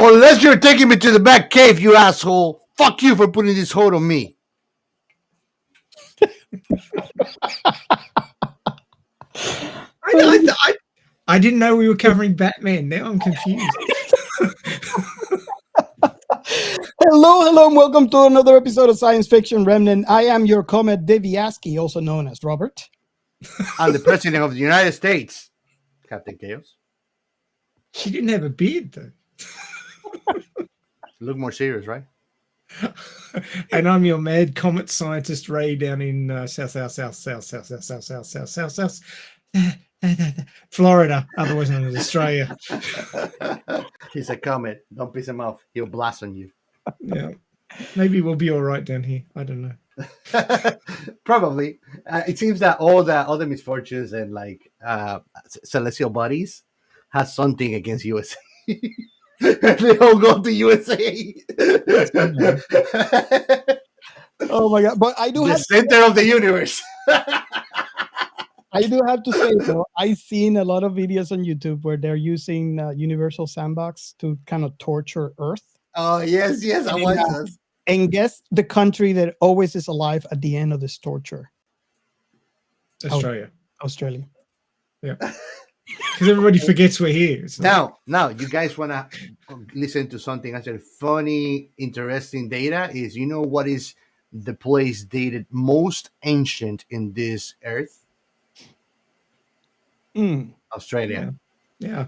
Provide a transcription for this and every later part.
Unless you're taking me to the back cave, you asshole. Fuck you for putting this hold on me. I didn't know we were covering Batman. Now I'm confused. Hello, and welcome to another episode of Science Fiction Remnant. I am your Comet Deviaski, also known as Robert. I'm the President of the United States, Captain Chaos. She didn't have a beard, though. Look more serious, right? And I'm your mad comet scientist, Ray, down in South, Florida, otherwise known as Australia. He's a comet. Don't piss him off. He'll blast on you. Yeah. Maybe we'll be all right down here. I don't know. Probably. It seems that all the other misfortunes and celestial bodies has something against USA. They all go to USA. Oh my god! But I do the have center of the universe. I do have to say though, I've seen a lot of videos on YouTube where they're using Universal Sandbox to kind of torture Earth. Oh yes, I watched this. And guess the country that always is alive at the end of this torture? Australia. Australia. Yeah. Because everybody forgets we're here. Now, you guys want to listen to something actually funny, interesting data? Is you know what is the place dated most ancient in this earth? Australia. Yeah.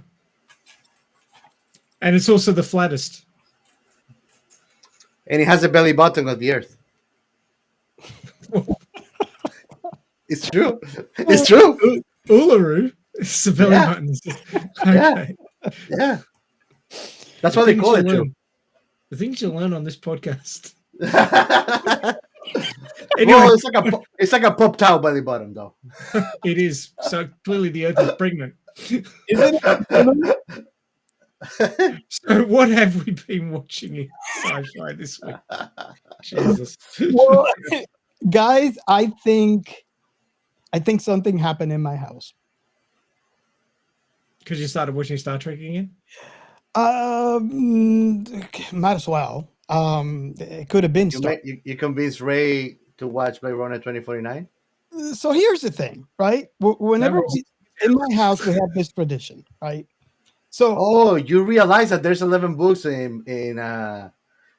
And it's also the flattest. And it has the belly button of the earth. It's true. It's true. Uluru. It's the belly button. Okay. Yeah. That's what they call it too. The things you learn on this podcast. Anyway. Well, it's like a pop towel belly button, though. It is. So clearly the earth is pregnant. So what have we been watching in sci-fi this week? Jesus. Well, guys, I think something happened in my house. Because you started watching Star Trek again? Might as well. It could have been. You convinced Ray to watch Blade Runner 2049? So here's the thing, right? Whenever in my house we have this tradition, right? So you realize that there's 11 books in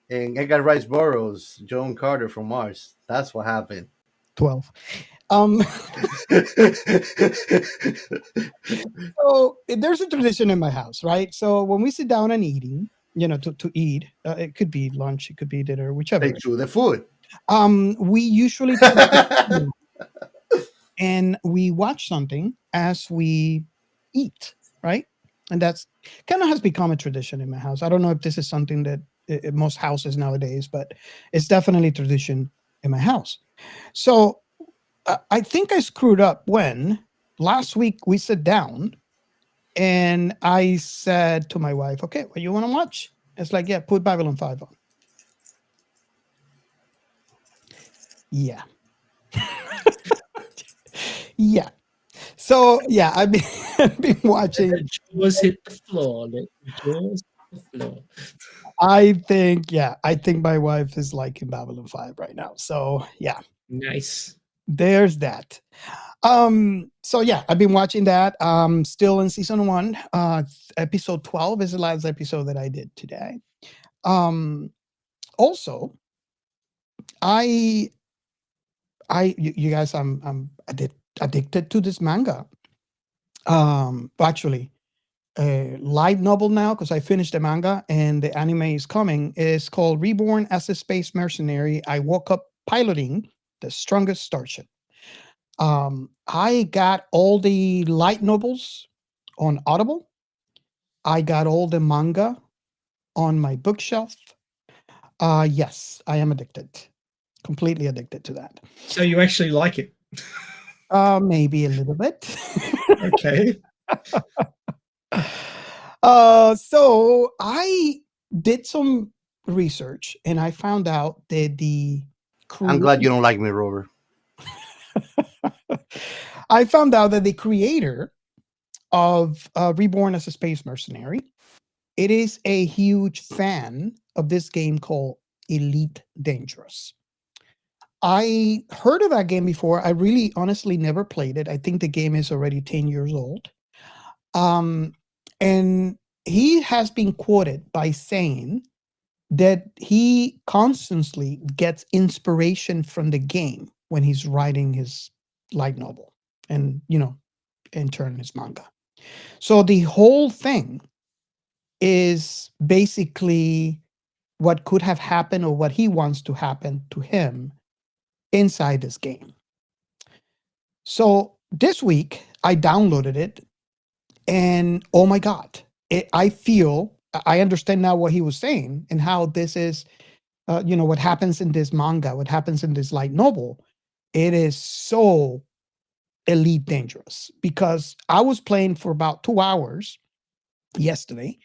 Edgar Rice Burroughs, Joan Carter from Mars. That's what happened. 12. So there's a tradition in my house, right? So when we sit down and eating, to eat, it could be lunch, it could be dinner, whichever. They chew the food. We usually and we watch something as we eat, right? And that's kind of has become a tradition in my house. I don't know if this is something that most houses nowadays, but it's definitely a tradition in my house. So I think I screwed up when last week we sat down and I said to my wife, okay, what you want to watch? It's like, yeah, put Babylon 5 on. Yeah. Yeah. So, yeah, I've been watching. Jaws hit the floor. Jaws hit the floor. I think my wife is liking Babylon 5 right now. So, yeah. Nice. There's that. So yeah, I've been watching that. Still in season 1. Episode 12 is the last episode that I did today. Also, you guys, I'm addicted to this manga. Actually, a light novel now because I finished the manga and the anime is coming. It's called Reborn as a Space Mercenary. I woke up piloting the strongest starship. I got all the light novels on Audible. I got all the manga on my bookshelf. Yes, I am addicted. Completely addicted to that. So you actually like it? Maybe a little bit. Okay. So I did some research and I found out that I'm glad you don't like me, Robert. I found out that the creator of Reborn as a Space Mercenary it is a huge fan of this game called Elite Dangerous. I heard of that game before. I really honestly never played it. I think the game is already 10 years old. Um, and he has been quoted by saying that he constantly gets inspiration from the game when he's writing his light novel and, in turn his manga. So the whole thing is basically what could have happened or what he wants to happen to him inside this game. So this week I downloaded it and oh my God, I understand now what he was saying and how this is, what happens in this manga, what happens in this light novel. It is so elite dangerous because I was playing for about 2 hours yesterday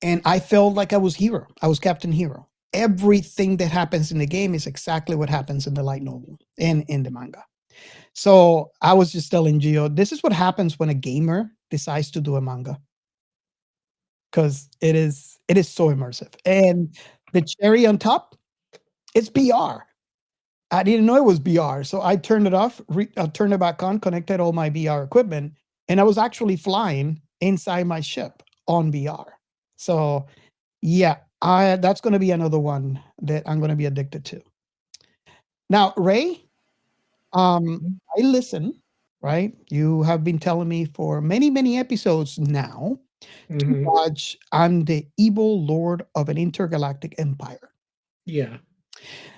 and I felt like I was hero. I was Captain Hero. Everything that happens in the game is exactly what happens in the light novel and in the manga. So I was just telling Gio, this is what happens when a gamer decides to do a manga because it is so immersive. And the cherry on top, it's BR. I didn't know it was BR, so I turned it off, turned it back on, connected all my BR equipment, and I was actually flying inside my ship on BR. So yeah, that's going to be another one that I'm going to be addicted to. Now, Ray, I listen, right? You have been telling me for many, many episodes now to Mhm. watch I'm the Evil Lord of an Intergalactic Empire. Yeah.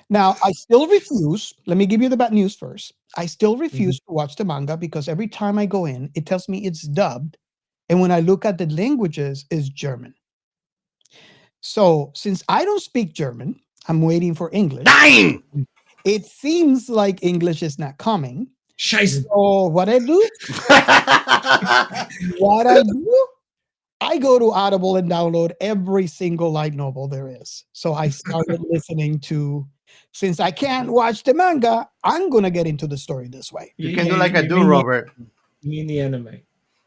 Now, I still refuse. Let me give you the bad news first. I still Mhm. refuse to watch the manga because every time I go in, it tells me it's dubbed. And when I look at the languages, it's German. So since I don't speak German, I'm waiting for English. Dying. It seems like English is not coming. Scheiße. So what I do, I go to Audible and download every single light novel there is. So I started listening to, since I can't watch the manga, I'm gonna get into the story this way. You You, can do you, like I you do, mean the Robert. you mean the anime?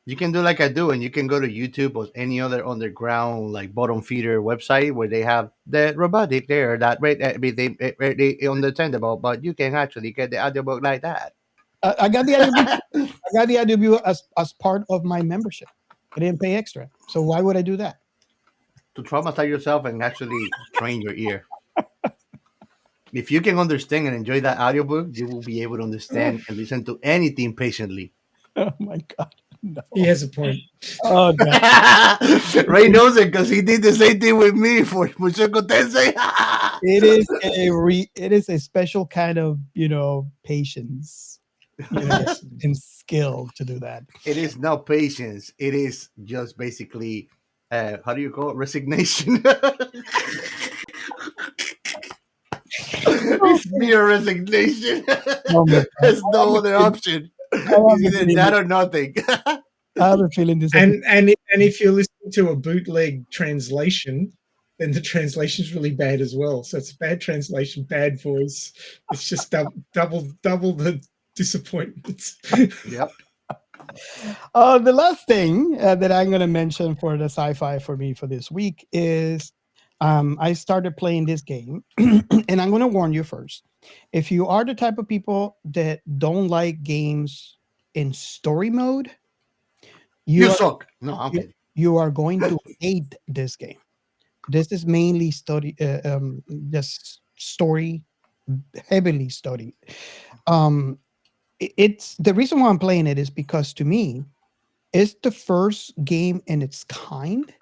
You can do like I do, and you can go to YouTube or any other underground like bottom feeder website where they have the robotic there that rate everything really understandable, but you can actually get the audiobook like that. I got the audiobook. I got the audiobook as part of my membership. I didn't pay extra, so why would I do that? To traumatize yourself and actually train your ear. If you can understand and enjoy that audiobook, you will be able to understand and listen to anything patiently. Oh my God, no! He has a point. Oh God, Ray knows it because he did the same thing with me for Mushoku Tensei. it is a special kind of patience, Yes. and skill to do that. It is not patience. It is just basically, how do you call it? Resignation. Oh, It's mere resignation. oh my God, There's no other option. I have It's a either feeling that or nothing. I have a feeling this episode. And if you're listening to a bootleg translation, then the translation's really bad as well. So it's bad translation, bad voice. It's just double the disappointments. Yep. The last thing that I'm going to mention for the sci-fi for me for this week is I started playing this game, and I'm going to warn you first. If you are the type of people that don't like games in story mode, You you are suck. No, I'm you, kidding. you are going to hate this game. This is mainly just story, heavily studied. Um, it's the reason why I'm playing it is because to me, it's the first game in its kind,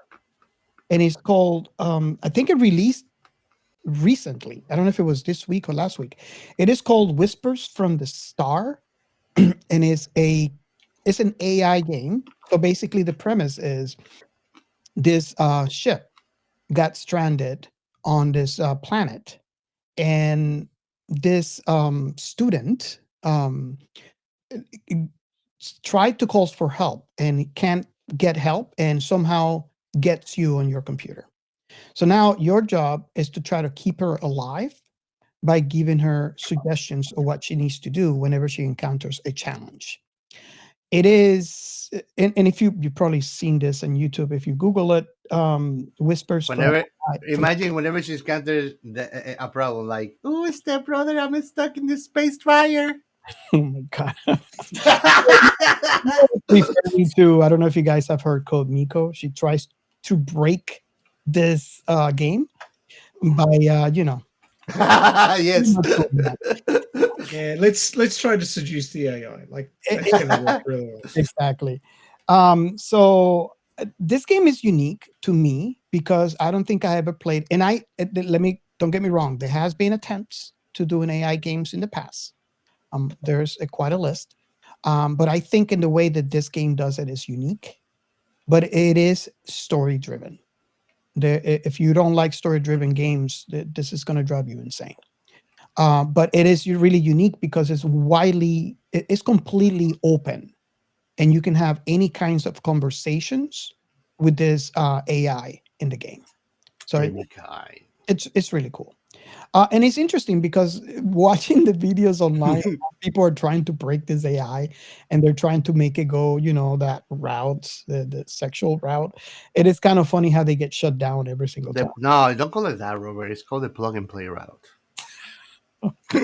and it's called. I think it released recently. I don't know if it was this week or last week. It is called Whispers from the Star, and it's an AI game. So basically, the premise is this ship got stranded on this planet, and this student tried to call for help and can't get help and somehow gets you on your computer. So now your job is to try to keep her alive by giving her suggestions of what she needs to do whenever she encounters a challenge. It is, and if you probably seen this on YouTube, if you Google it, whispers from Whenever, from imagine whenever she encounters a problem, like, "Oh, step brother, I'm stuck in this space dryer." oh my god. Referring to, I don't know if you guys have heard Code Miko. She tries to break this game by pretty Yes. much doing that. Yeah, let's try to seduce the AI. Like that's going to work really well. Exactly. So this game is unique to me because I don't think I ever played. And let me don't get me wrong. There has been attempts to do an AI games in the past. There's quite a list, but I think in the way that this game does it is unique. But it is story driven. If you don't like story driven games, this is going to drive you insane. But it is really unique because it's completely open, and you can have any kinds of conversations with this AI in the game. So Humankind. it's really cool. And it's interesting because watching the videos online, people are trying to break this AI and they're trying to make it go, that route, the sexual route. It is kind of funny how they get shut down every single time. No, don't call it that, Robert. It's called the plug and play route. They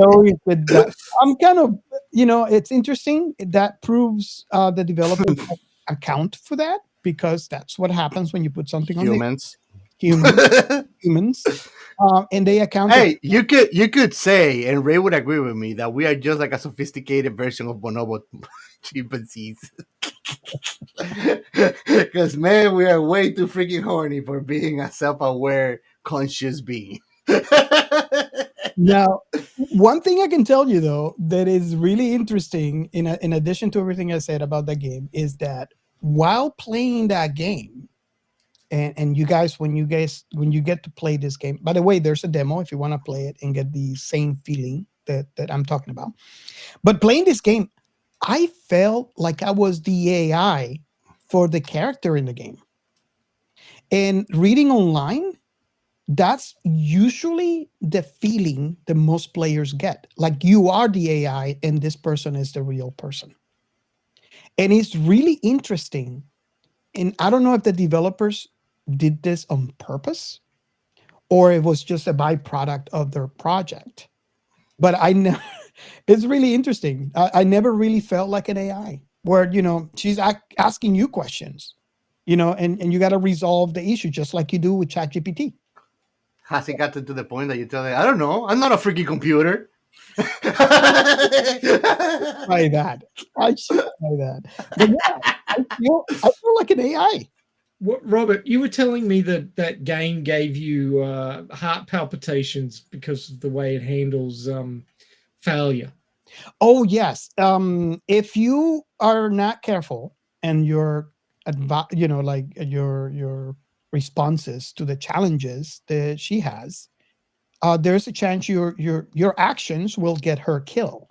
always did that. I'm kind of, it's interesting. That proves the developers account for that because that's what happens when you put something on the Humans. humans, and they accounted. Hey, you could say, and Ray would agree with me, that we are just like a sophisticated version of bonobo chimpanzees. Because man, we are way too freaking horny for being a self-aware, conscious being. Now, one thing I can tell you though that is really interesting, in addition to everything I said about the game, is that while playing that game, and you guys, when you get to play this game, by the way, there's a demo if you want to play it and get the same feeling that I'm talking about. But playing this game, I felt like I was the AI for the character in the game. And reading online, that's usually the feeling that most players get. Like you are the AI and this person is the real person. And it's really interesting. And I don't know if the developers did this on purpose or it was just a byproduct of their project. But it's really interesting. I never really felt like an AI where, she's asking you questions, and you got to resolve the issue just like you do with ChatGPT. Has it gotten to the point that you tell them, I don't know, I'm not a freaking computer? Try that. I should try that. But yeah, I feel like an AI. What, Robert? You were telling me that that game gave you heart palpitations because of the way it handles failure. Oh yes. If you are not careful and like your responses to the challenges that she has, there's a chance your actions will get her killed.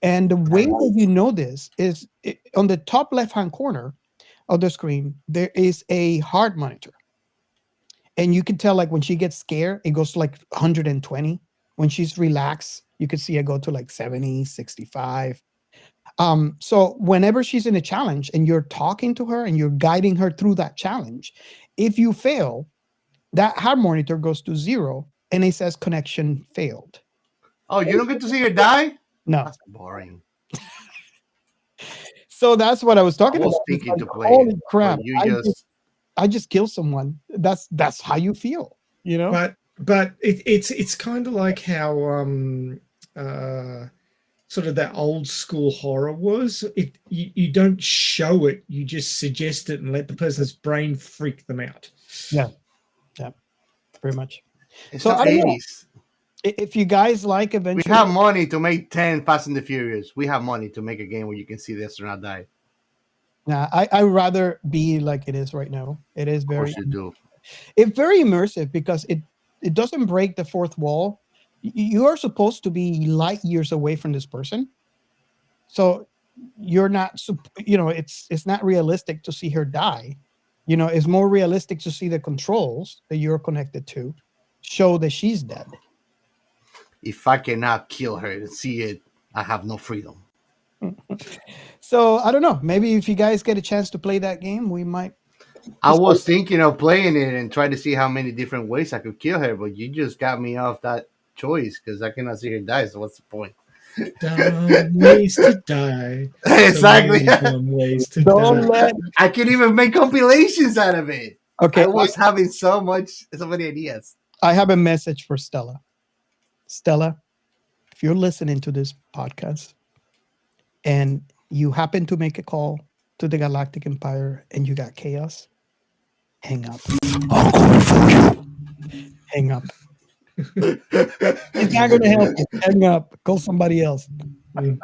And the way that you know this is on the top left hand corner of the screen, there is a heart monitor. And you can tell, like, when she gets scared, it goes to like 120. When she's relaxed, you can see it go to like 70, 65. So whenever she's in a challenge and you're talking to her and you're guiding her through that challenge, if you fail, that heart monitor goes to 0 and it says connection failed. Oh, you don't get to see her die? No. That's boring. So that's what I was talking I was about. It's thinking like, to play holy it, crap! but you I just killed someone. That's how you feel, But it's kind of like how sort of that old school horror was. You don't show it, you just suggest it and let the person's brain freak them out. Yeah, very much. It's So the I don't know 80s. if you guys like We eventually. have money to make 10 Fast and the Furious. We have money to make a game where you can see the astronaut die. Nah, I rather be like it is right now. It is Of very course you do. it's very immersive because it doesn't break the fourth wall. You are supposed to be light years away from this person, so you're not. It's not realistic to see her die. It's more realistic to see the controls that you're connected to show that she's dead. If I cannot kill her and see it, I have no freedom. So I don't know. Maybe if you guys get a chance to play that game, we might. I was thinking of playing it and try to see how many different ways I could kill her, but you just got me off that choice because I cannot see her die. So what's the point? Dumb ways to die. Exactly. So many dumb ways to Don't die. let. I can even make compilations out of it. Okay, I was having so many ideas. I have a message for Stella. Stella, if you're listening to this podcast and you happen to make a call to the Galactic Empire and you got chaos, hang up. I'll call for you. Hang up. It's not going to help you. Hang up. Call somebody else. Mm.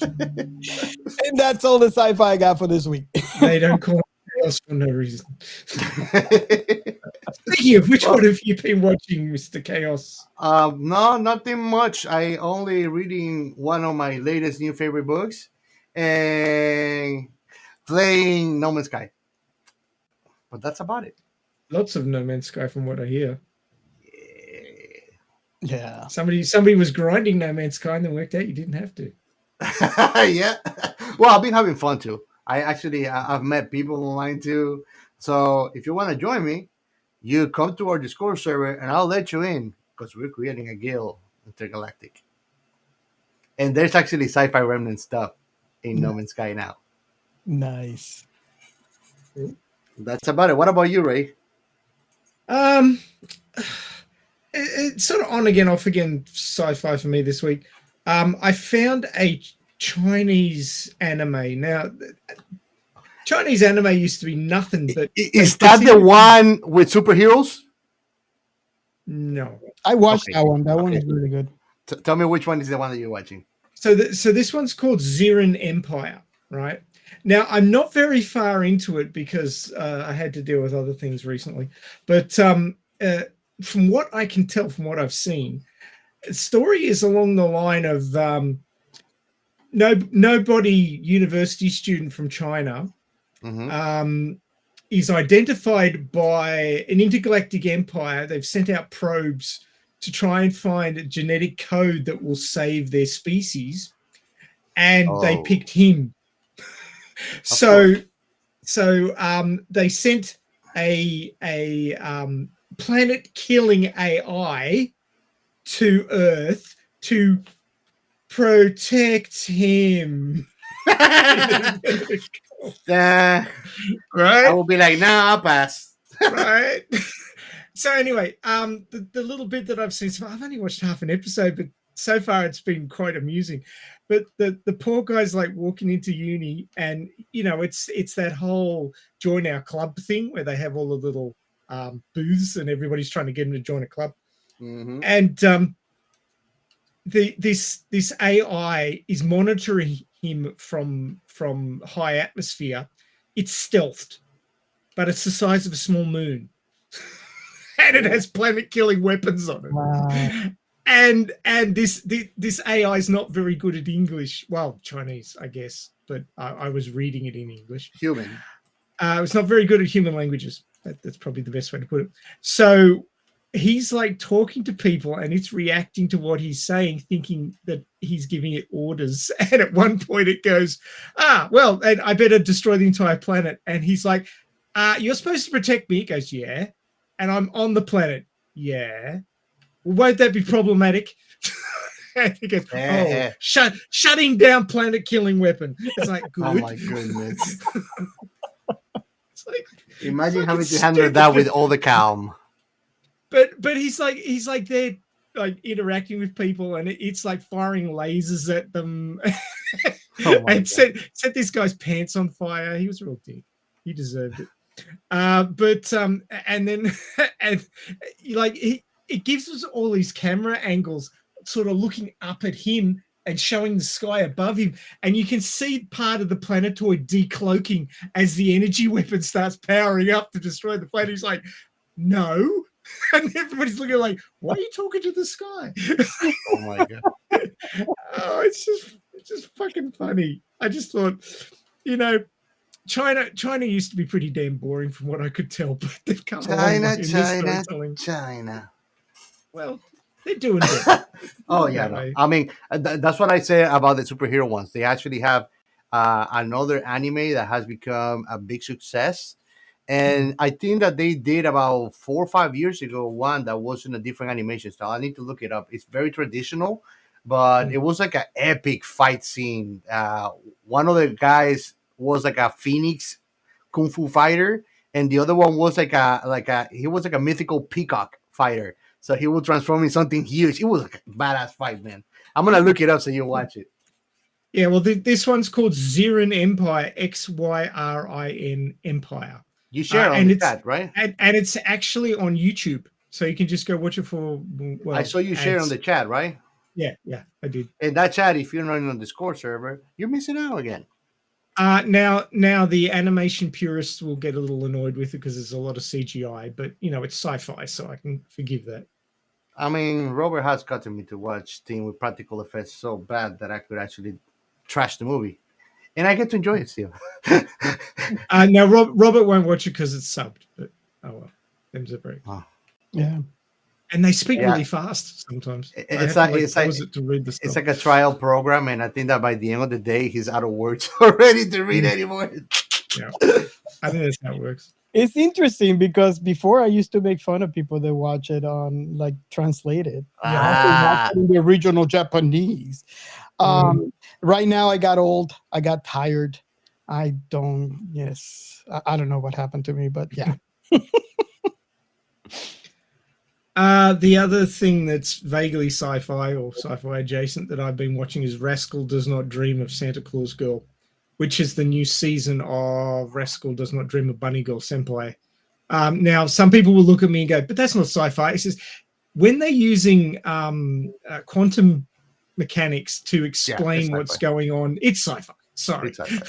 And that's all the sci-fi I got for this week. They don't call chaos for no reason. Speaking of, which one have you been watching, Mr. Chaos? No, nothing much. I only reading one of my latest new favorite books and playing No Man's Sky. But that's about it. Lots of No Man's Sky, from what I hear. Yeah. Somebody was grinding No Man's Sky and then worked out you didn't have to. Yeah. Well, I've been having fun too. I've met people online too. So if you want to join me, you come to our Discord server and I'll let you in because we're creating a guild intergalactic. And there's actually sci-fi remnant stuff in No Man's Sky now. Nice. That's about it. What about you, Ray? It's sort of on again, off again sci-fi for me this week. I found a Chinese anime. Now, Chinese anime used to be nothing but. Is that the one with superheroes? No. I watched Okay. that one. That one Okay. is really good. Tell me which one is the one that you're watching. So this one's called Zirin Empire, right? Now, I'm not very far into it because I had to deal with other things recently. But from what I can tell, from what I've seen, the story is along the line of nobody university student from China is identified by an intergalactic empire. They've sent out probes to try and find a genetic code that will save their species, and they picked him. So they sent a planet-killing AI to Earth to protect him. Right? I will be like, nah, I'll pass. Right. So anyway, the little bit that I've seen, so I've only watched half an episode, but so far it's been quite amusing. But the poor guy's like walking into uni, and it's that whole join our club thing where they have all the little booths, and everybody's trying to get him to join a club. Mm-hmm. And this AI is monitoring him from high atmosphere. It's stealthed, but it's the size of a small moon. And it has planet-killing weapons on it. Wow. And this AI is not very good at English. Well, Chinese, I guess, but I was reading it in English. Human. It's not very good at human languages. That's probably the best way to put it. So he's like talking to people, and it's reacting to what he's saying, thinking that he's giving it orders. And at one point it goes, well, and I better destroy the entire planet. And he's like, you're supposed to protect me. It goes, yeah. And I'm on the planet. Yeah. Well, won't that be problematic? And he goes, shutting down planet-killing weapon. It's like, good. Oh my goodness. It's like, imagine having to handle that with all the calm. But he's like they're like interacting with people, and it's like firing lasers at them. And set this guy's pants on fire. He was a real dick. He deserved it. And then it gives us all these camera angles sort of looking up at him and showing the sky above him, and you can see part of the planetoid decloaking as the energy weapon starts powering up to destroy the planet. He's like, no. And everybody's looking like, why are you talking to the sky? Oh my god. Oh, it's just fucking funny. I just thought, China used to be pretty damn boring from what I could tell, but they've come a long way in this storytelling. China. Well, They're doing better. Oh Put it yeah, that no. way. I mean, that's what I say about the superhero ones. They actually have another anime that has become a big success, and I think that they did about 4 or 5 years ago one that was in a different animation style. I need to look it up. It's very traditional, but it was like an epic fight scene. One of the guys was like a phoenix kung fu fighter, and the other one was like a he was like a mythical peacock fighter. So he will transform in something huge. It was like a badass fight, man. I'm gonna look it up so you watch it. Yeah, well, this one's called Xirin Empire, Xyrin Empire, You share it on and the it's chat, right? and it's actually on YouTube, so you can just go watch it for I well saw you share on ads. the chat, right? Yeah, I did. In that chat, if you're not in on the Discord server, you're missing out again. Now the animation purists will get a little annoyed with it because there's a lot of CGI, but it's sci-fi, so I can forgive that. I mean, Robert has gotten me to watch things with practical effects so bad that I could actually trash the movie, and I get to enjoy it still. Now Robert won't watch it because it's subbed, but oh well, them's a break. Oh. Yeah. And they speak Yeah. really fast sometimes. I It's have like to pause it to read the stuff. it's like a trial program, and I think that by the end of the day, he's out of words already to read anymore. Yeah, I think that's how it works. It's interesting because before I used to make fun of people that watch it on like translated. Ah. In the original Japanese. Right now I got old. I got tired. I don't know what happened to me, but yeah. The other thing that's vaguely sci-fi or sci-fi adjacent that I've been watching is Rascal Does Not Dream of Santa Claus Girl, which is the new season of Rascal Does Not Dream of Bunny Girl Senpai. Now, some people will look at me and go, but that's not sci-fi. It says, when they're using quantum mechanics to explain what's going on, it's sci-fi. Sorry. It's sci-fi.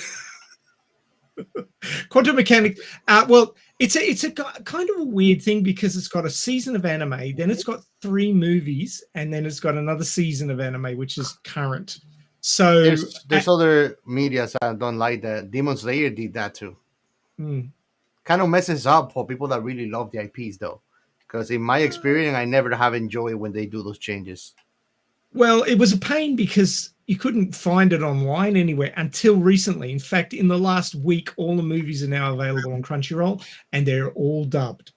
Quantum mechanics. Well, it's a kind of a weird thing because it's got a season of anime, then it's got 3 movies, and then it's got another season of anime, which is current. So there's other medias that don't like that. Demon Slayer did that too. Kind of messes up for people that really love the IPs though, because in my experience, I never have enjoyed when they do those changes. Well, it was a pain because you couldn't find it online anywhere until recently. In fact, in the last week, all the movies are now available on Crunchyroll, and they're all dubbed.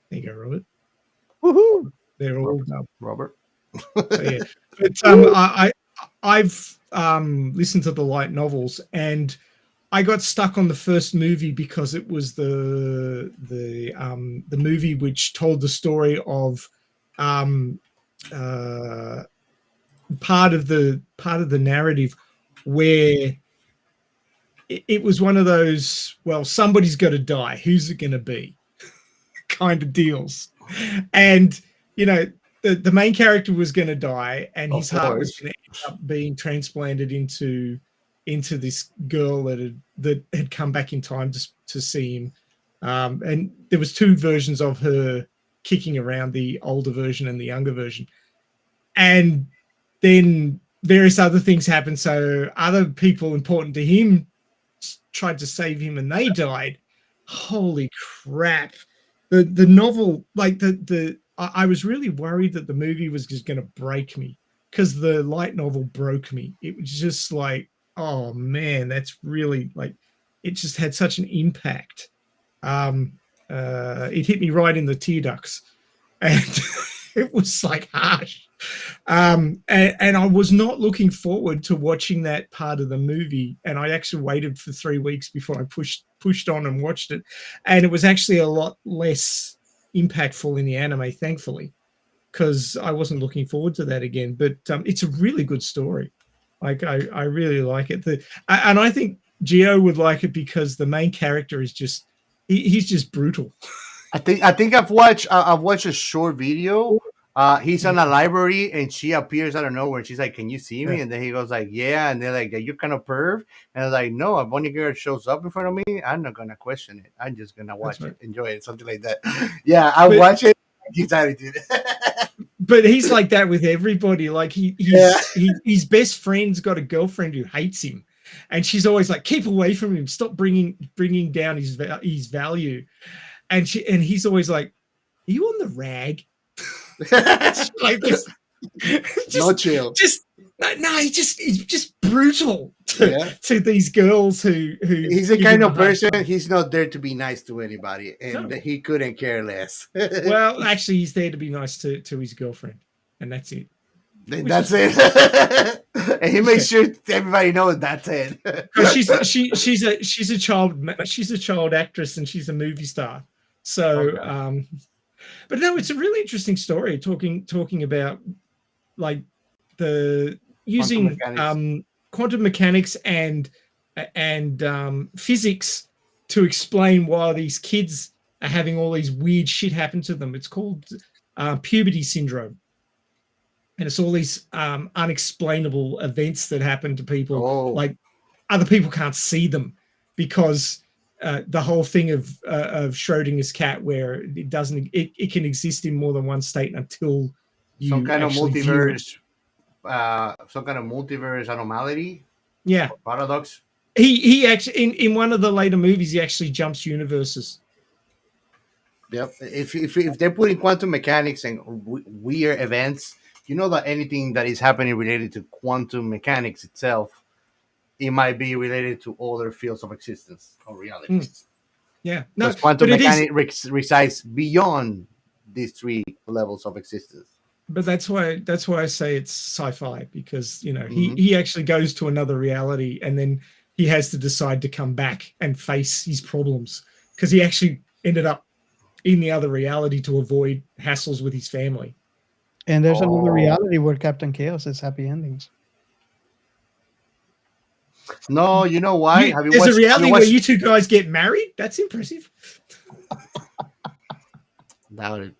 There you go, Robert. Woohoo! They're all dubbed. Robert. So, yeah. But I've listened to the light novels, and I got stuck on the first movie because it was the movie which told the story of part of the narrative where it was one of those, well, somebody's got to die, who's it going to be kind of deals. And the main character was going to die, and his heart was going to end up being transplanted into this girl that had come back in time to see him. And there was 2 versions of her kicking around, the older version and the younger version. And then various other things happened. So other people important to him tried to save him, and they died. Holy crap! The novel, like I was really worried that the movie was just going to break me, because the light novel broke me. It was just like, oh man, that's really like, it just had such an impact. It hit me right in the tear ducts, and it was like harsh. And I was not looking forward to watching that part of the movie, and I actually waited for 3 weeks before I pushed on and watched it, and it was actually a lot less impactful in the anime, thankfully, because I wasn't looking forward to that again. But it's a really good story. Like I really like it. And I think Gio would like it because the main character is just he's just brutal. I think I've watched a short video. He's in a library, and she appears out of nowhere. She's like, "Can you see me?" And then he goes like, "Yeah." And they're like, "You're kind of perv." And I was like, "No, if one girl shows up in front of me, I'm not gonna question it. I'm just gonna watch it, enjoy it, something like that." Yeah, I watch it. His attitude. But he's like that with everybody. Like his best friend's got a girlfriend who hates him, and she's always like, "Keep away from him. Stop bringing down his value." And he's always like, "Are you on the rag?" Like this. No chill. He's just brutal to these girls who He's the give kind him of a hard person, time. he's not there to be nice to anybody, and No. he couldn't care less. Well, actually, he's there to be nice to his girlfriend, and that's it. That's it. And he makes sure everybody knows that's it. She's a child actress, and she's a movie star. So, but no, it's a really interesting story talking about like the using quantum mechanics and physics to explain why these kids are having all these weird shit happen to them. It's called puberty syndrome. And it's all these unexplainable events that happen to people. Like other people can't see them because the whole thing of Schrodinger's cat, where it can exist in more than one state until you some kind of multiverse, some kind of multiverse anomaly. Yeah, paradox. He actually in one of the later movies he actually jumps universes. Yep. If they're putting quantum mechanics and weird events, you know that anything that is happening related to quantum mechanics itself, it might be related to other fields of existence or reality. Yeah, because quantum mechanics resides beyond these three levels of existence. But that's why I say it's sci-fi, because he actually goes to another reality and then he has to decide to come back and face his problems, because he actually ended up in the other reality to avoid hassles with his family. And there's another reality where Captain Chaos is happy endings. No, you know why? There's a reality where you two guys get married? That's impressive. Doubt it.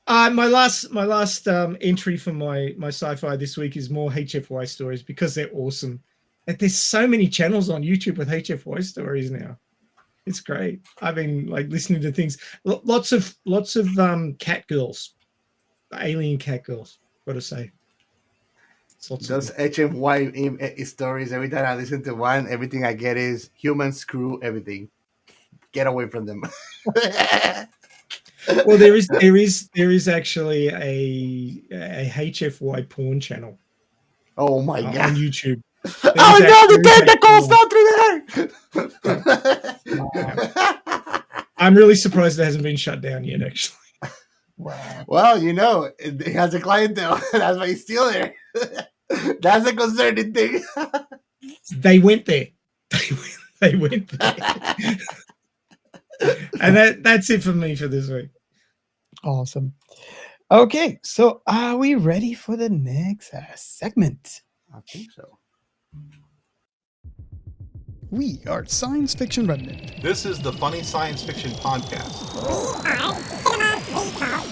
My last entry for my sci-fi this week is more HFY stories, because they're awesome. And there's so many channels on YouTube with HFY stories now. It's great. I've been listening to things. Lots of cat girls, alien cat girls. Got to say, those HFY stories. Every time I listen to one, everything I get is humans screw everything. Get away from them. Well, there is actually a HFY porn channel. Oh my god! On YouTube. Oh no, the tentacles not through there. I'm really surprised it hasn't been shut down yet. Actually. Wow. Well, it has a clientele. That's why he's still there. That's a concerning thing. They went there. They went there. And that's it for me for this week. Awesome. Okay, so are we ready for the next segment? I think so. We are Science Fiction Remnant. This is the Funny Science Fiction Podcast.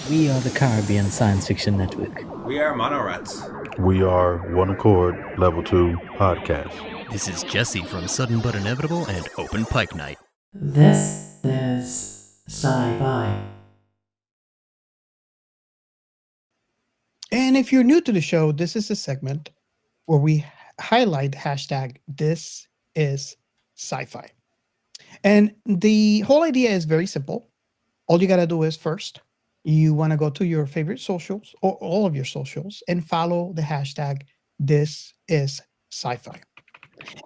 We are the Caribbean Science Fiction Network. We are Monorats. We are One Accord Level 2 Podcast. This is Jesse from Sudden But Inevitable and Open Pike Night. This is SciFi. And if you're new to the show, this is a segment where we highlight hashtag This Is Sci-Fi. And the whole idea is very simple. All you got to do is first, you want to go to your favorite socials or all of your socials and follow the hashtag This Is Sci-Fi.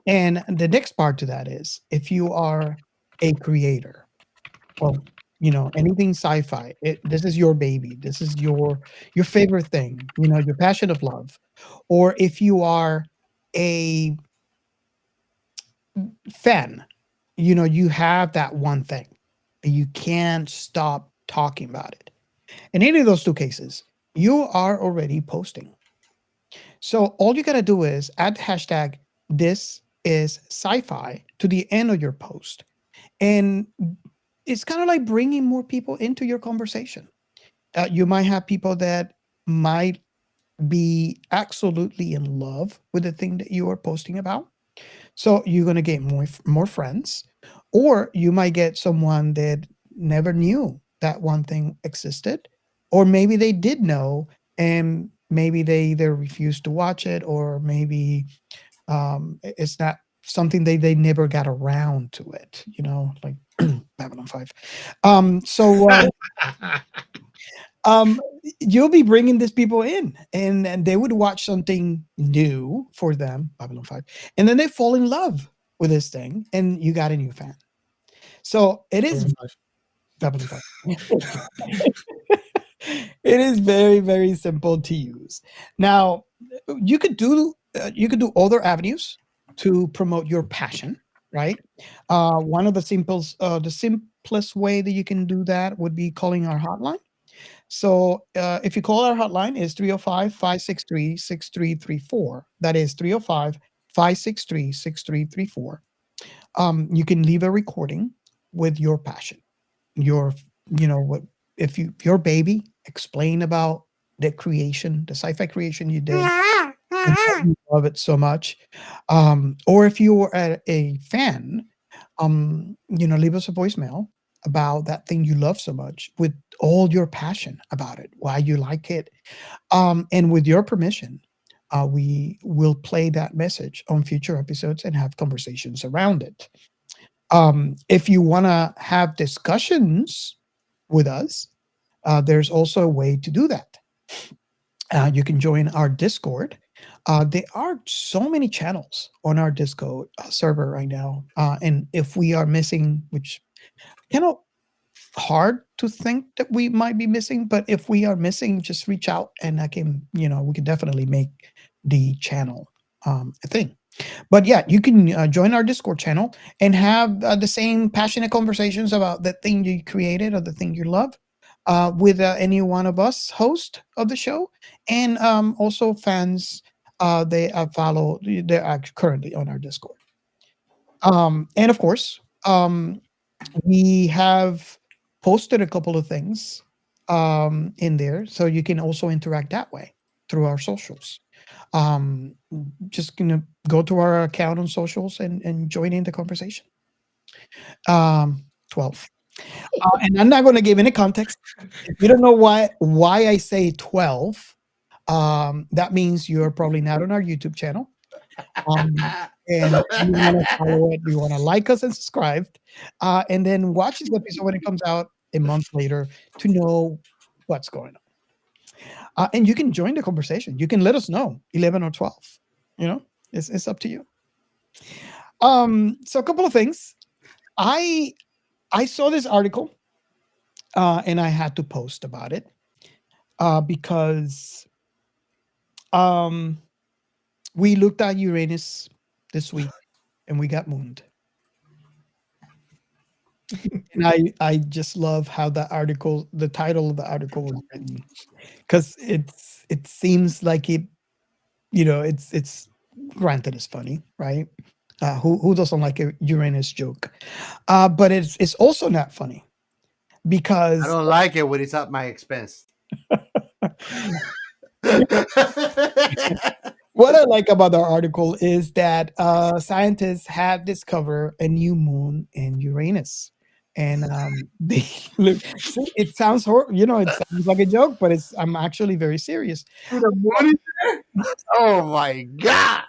And the next part to that is, if you are a creator, well, anything sci-fi, this is your baby. This is your favorite thing, your passion of love. Or if you are a fan, you have that one thing and you can't stop talking about it. In any of those two cases, you are already posting. So all you got to do is add hashtag This Is Sci-Fi to the end of your post. And it's kind of like bringing more people into your conversation. You might have people that might be absolutely in love with the thing that you are posting about. So you're going to get more friends, or you might get someone that never knew that one thing existed, or maybe they did know and maybe they either refused to watch it, or maybe it's not something they never got around to it, like Babylon 5. So you'll be bringing these people in, and they would watch something new for them, Babylon 5, and then they fall in love with this thing, and you got a new fan. So it is Babylon 5. It is very, very simple to use. Now, you could do other avenues to promote your passion, right? One of the simplest way that you can do that would be calling our hotline. So if you call our hotline, is 305-563-6334. That is 305-563-6334. You can leave a recording with your passion, what if your baby, explain about the sci-fi creation you did, and how you love it so much. Or if you are a fan, leave us a voicemail about that thing you love so much with all your passion about it, why you like it. And with your permission, we will play that message on future episodes and have conversations around it. If you want to have discussions with us, there's also a way to do that. You can join our Discord. There are so many channels on our Discord server right now. And if we are missing, which hard to think that we might be missing, but if we are missing, just reach out and we can definitely make the channel a thing. But yeah, you can join our Discord channel and have the same passionate conversations about the thing you created or the thing you love with any one of us host of the show, and also fans they follow. They're currently on our Discord. And of course, we have posted a couple of things in there, so you can also interact that way through our socials. Just gonna go to our account on socials and join in the conversation. 12. And I'm not going to give any context. If you don't know why I say 12, that means you're probably not on our YouTube channel. And you want to follow it, you want to like us and subscribe, and then watch this episode when it comes out a month later to know what's going on. And you can join the conversation. You can let us know, 11 or 12. It's up to you. So a couple of things. I saw this article, and I had to post about it because we looked at Uranus this week and we got mooned. And I just love how the title of the article was written, because it seems like it's granted it's funny, right? Who doesn't like a Uranus joke? But it's also not funny because I don't like it when it's at my expense. what I like about our article is that scientists have discovered a new moon in Uranus. And they look. It sounds it sounds like a joke, but I'm actually very serious. Oh my god!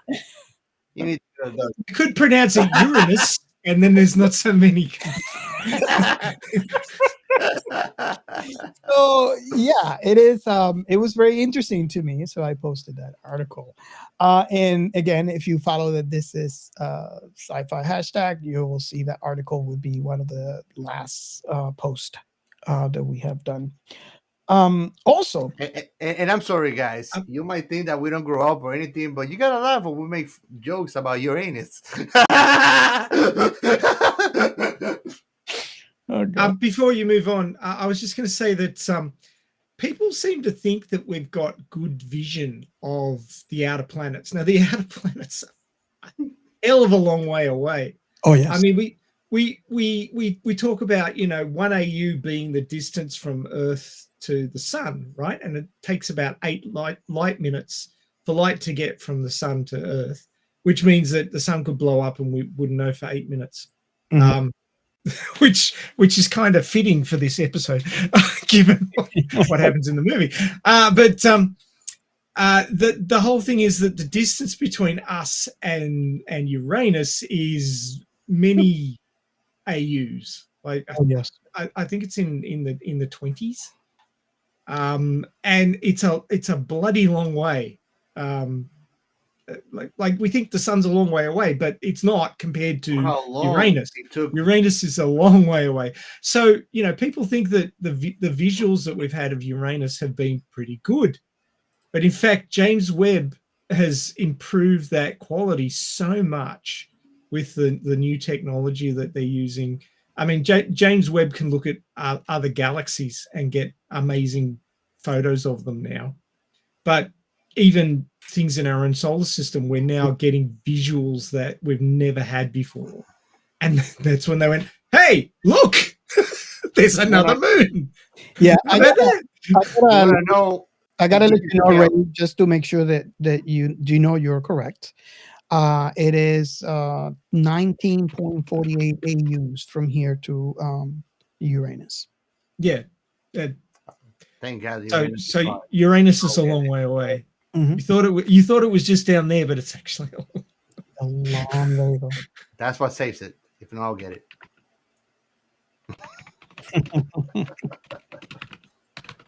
You need to do You could pronounce it Uranus, and then there's not so many. So yeah, it is. It was very interesting to me, so I posted that article. And again, if you follow that this is sci-fi hashtag, you will see that article would be one of the last post that we have done. Also, and I'm sorry, guys. You might think that we don't grow up or anything, but you gotta laugh when we make jokes about Uranus. Before you move on, I was just going to say that people seem to think that we've got good vision of the outer planets. Now, the outer planets are a hell of a long way away. Oh yes. I mean, we talk about 1 AU being the distance from Earth to the sun, right? And it takes about 8 light minutes for light to get from the sun to Earth, which means that the sun could blow up and we wouldn't know for 8 minutes. Mm-hmm. Which is kind of fitting for this episode, given what happens in the movie. But the whole thing is that the distance between us and Uranus is many AUs. Like Oh yes. I think it's in the 20s, and it's a bloody long way. Like we think the sun's a long way away, but it's not compared to How long Uranus. it took? Uranus is a long way away. So people think that the visuals that we've had of Uranus have been pretty good, but in fact, James Webb has improved that quality so much with the new technology that they're using. I mean, James Webb can look at other galaxies and get amazing photos of them now. But even things in our own solar system, we're now getting visuals that we've never had before. And that's when they went, hey, look, there's another moon. Yeah, How about that? I gotta let you know, Yeah. Ray, just to make sure that you you're correct. It is 19.48 AUs from here to Uranus. Yeah. Thank God. So Uranus is far. Uranus is a long way away. Mhm. You thought it was just down there, but it's actually A long way ago. That's what saves it. If not, I'll get it.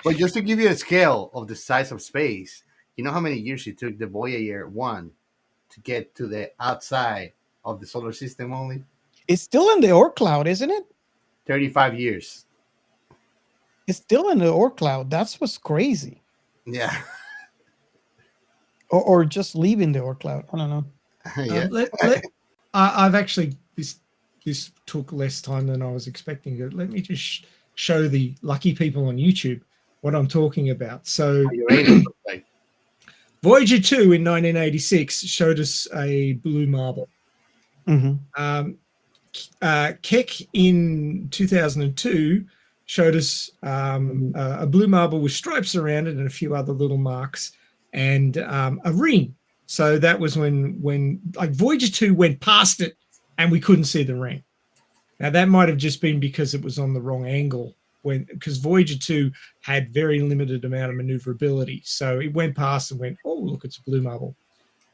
But just to give you a scale of the size of space, you know how many years it took the Voyager 1 to get to the outside of the solar system only? It's still in the Oort cloud, isn't it? 35 years. It's still in the Oort cloud. That's what's crazy. Yeah. Or just leaving the Oort cloud. I don't know. Yeah. I've actually this took less time than I was expecting. Let me just show the lucky people on YouTube what I'm talking about. So Uranus looks like. Voyager 2 in 1986 showed us a blue marble. Mhm. Keck in 2002 showed us a blue marble with stripes around it and a few other little marks and a ring. So that was when like Voyager 2 went past it and we couldn't see the ring. Now that might have just been because it was on the wrong angle because Voyager 2 had very limited amount of maneuverability. So it went past and went, oh, look, it's a blue marble.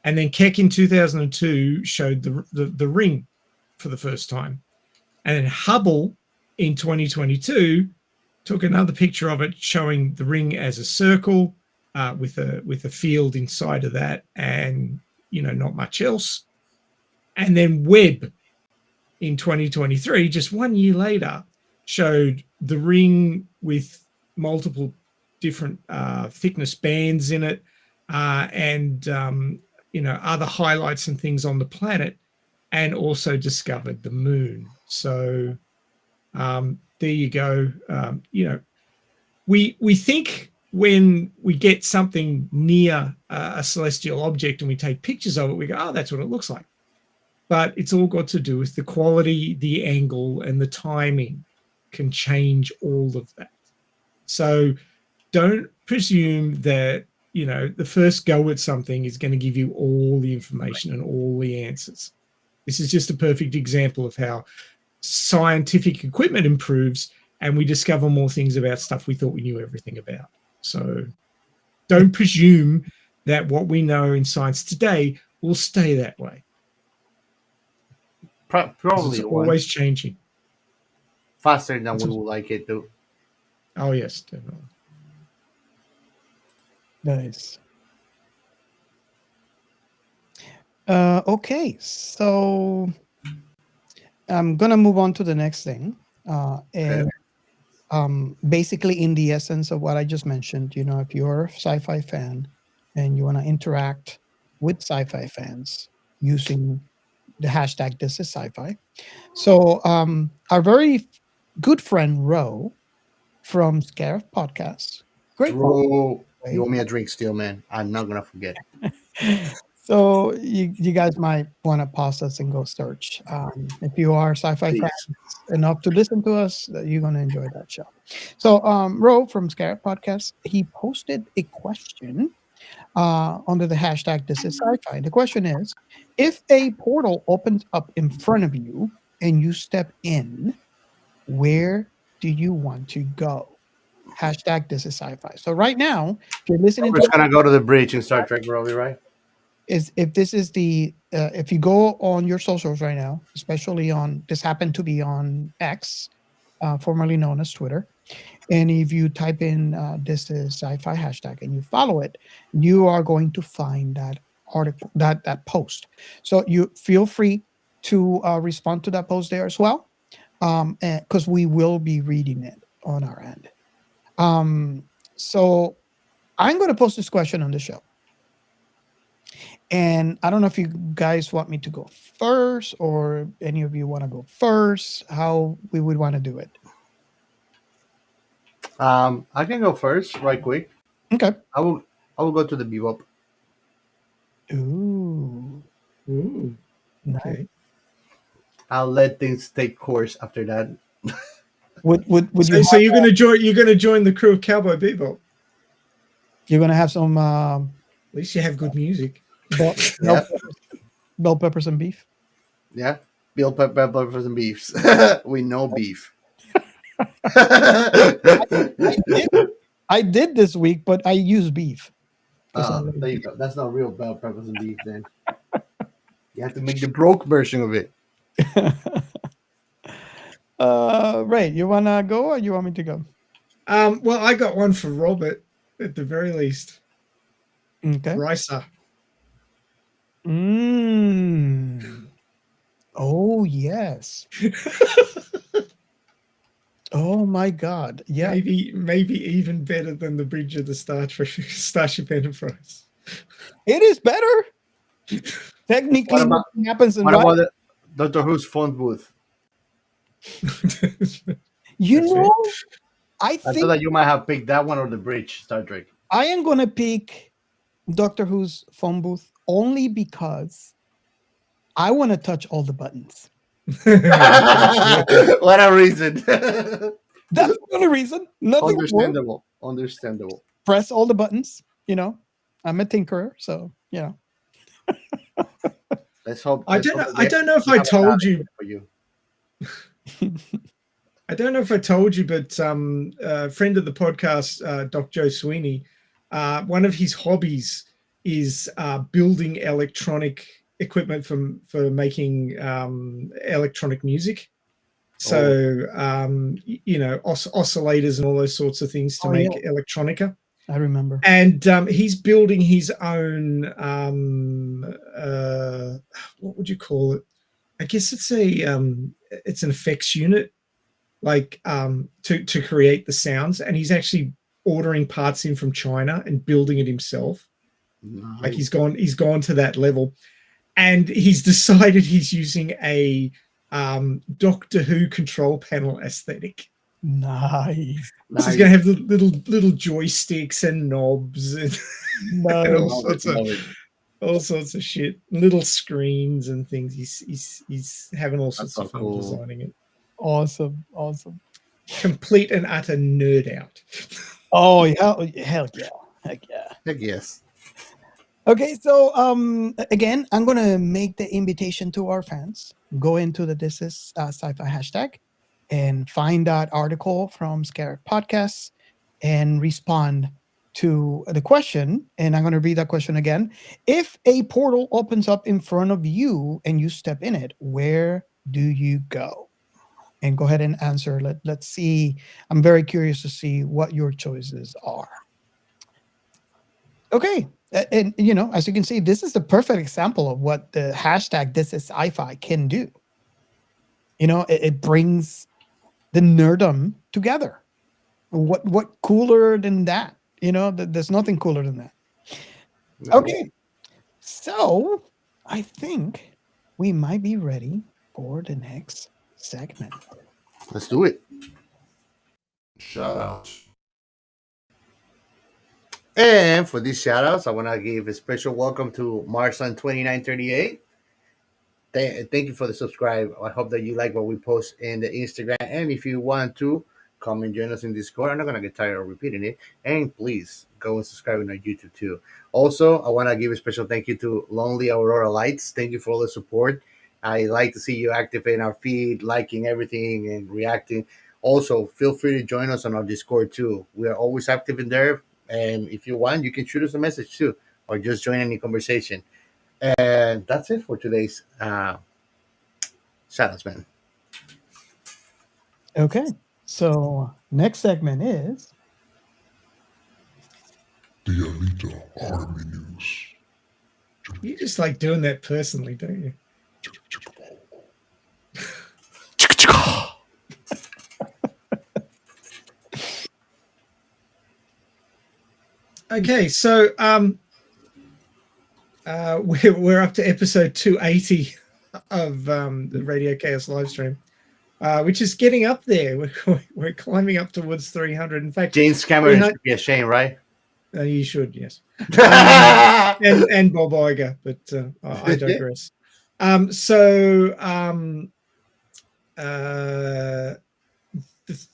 And then Keck in 2002 showed the ring for the first time. And then Hubble in 2022 took another picture of it showing the ring as a circle with a field inside of that and, not much else. And then Webb in 2023, just 1 year later, showed the ring with multiple different thickness bands in it and, other highlights and things on the planet, and also discovered the moon. So there you go. We think when we get something near a celestial object and we take pictures of it, we go, oh, that's what it looks like. But it's all got to do with the quality, the angle, and the timing can change all of that. So don't presume that, the first go at something is going to give you all the information and all the answers. This is just a perfect example of how scientific equipment improves and we discover more things about stuff we thought we knew everything about. So don't presume that what we know in science today will stay that way. Probably It's always changing. faster than we would like it to. Oh, yes, definitely. Nice. Okay, so I'm gonna move on to the next thing, and basically, in the essence of what I just mentioned, if you're a sci-fi fan and you want to interact with sci-fi fans using the hashtag This Is Sci-Fi, so our very good friend Ro from Scarif Podcast, great. Bro, you owe me a drink still, man. I'm not gonna forget. So you guys might want to pause us and go search. If you are sci-fi Please. fans enough to listen to us, you're going to enjoy that show. So Ro from Scarif Podcast, he posted a question under the hashtag This Is Sci-Fi. The question is, if a portal opens up in front of you and you step in, where do you want to go? hashtag this is sci-fi. So right now, if you're listening We're to just gonna go to the bridge in Star Trek, probably, right? is if this is the if you go on your socials right now, especially on this happened to be on X, formerly known as Twitter, and if you type in this is sci-fi hashtag and you follow it, you are going to find that article, that post. So you feel free to respond to that post there as well, because we will be reading it on our end. So I'm going to post this question on the show. And I don't know if you guys want me to go first or any of you want to go first, how we would want to do it. I can go first, right quick. Okay. I will go to the bebop. Ooh. Ooh, Nice. okay. I'll let things take course after that. Would So, you so have, you're gonna join the crew of Cowboy Bebop. you're gonna have some At least you have good music. bell, Yeah, bell peppers and beef? yeah. Bill peppers and beefs. We know beef. I did this week, but I use beef. There you go. That's not real bell peppers and beef. Then you have to make the broke version of it. Right. You wanna go or you want me to go? Well, I got one for Robert at the very least. Okay. Risa. Oh yes. Oh my God. Yeah. Maybe even better than the bridge of the Starship Enterprise. It is better. Technically, What about- nothing happens in What right. about the Doctor Who's phone booth? You That's know, I I think thought that you might have picked that one or the bridge, Star Trek. I am gonna pick Doctor Who's phone booth only because I want to touch all the buttons. What a reason. That's the only reason. Nothing more. Understandable. Press all the buttons. You know, I'm a tinkerer, so you know. Let's hope. I don't know if I told you. For you. I don't know if I told you, but a friend of the podcast, Doc Joe Sweeney, one of his hobbies is building electronic equipment for making electronic music. So, oscillators and all those sorts of things to make electronica. I remember. And he's building his own, what would you call it? I guess it's an effects unit, like to create the sounds. And he's actually ordering parts in from China and building it himself. Nice. Like he's gone to that level. And he's decided he's using a Doctor Who control panel aesthetic. Nice. So he's gonna have little joysticks and knobs and, and all sorts of shit, little screens and things. He's having all sorts of fun designing it. Awesome. Complete and utter nerd out. Oh hell yeah. Heck yeah. Heck yes. Okay, so again, I'm gonna make the invitation to our fans. Go into the This Is Sci-Fi hashtag and find that article from Scarab Podcasts and respond to the question. And I'm gonna read that question again. If a portal opens up in front of you and you step in it, where do you go? And go ahead and answer. Let's see. I'm very curious to see what your choices are. Okay. And as you can see, this is the perfect example of what the hashtag This Is Sci-Fi can do. It brings the nerdom together. What cooler than that? There's nothing cooler than that. Okay, so I think we might be ready for the next segment. Let's do it. Shout out. And for these shout outs, I want to give a special welcome to Marson2938. Thank you for the subscribe. I hope that you like what we post in the Instagram. And if you want to, come and join us in Discord. I'm not going to get tired of repeating it. And please go and subscribe on our YouTube too. Also, I want to give a special thank you to lonelyauroralights. Thank you for all the support. I like to see you active in our feed, liking everything and reacting. Also, feel free to join us on our Discord too. We are always active in there, and if you want, you can shoot us a message too, or just join any conversation. And that's it for today's Silence Man. Okay. So next segment is The Alita Army News. You just like doing that personally, don't you? Okay, so we're up to episode 280 of the Radio Chaos live stream, which is getting up there. We're climbing up towards 300. In fact, James Cameron should be ashamed, right? You should, yes. And Bob Iger, but I digress. The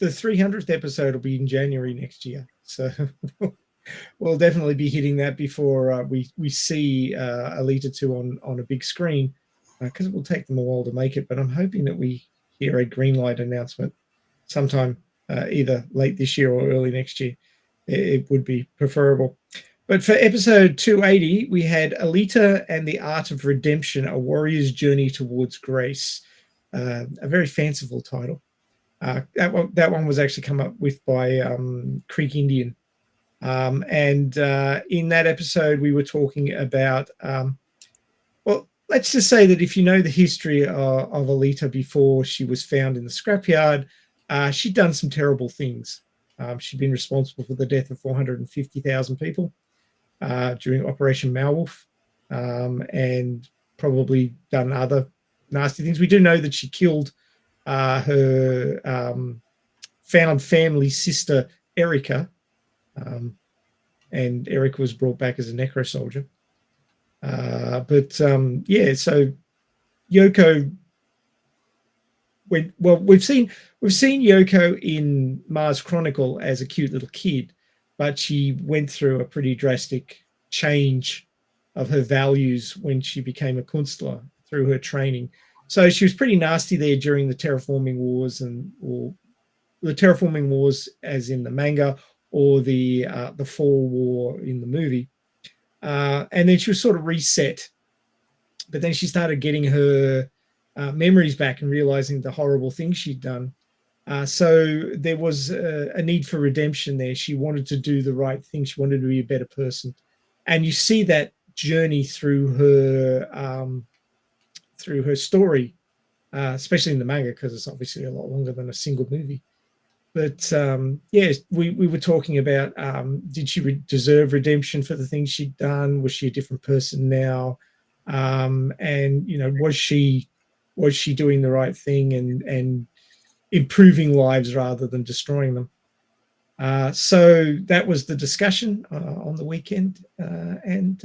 300th episode will be in January next year, so we'll definitely be hitting that before we see Alita 2 on a big screen, because it will take them a while to make it. But I'm hoping that we hear a green light announcement sometime either late this year or early next year. It would be preferable. But for episode 280, we had Alita and the Art of Redemption, A Warrior's Journey Towards Grace. A very fanciful title. That one was actually come up with by Creek Indian. And in that episode, we were talking about, well, let's just say that if you know the history of Alita before she was found in the scrapyard, she'd done some terrible things. She'd been responsible for the death of 450,000 people during Operation Malwolf, and probably done other nasty things. We do know that she killed her found family sister, Erica, and Erica was brought back as a necro soldier. So Yoko we've seen Yoko in Mars Chronicle as a cute little kid, but she went through a pretty drastic change of her values when she became a Kunstler through her training. So she was pretty nasty there during the terraforming wars, or the terraforming wars as in the manga, or the fall war in the movie. And then she was sort of reset, but then she started getting her memories back and realizing the horrible things she'd done. So there was a need for redemption there. She wanted to do the right thing. She wanted to be a better person. And you see that journey through her story, especially in the manga, because it's obviously a lot longer than a single movie. But we were talking about, did she deserve redemption for the things she'd done? Was she a different person now? And was she doing the right thing and improving lives rather than destroying them? So that was the discussion on the weekend, and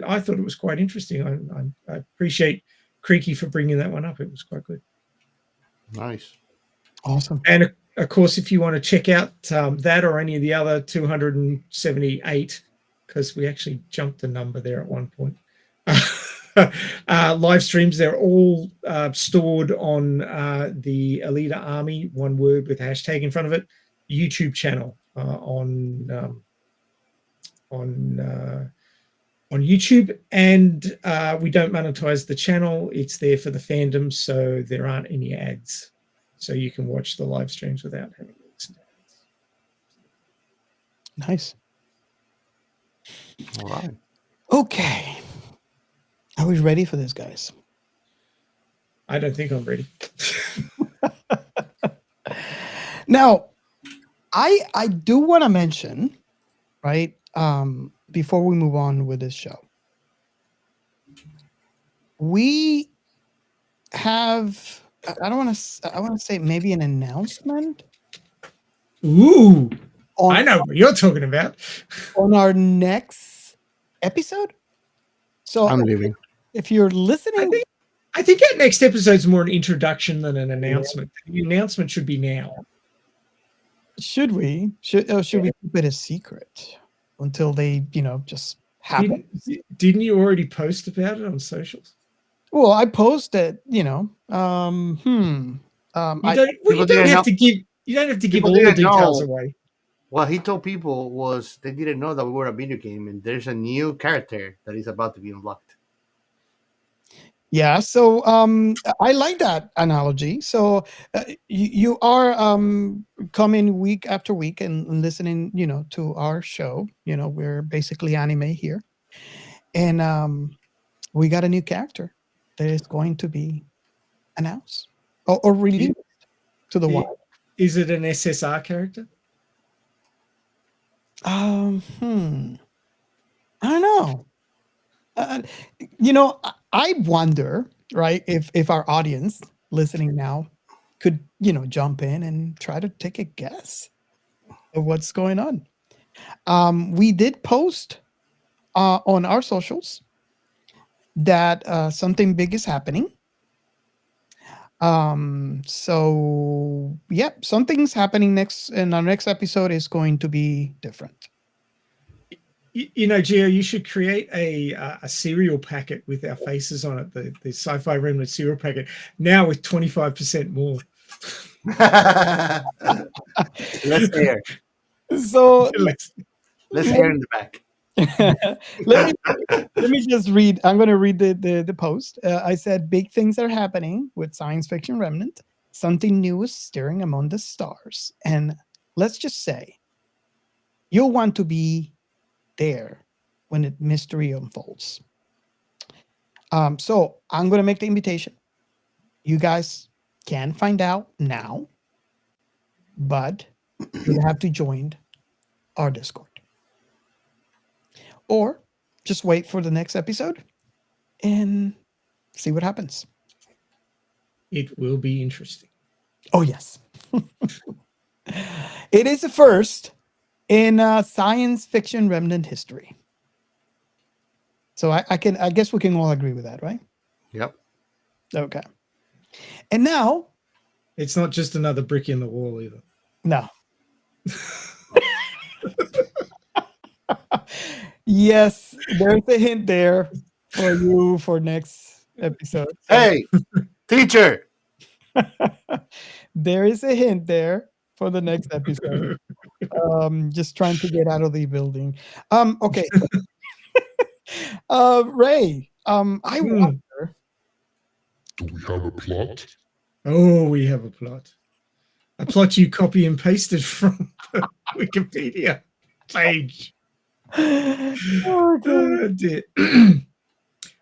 I thought it was quite interesting. I appreciate Creaky for bringing that one up. It was quite good. Nice. awesome. And of course, if you want to check out that or any of the other 278, because we actually jumped the number there at one point, live streams, they're all stored on the Alita Army, one word with a hashtag in front of it, YouTube channel on YouTube. And we don't monetize the channel. It's there for the fandom, so there aren't any ads. So you can watch the live streams without having to listen to ads. Nice. All right. Okay. Are we ready for this, guys? I don't think I'm ready. Now, I do want to mention, right, before we move on with this show, we have, I want to say maybe an announcement. Ooh, I know what you're talking about. On our next episode. So I'm leaving. if you're listening, I think that next episode's more an introduction than an announcement. The announcement should be now. should we keep it a secret until they, just happen? Didn't you already post about it on socials? Well, I posted, You don't have to give. You don't have to give People all the didn't details know. away. What he told people was they didn't know that we were a video game, and there's a new character that is about to be unlocked. Yeah, so I like that analogy. So you are coming week after week and listening, to our show. We're basically anime here, and we got a new character that is going to be announced or released to the wild. Is it an SSR character? I don't know. I wonder, right, if our audience listening now could, jump in and try to take a guess of what's going on. We did post on our socials that something big is happening. So something's happening next, and our next episode is going to be different. Gio, you should create a cereal packet with our faces on it, the Sci-Fi Remnant cereal packet, now with 25% more. Let's hear. So Let's hear in the back. let me just read. I'm going to read the post. I said, big things are happening with Science Fiction Remnant. Something new is stirring among the stars. And let's just say, you'll want to be there when the mystery unfolds. So I'm going to make the invitation. You guys can find out now, but you have to join our Discord. Or just wait for the next episode and see what happens. It will be interesting. Oh, yes. It is a first in Science Fiction Remnant history. So I guess we can all agree with that, right? Yep. Okay. And now, it's not just another brick in the wall either. No. Yes, there's a hint there for you for next episode. So Hey, teacher. there is a hint there for the next episode. Just trying to get out of the building. Okay. Ray, I wonder. Do we have a plot? Oh, we have a plot. A plot you copy and pasted from the Wikipedia page. Oh, dear.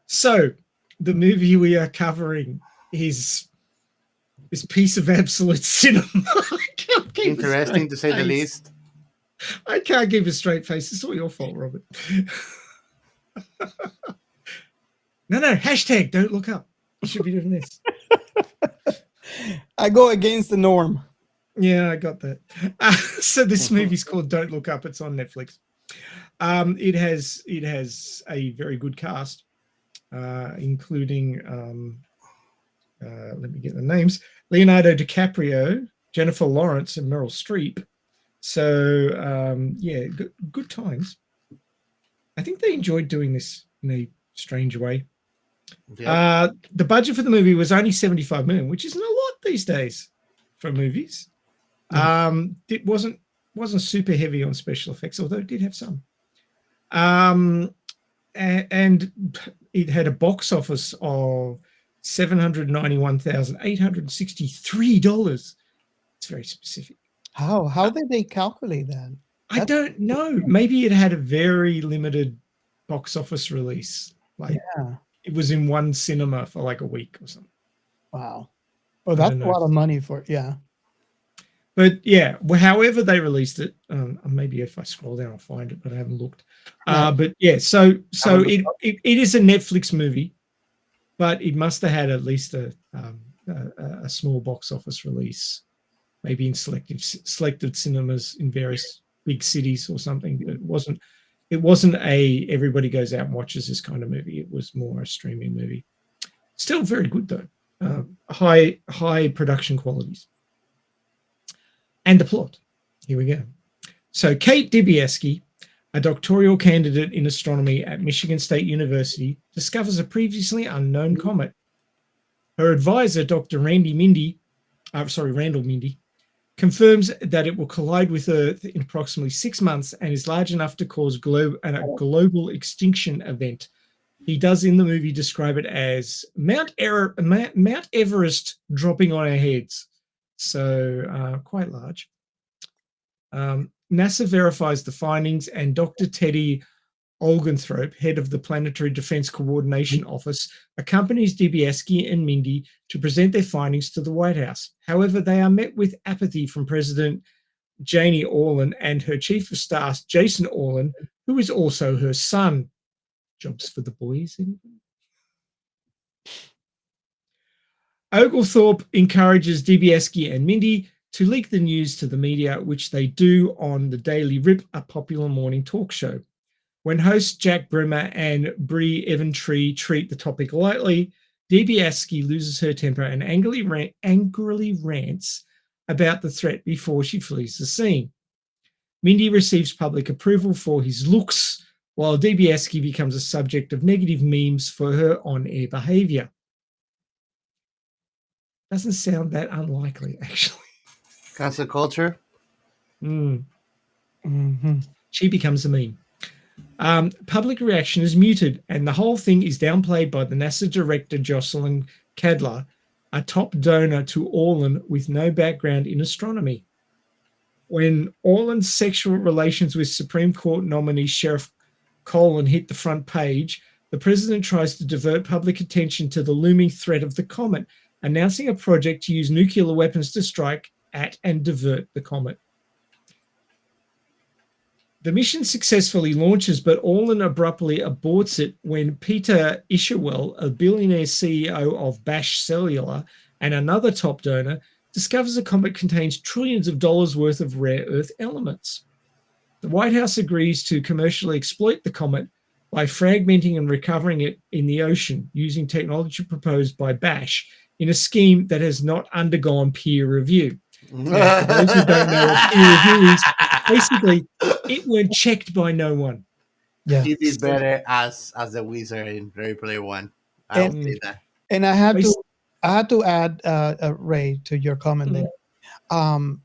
So, the movie we are covering is this piece of absolute cinema. Interesting to say the least. I can't give a straight face. It's all your fault, Robert. No, hashtag don't look up. You should be doing this. I go against the norm. Yeah, I got that. So this movie's called Don't Look Up. It's on Netflix. It has a very good cast, including let me get the names: Leonardo DiCaprio, Jennifer Lawrence, and Meryl Streep. So good times. I think they enjoyed doing this in a strange way. Yep. The budget for the movie was only $75 million, which isn't a lot these days for movies. It wasn't super heavy on special effects, although it did have some. And it had a box office of $791,863. It's very specific. How did they calculate that? I don't know. Maybe it had a very limited box office release. It was in one cinema for like a week or something. Wow. Well, that's a lot of money for But yeah, however they released it, maybe if I scroll down I'll find it, but I haven't looked. But yeah, so it is a Netflix movie, but it must have had at least a small box office release, maybe in selected cinemas in various big cities or something. It wasn't a everybody goes out and watches this kind of movie. It was more a streaming movie. Still very good though. High production qualities. And the plot. Here we go. So Kate Dibiewski, a doctoral candidate in astronomy at Michigan State University, discovers a previously unknown comet. Her advisor, Dr. Randall Mindy, confirms that it will collide with Earth in approximately 6 months and is large enough to cause a global extinction event. He does in the movie describe it as Mount Everest dropping on our heads. So quite large. NASA verifies the findings, and Dr. Teddy Olgenthrope, head of the Planetary Defense Coordination Office, accompanies Dibiasky and Mindy to present their findings to the White House. However, they are met with apathy from President Janie Orlin and her Chief of Staff, Jason Orlin, who is also her son. Jobs for the boys. Oglethorpe encourages Dibiasky and Mindy to leak the news to the media, which they do on the Daily Rip, a popular morning talk show. When hosts Jack Brimmer and Bree Evantree treat the topic lightly, Dibiasky loses her temper and angrily rants about the threat before she flees the scene. Mindy receives public approval for his looks, while Dibiasky becomes a subject of negative memes for her on-air behavior. Doesn't sound that unlikely, actually. Cancel culture. She becomes a meme. Public reaction is muted, and the whole thing is downplayed by the NASA director Jocelyn Cadler, a top donor to Orlin with no background in astronomy. When Orlin's sexual relations with Supreme Court nominee Sheriff Colin hit the front page, the president tries to divert public attention to the looming threat of the comet, announcing a project to use nuclear weapons to strike at and divert the comet. The mission successfully launches, but Orlin abruptly aborts it when Peter Ishewell, a billionaire CEO of Bash Cellular and another top donor, discovers the comet contains trillions of dollars worth of rare earth elements. The White House agrees to commercially exploit the comet by fragmenting and recovering it in the ocean using technology proposed by Bash in a scheme that has not undergone peer review. Now, for those who don't know what peer review is, basically, it weren't checked by no one. Yeah. He did better as the wizard in Ready Player One. I would say that. And I had to add Ray to your comment there.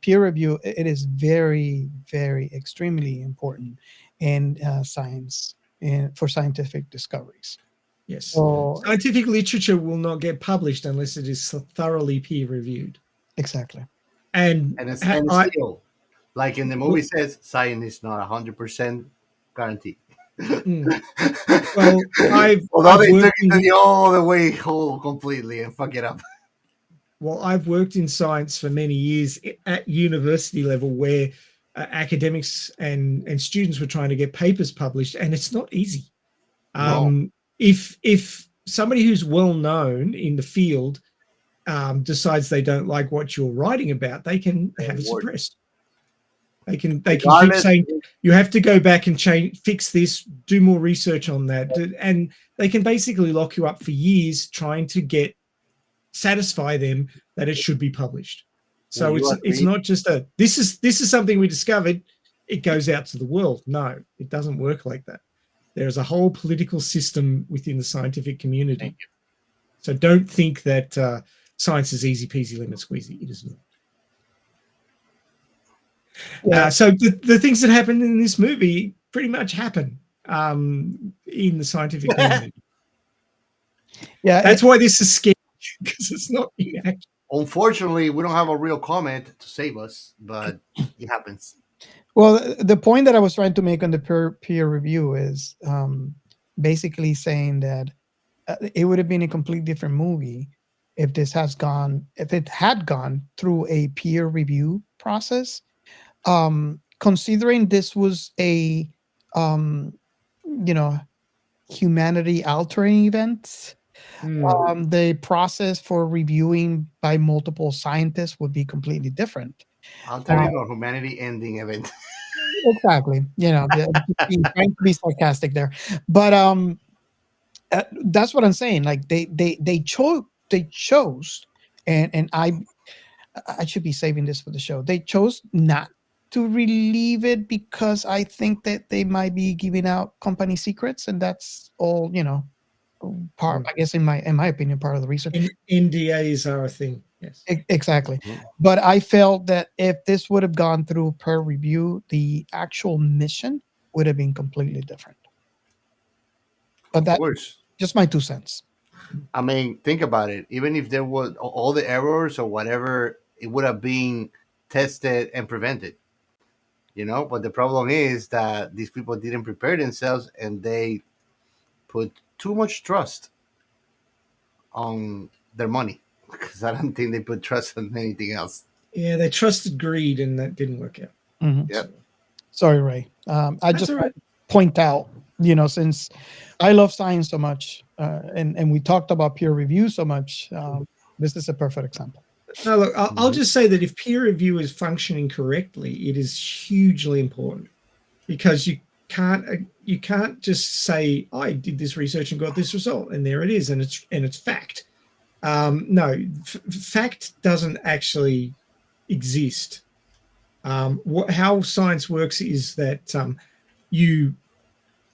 Peer review, it is very, very extremely important in science and for scientific discoveries. Yes. So, scientific literature will not get published unless it is thoroughly peer reviewed. Exactly. And still, like in the movie says, science is not 100% guaranteed. Well, although they took it all the way whole completely and fuck it up. Well, I've worked in science for many years at university level, where academics and students were trying to get papers published, and it's not easy. No. If somebody who's well known in the field decides they don't like what you're writing about, they can have it suppressed. They can keep saying you have to go back and fix this, do more research on that, and they can basically lock you up for years trying to satisfy them that it should be published. So it's not just this is something we discovered, it goes out to the world. No, it doesn't work like that. There is a whole political system within the scientific community. So don't think that science is easy peasy lemon squeezy. It is not. Yeah. So the things that happen in this movie pretty much happen in the scientific community. Yeah, that's why this is scary, because it's not inaccurate. Unfortunately, we don't have a real comment to save us, but it happens. Well, the point that I was trying to make on the peer review is basically saying that it would have been a completely different movie if it had gone through a peer review process. Considering this was a humanity altering event, the process for reviewing by multiple scientists would be completely different. Altering or humanity ending event. Exactly. Trying to be sarcastic there, but that's what I'm saying. Like they chose, and I should be saving this for the show. They chose not to relieve it because I think that they might be giving out company secrets, and that's all, part, I guess, in my opinion, part of the research. NDAs are a thing. Yes. Yes. Exactly. Mhm. But I felt that if this would have gone through peer review, the actual mission would have been completely different. But Of that course. just my 2 cents. I mean, think about it. Even if there was all the errors or whatever, it would have been tested and prevented. But the problem is that these people didn't prepare themselves and they put too much trust on their money because I don't think they put trust on anything else. Yeah, they trusted greed, and that didn't work out. Mhm. Yep. Sorry, Ray. I That's just all want right. to point out, since I love science so much, and we talked about peer review so much, this is a perfect example. No, look, I'll Mhm. just say that if peer review is functioning correctly, it is hugely important because you can't just say I did this research and got this result and there it is and it's fact. No, fact doesn't actually exist. How science works is that you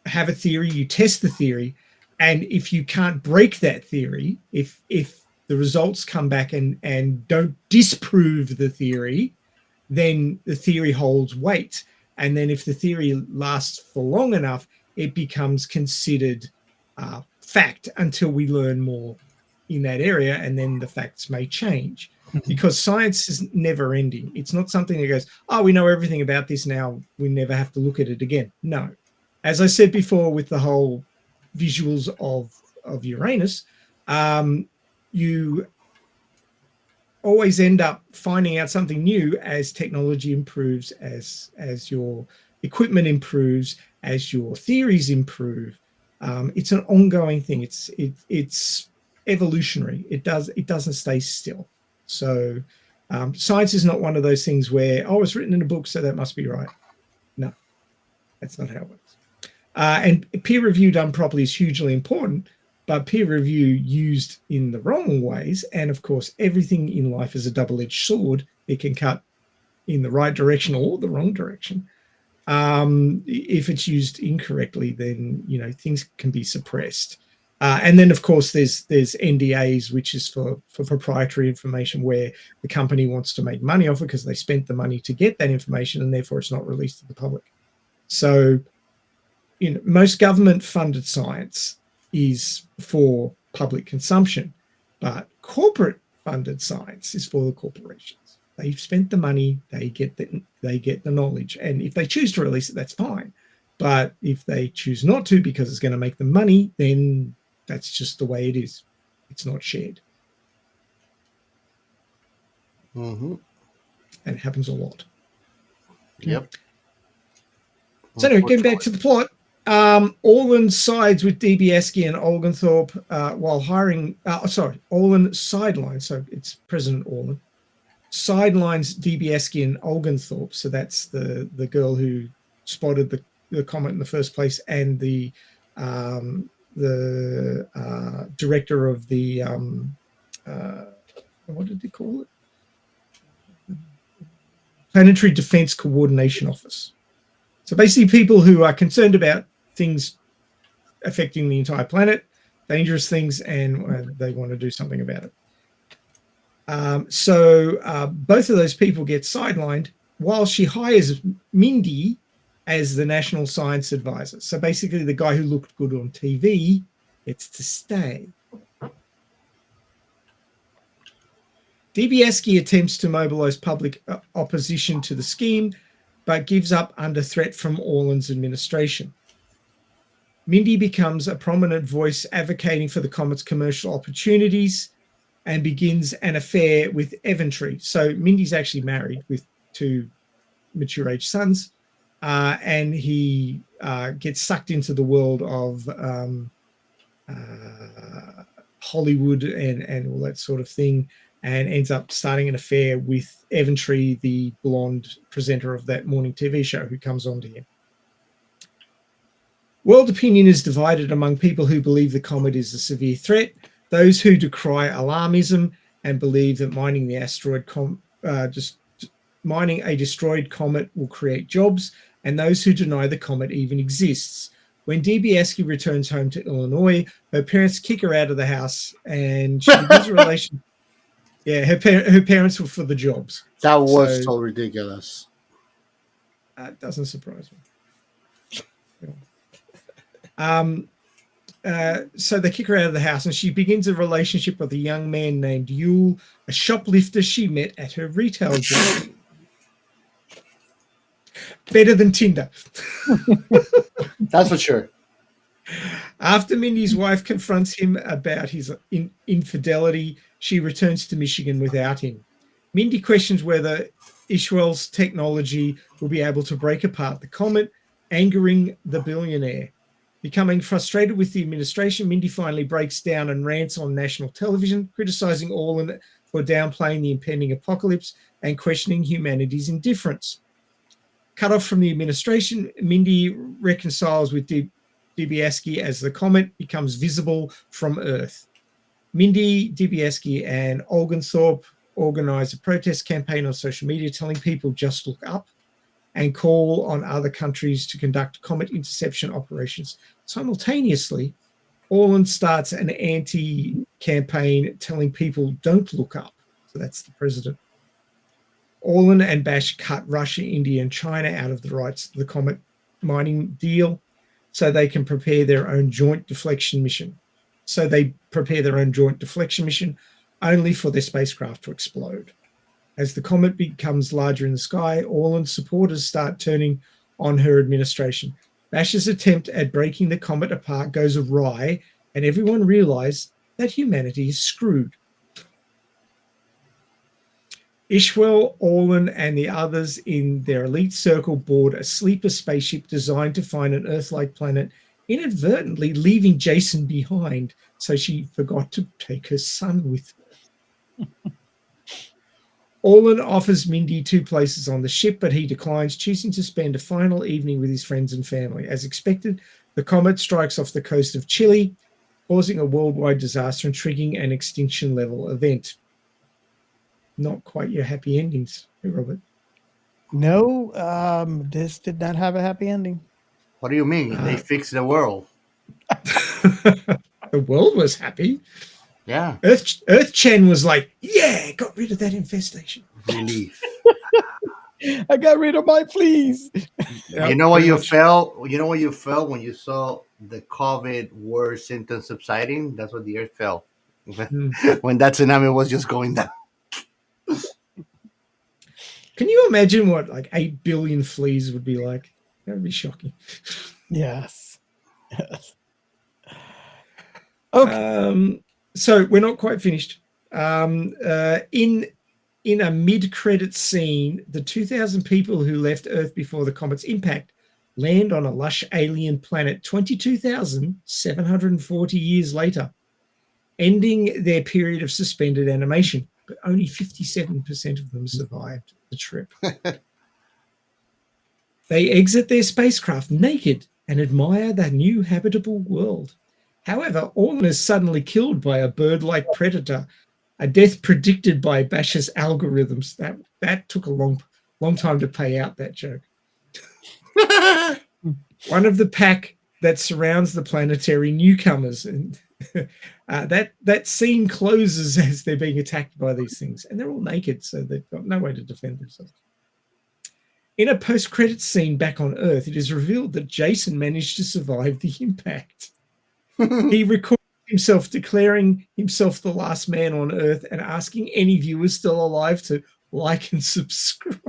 have a theory, you test the theory, and if you can't break that theory, if the results come back and don't disprove the theory, then the theory holds weight. And then if the theory lasts for long enough, it becomes considered fact until we learn more in that area, and then the facts may change. Mhm. Because science is never ending. It's not something that goes, oh, we know everything about this now, we never have to look at it again. No. As I said before with the whole visuals of Uranus, you always end up finding out something new as technology improves, as your equipment improves, as your theories improve. It's an ongoing thing. It's evolutionary. It doesn't stay still. So science is not one of those things where, oh, it's written in a book, so that must be right. No, that's not how it works. And peer review done properly is hugely important, but peer review used in the wrong ways, and of course, everything in life is a double-edged sword. It can cut in the right direction or the wrong direction. If it's used incorrectly, then things can be suppressed. And then, of course, there's NDAs, which is for proprietary information, where the company wants to make money off it because they spent the money to get that information, and therefore it's not released to the public. So, most government-funded science is for public consumption, but corporate-funded science is for the corporations. They've spent the money, they get the knowledge, and if they choose to release it, that's fine. But if they choose not to because it's going to make them money, then that's just the way it is. It's not shared, Mm-hmm. and it happens a lot. Yep. So anyway, getting back to the plot. Orland sides with DBSky and Oglethorpe while hiring. Orland sidelines. So it's President Orland sidelines DBSky and Oglethorpe. So that's the girl who spotted the comet in the first place, and the director of the what did they call it? Planetary Defense Coordination Office. So basically, people who are concerned about things affecting the entire planet, dangerous things, and they want to do something about it. So both of those people get sidelined while she hires Mindy as the National Science Advisor. So basically, the guy who looked good on TV gets to stay. DBSky attempts to mobilize public opposition to the scheme, but gives up under threat from Orland's administration. Mindy becomes a prominent voice advocating for the comet's commercial opportunities and begins an affair with Eventry. So Mindy's actually married with 2 mature age sons, and he gets sucked into the world of Hollywood and all that sort of thing, and ends up starting an affair with Eventry, the blonde presenter of that morning TV show who comes on to him. World opinion is divided among people who believe the comet is a severe threat, those who decry alarmism and believe that mining the asteroid mining a destroyed comet will create jobs, and those who deny the comet even exists. When DBSky returns home to Illinois, her parents kick her out of the house, and she begins a relation. Yeah, her parents were for the jobs. That was So- so ridiculous. That doesn't surprise me. So they kick her out of the house, and she begins a relationship with a young man named Yule, a shoplifter she met at her retail job. Better than Tinder. That's for sure. After Mindy's wife confronts him about his infidelity, she returns to Michigan without him. Mindy questions whether Ishwell's technology will be able to break apart the comet, angering the billionaire. Becoming frustrated with the administration, Mindy finally breaks down and rants on national television, criticizing Orland for downplaying the impending apocalypse and questioning humanity's indifference. Cut off from the administration, Mindy reconciles with Dibiaski as the comet becomes visible from Earth. Mindy, Dibiaski, and Oglethorpe organize a protest campaign on social media telling people just look up and call on other countries to conduct comet interception operations. Simultaneously, Orland starts an anti-campaign telling people don't look up. So that's the president. Orland and Bash cut Russia, India, and China out of the rights to the comet mining deal so they can prepare their own joint deflection mission. So they prepare their own joint deflection mission only for their spacecraft to explode. As the comet becomes larger in the sky, Orland's supporters start turning on her administration. Bash's attempt at breaking the comet apart goes awry, and everyone realizes that humanity is screwed. Ishwell, Orland, and the others in their elite circle board a sleeper spaceship designed to find an Earth-like planet, inadvertently leaving Jason behind, so she forgot to take her son with her. Orland offers Mindy 2 places on the ship, but he declines, choosing to spend a final evening with his friends and family. As expected, the comet strikes off the coast of Chile, causing a worldwide disaster and triggering an extinction-level event. Not quite your happy endings, Robert. No, this did not have a happy ending. What do you mean? They fixed the world. The world was happy. Yeah. Earth-Chen was like, yeah, got rid of that infestation. Relief. I got rid of my fleas. You know what you felt? You know what you felt when you saw the COVID war symptoms subsiding? That's what the Earth felt. When that tsunami was just going down. Can you imagine what like 8 billion fleas would be like? That would be shocking. Yes. Yes. Okay. So we're not quite finished. In a mid-credit scene, the 2,000 people who left Earth before the comet's impact land on a lush alien planet 22,740 years later, ending their period of suspended animation. But only 57% of them survived the trip. They exit their spacecraft naked and admire the new habitable world. However, Orland is suddenly killed by a bird-like predator, a death predicted by Bash's algorithms. That took a long time to pay out, that joke. One of the pack that surrounds the planetary newcomers, and that scene closes as they're being attacked by these things, and they're all naked, so they've got no way to defend themselves. In a post-credits scene back on Earth, it is revealed that Jason managed to survive the impact. He recorded himself declaring himself the last man on Earth and asking any viewers still alive to like and subscribe.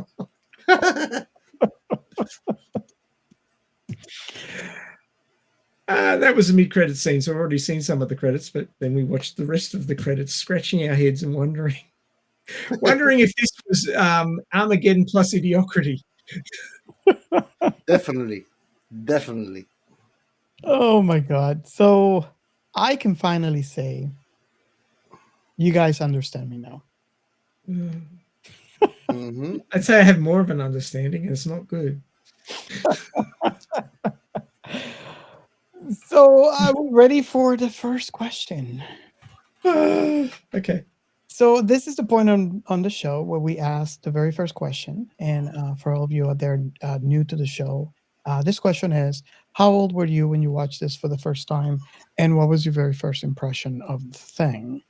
That was a mid-credit scene, so I've already seen some of the credits, but then we watched the rest of the credits, scratching our heads and wondering if this was Armageddon plus Idiocracy. Definitely. Oh my God. So I can finally say you guys understand me now. Mm-hmm. I'd say I have more of an understanding, and it's not good. So are we ready for the first question? Okay. So this is the point on the show where we ask the very first question. And for all of you out there new to the show, this question is, how old were you when you watched this for the first time? And what was your very first impression of the thing?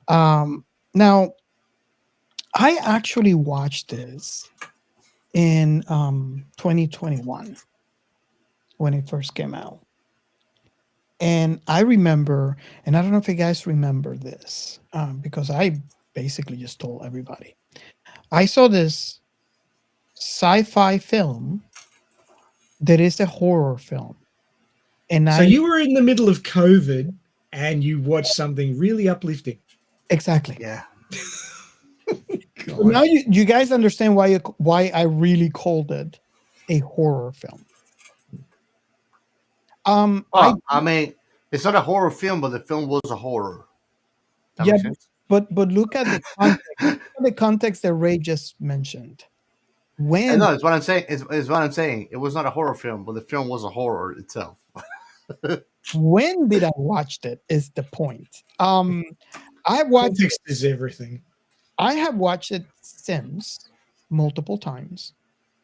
Now, I actually watched this in 2021 when it first came out. And I remember, and I don't know if you guys remember this, because I basically just told everybody. I saw this sci-fi film that is a horror film. And So you were in the middle of COVID and you watched something really uplifting. exactly. Yeah. So now you guys understand why I really called it a horror film. Well, I mean, it's not a horror film, but the film was a horror. That Yeah, makes sense. but look at the context. Look at the context that Ray just mentioned. When No, it's what I'm saying. It's what I'm saying. It was not a horror film, but the film was a horror itself. when did I watch it is the point. I watched Context is everything. I have watched it since multiple times,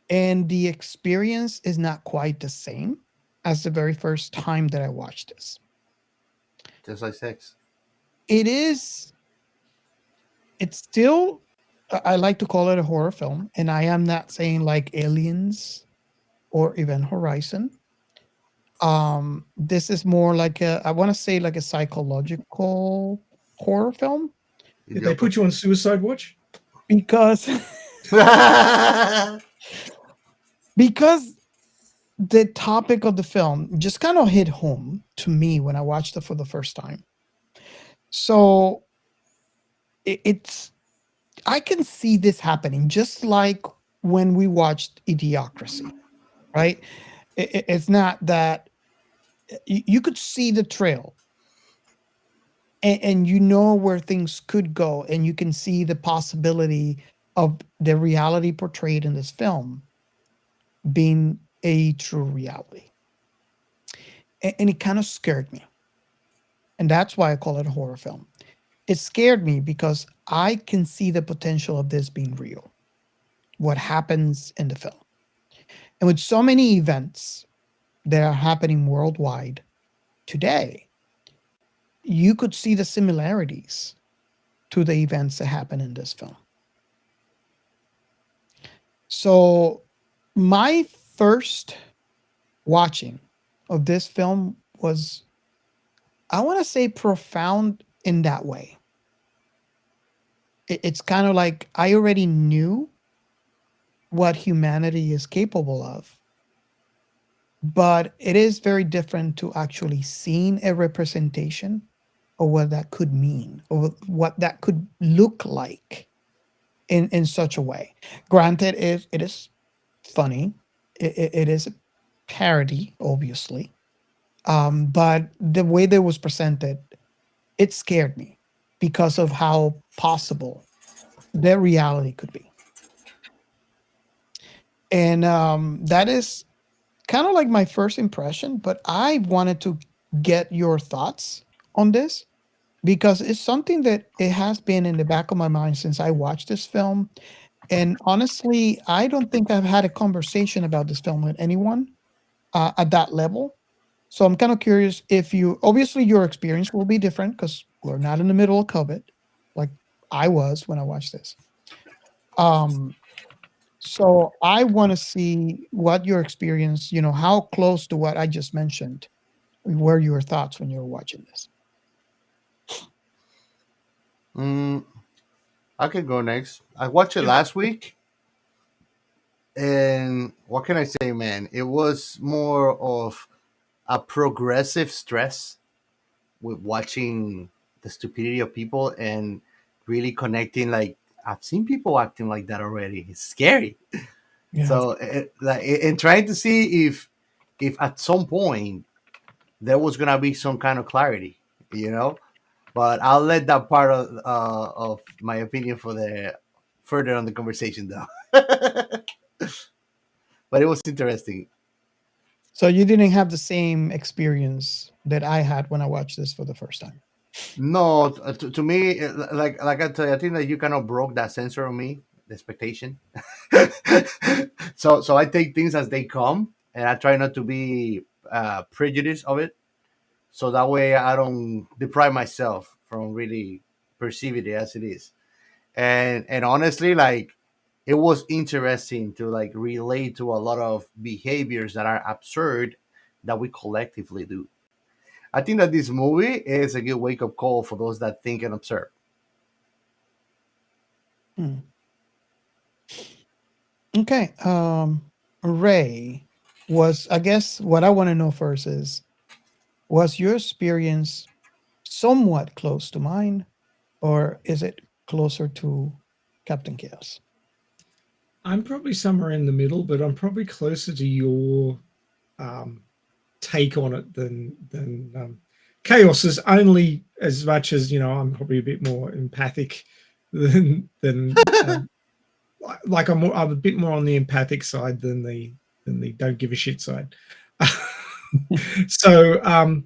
and the experience is not quite the same as the very first time that I watched this. Just like sex. It is. It's still. I like to call it a horror film, and I am not saying like Aliens or Event Horizon. This is more like I want to say like a psychological horror film Did they put you on suicide watch? because because the topic of the film just kind of hit home to me when I watched it for the first time. So it's I can see this happening just like when we watched Idiocracy, right? It's not that you could see the trail and you know where things could go, and you can see the possibility of the reality portrayed in this film being a true reality. And it kind of scared me. And that's why I call it a horror film. It scared me because I can see the potential of this being real, what happens in the film. And with so many events that are happening worldwide today, you could see the similarities to the events that happen in this film. So, my first watching of this film was, I want to say, profound in that way. It's kind of like I already knew what humanity is capable of, but it is very different to actually seeing a representation of what that could mean or what that could look like in such a way. Granted, it is funny. It is a parody, obviously. But the way that it was presented, it scared me because of how possible their reality could be. And that is kind of like my first impression, but I wanted to get your thoughts on this because it's something that it has been in the back of my mind since I watched this film. And honestly, I don't think I've had a conversation about this film with anyone at that level. So I'm kind of curious if obviously your experience will be different because we're not in the middle of COVID like I was when I watched this. So I want to see what your experience, how close to what I just mentioned were your thoughts when you were watching this. I could go next. I watched it last week, and what can I say, man? It was more of a progressive stress with watching the stupidity of people and really connecting. Like I've seen people acting like that already. It's scary. Yeah. So, and trying to see if at some point there was gonna be some kind of clarity, you know. But I'll let that part of my opinion for the further on the conversation, though. But it was interesting. So you didn't have the same experience that I had when I watched this for the first time. No, to me, like I tell you, I think that you kind of broke that sensor on me, the expectation. So I take things as they come, and I try not to be prejudiced of it. So that way I don't deprive myself from really perceiving it as it is. and honestly, like it was interesting to like relate to a lot of behaviors that are absurd that we collectively do. I think that this movie is a good wake up call for those that think and observe. Hmm. Okay. Ray, was I guess what I want to know first is, was your experience somewhat close to mine, or is it closer to Captain Chaos? I'm probably somewhere in the middle, but I'm probably closer to your um, take on it than Chaos is, only as much as I'm probably a bit more empathic than like I'm a bit more on the empathic side than the don't give a shit side. So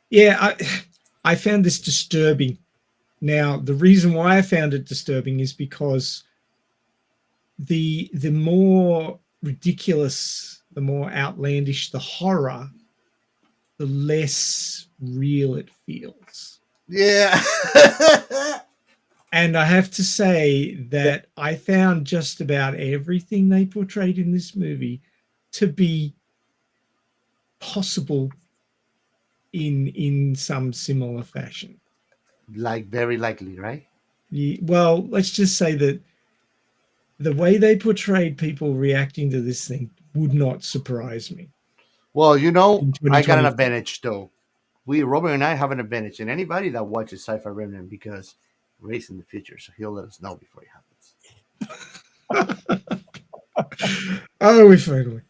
yeah, I found this disturbing. Now, the reason why I found it disturbing is because the more ridiculous, the more outlandish the horror, the less real it feels. Yeah. And I have to say that I found just about everything they portrayed in this movie to be possible in some similar fashion. Like very likely, right? Well, let's just say that the way they portrayed people reacting to this thing would not surprise me Well, in I got an 2020. advantage though. Robert and I have an advantage, and anybody that watches Sci-Fi Remnant, because Ray's in the future, so he'll let us know before it Oh, if only.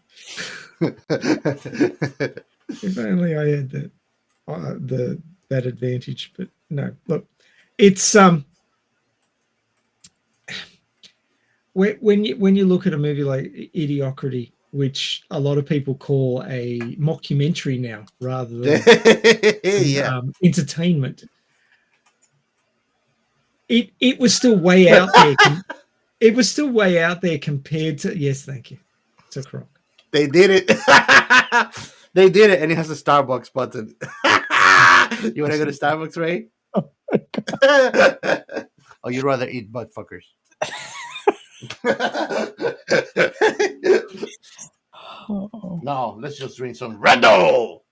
happens. If only I had that advantage. But no, look, it's when you look at a movie like Idiocracy, which a lot of people call a mockumentary now rather than Yeah. entertainment, it was still way out there. It was still way out there compared to, yes, thank you. It's a crock. They did it. They did it, and it has a Starbucks button. You want to go to Starbucks, Ray? Or you'd rather eat butt fuckers? Oh. No, let's just drink some Randall.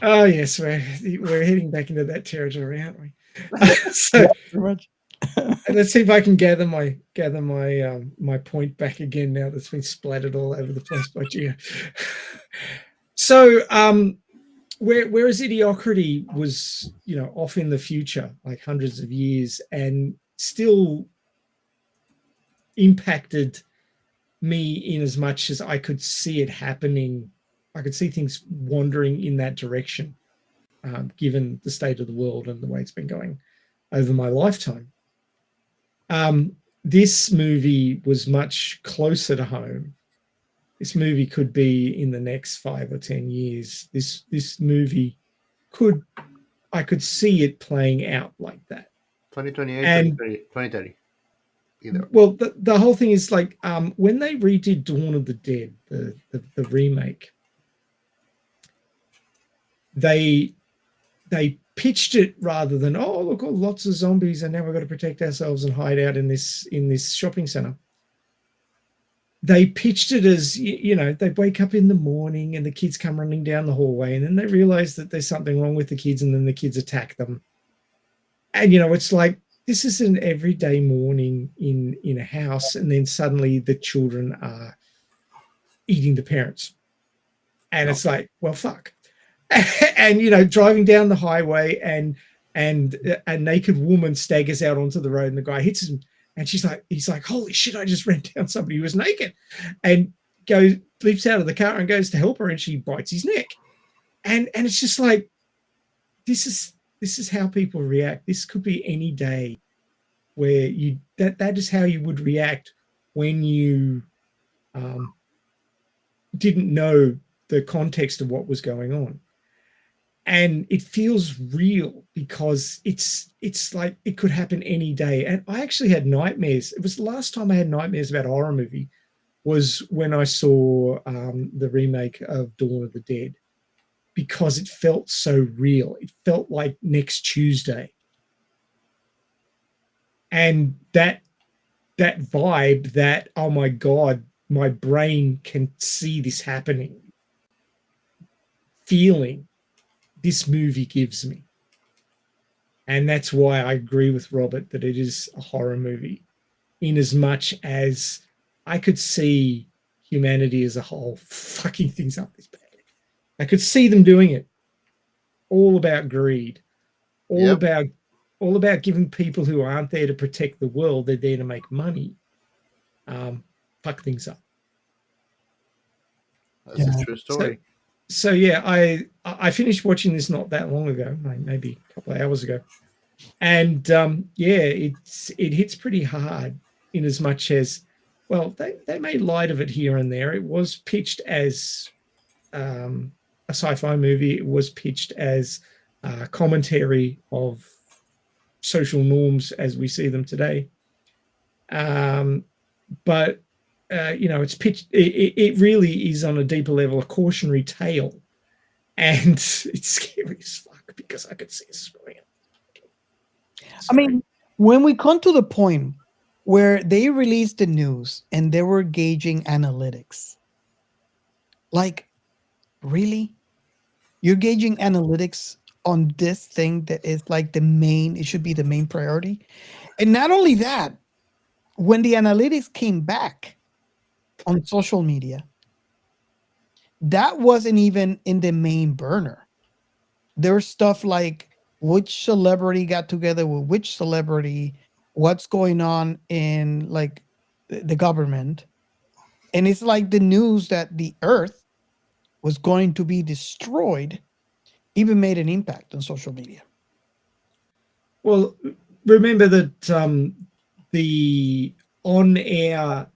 Oh yes, we're heading back into that territory, aren't we? So Pretty much. let's see if I can gather my my point back again now that's been splattered all over the place by Gio. So whereas Idiocracy was off in the future, like hundreds of years, and still impacted me in as much as I could see it happening. I could see things wandering in that direction, given the state of the world and the way it's been going over my lifetime. This movie was much closer to home. This movie could be in the next 5 or 10 years. This movie I could see it playing out like that. 2028, And 2030. Either. well, the whole thing is like when they redid Dawn of the Dead, the remake, they pitched it rather than, oh look, lots of zombies and now we've got to protect ourselves and hide out in this shopping center. They pitched it as, they wake up in the morning and the kids come running down the hallway and then they realize that there's something wrong with the kids and then the kids attack them. And it's like, this is an everyday morning in a house, and then suddenly the children are eating the parents. And it's like, well, fuck. And driving down the highway and a naked woman staggers out onto the road and the guy hits him, and he's like, holy shit, I just ran down somebody who was naked, and leaps out of the car and goes to help her, and she bites his neck. And it's just like, this is how people react. This could be any day where that is how you would react when you didn't know the context of what was going on. And it feels real because it's like it could happen any day. And I actually had nightmares. It was the last time I had nightmares about a horror movie was when I saw the remake of Dawn of the Dead, because it felt so real. It felt like next Tuesday. and that vibe, that, oh my god, my brain can see this happening, feeling this movie gives me. And that's why I agree with Robert that it is a horror movie, in as much as I could see humanity as a whole fucking things up this badly. I could see them doing it. All about greed, all Yep. about giving people who aren't there to protect the world, they're there to make money, fuck things up. That's Yeah. a true story. So yeah, I finished watching this not that long ago, maybe a couple of hours ago, and yeah, it hits pretty hard, in as much as, well, they made light of it here and there. It was pitched as a sci-fi movie. It was pitched as commentary of social norms as we see them today. But it's pitched. It really is, on a deeper level, a cautionary tale, and it's scary as fuck because I could see it screwing up. I mean, when we come to the point where they released the news and they were gauging analytics, like, really? You're gauging analytics on this thing that is like it should be the main priority. And not only that, when the analytics came back on social media, that wasn't even in the main burner. There's stuff like which celebrity got together with which celebrity, what's going on in like the government. And it's like the news that the earth was going to be destroyed even made an impact on social media. Well, remember that the on-air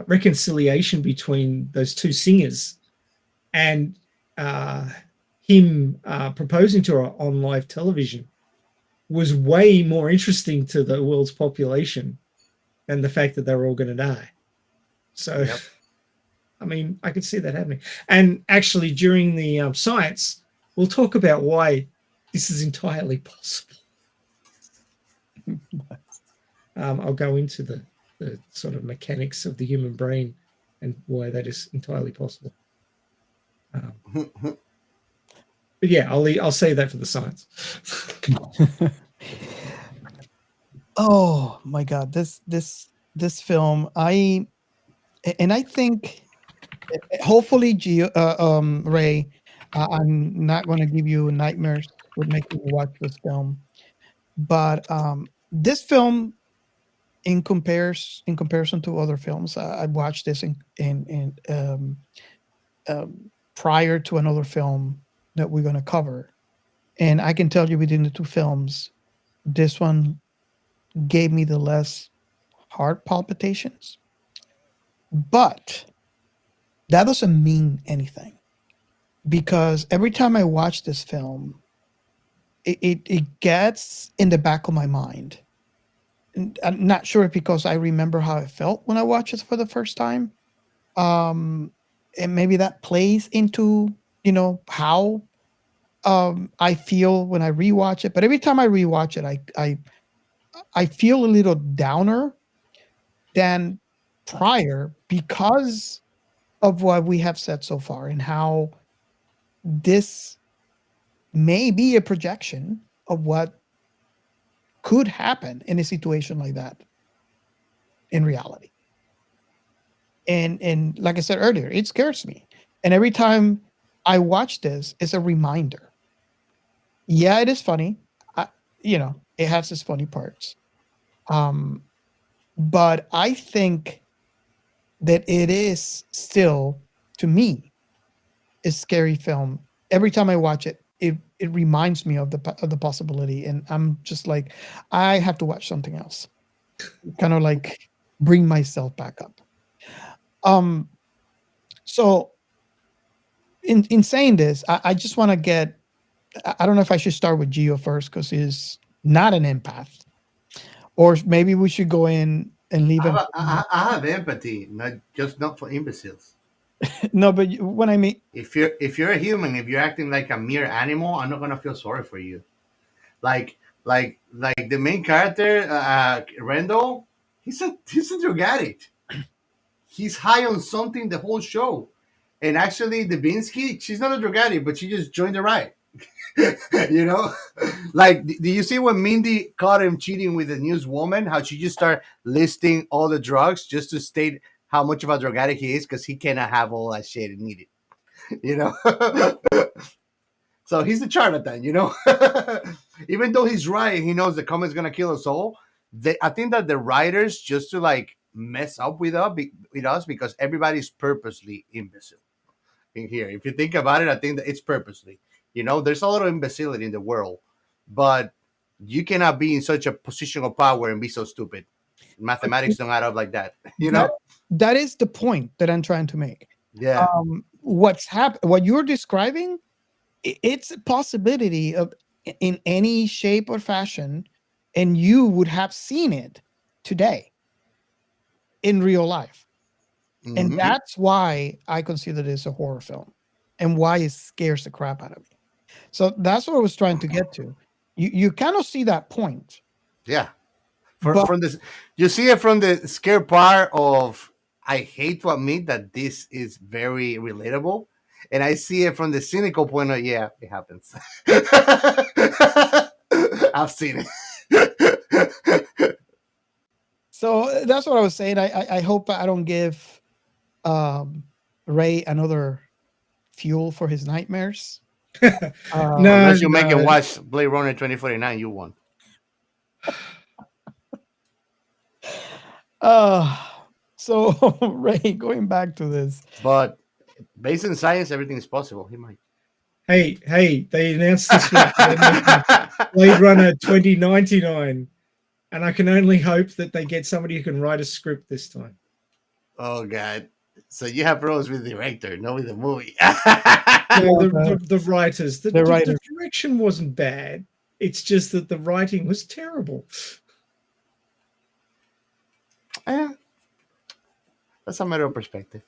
reconciliation between those two singers and him proposing to her on live television was way more interesting to the world's population than the fact that they were all going to die. So, yep. I mean, I could see that happening. And actually, during the science, we'll talk about why this is entirely possible. I'll go into the sort of mechanics of the human brain and why that is entirely possible. But yeah, I'll save that for the science. Oh my God, this film, I think, hopefully, Ray, I'm not going to give you nightmares with making you watch this film, but this film, in comparison to other films, I watched this in prior to another film that we're going to cover, and I can tell you, within the two films, this one gave me the less heart palpitations, but that doesn't mean anything, because every time I watch this film, it gets in the back of my mind. And I'm not sure if because I remember how I felt when I watched it for the first time, and maybe that plays into how I feel when I rewatch it. But every time I rewatch it, I feel a little downer than prior, because of what we have said so far, and how this may be a projection of what could happen in a situation like that in reality. And like I said earlier, it scares me. And every time I watch this, it's a reminder. Yeah, it is funny. It has its funny parts. But I think that it is still, to me, a scary film. Every time I watch it, it reminds me of the possibility, and I'm just like, I have to watch something else. Kind of like bring myself back up. So in saying this, I just want to get. I don't know if I should start with Gio first, because he's not an empath, or maybe we should go in and leave him. I have empathy, not for imbeciles. No, but when I mean, if you're a human, if you're acting like a mere animal, I'm not gonna feel sorry for you. Like, Like the main character, Randall, he's a drug addict. He's high on something the whole show. And actually, the Binsky, she's not a drug addict, but she just joined the ride. you know, like, do you see when Mindy caught him cheating with the newswoman? How she just started listing all the drugs just to state how much of a drug addict he is because he cannot have all that shit needed. You know, so he's the charlatan. Even though he's right, he knows the comet's gonna kill us all. I think that the writers just to like mess up with us because everybody's purposely imbecile in here. If you think about it, I think that it's purposely. There's a lot of imbecility in the world, but you cannot be in such a position of power and be so stupid. Mathematics don't add up like that. That is the point that I'm trying to make. Yeah. What you're describing, it's a possibility of in any shape or fashion, and you would have seen it today in real life. Mm-hmm. And that's why I consider this a horror film and why it scares the crap out of me. So that's what I was trying to get to. You kind of see that point. Yeah. From this, you see it from the scare part of, I hate to admit that this is very relatable. And I see it from the cynical point of, yeah, it happens. I've seen it. So that's what I was saying. I hope I don't give Ray another fuel for his nightmares. No, unless you make him watch Blade Runner 2049, you won. So Ray, going back to this, but based on science, everything is possible. He might. Hey! They announced this week Blade Runner 2099, and I can only hope that they get somebody who can write a script this time. Oh God! So you have problems with the director, not with the movie. No, the writers. The direction wasn't bad. It's just that the writing was terrible. Yeah, that's a matter of perspective.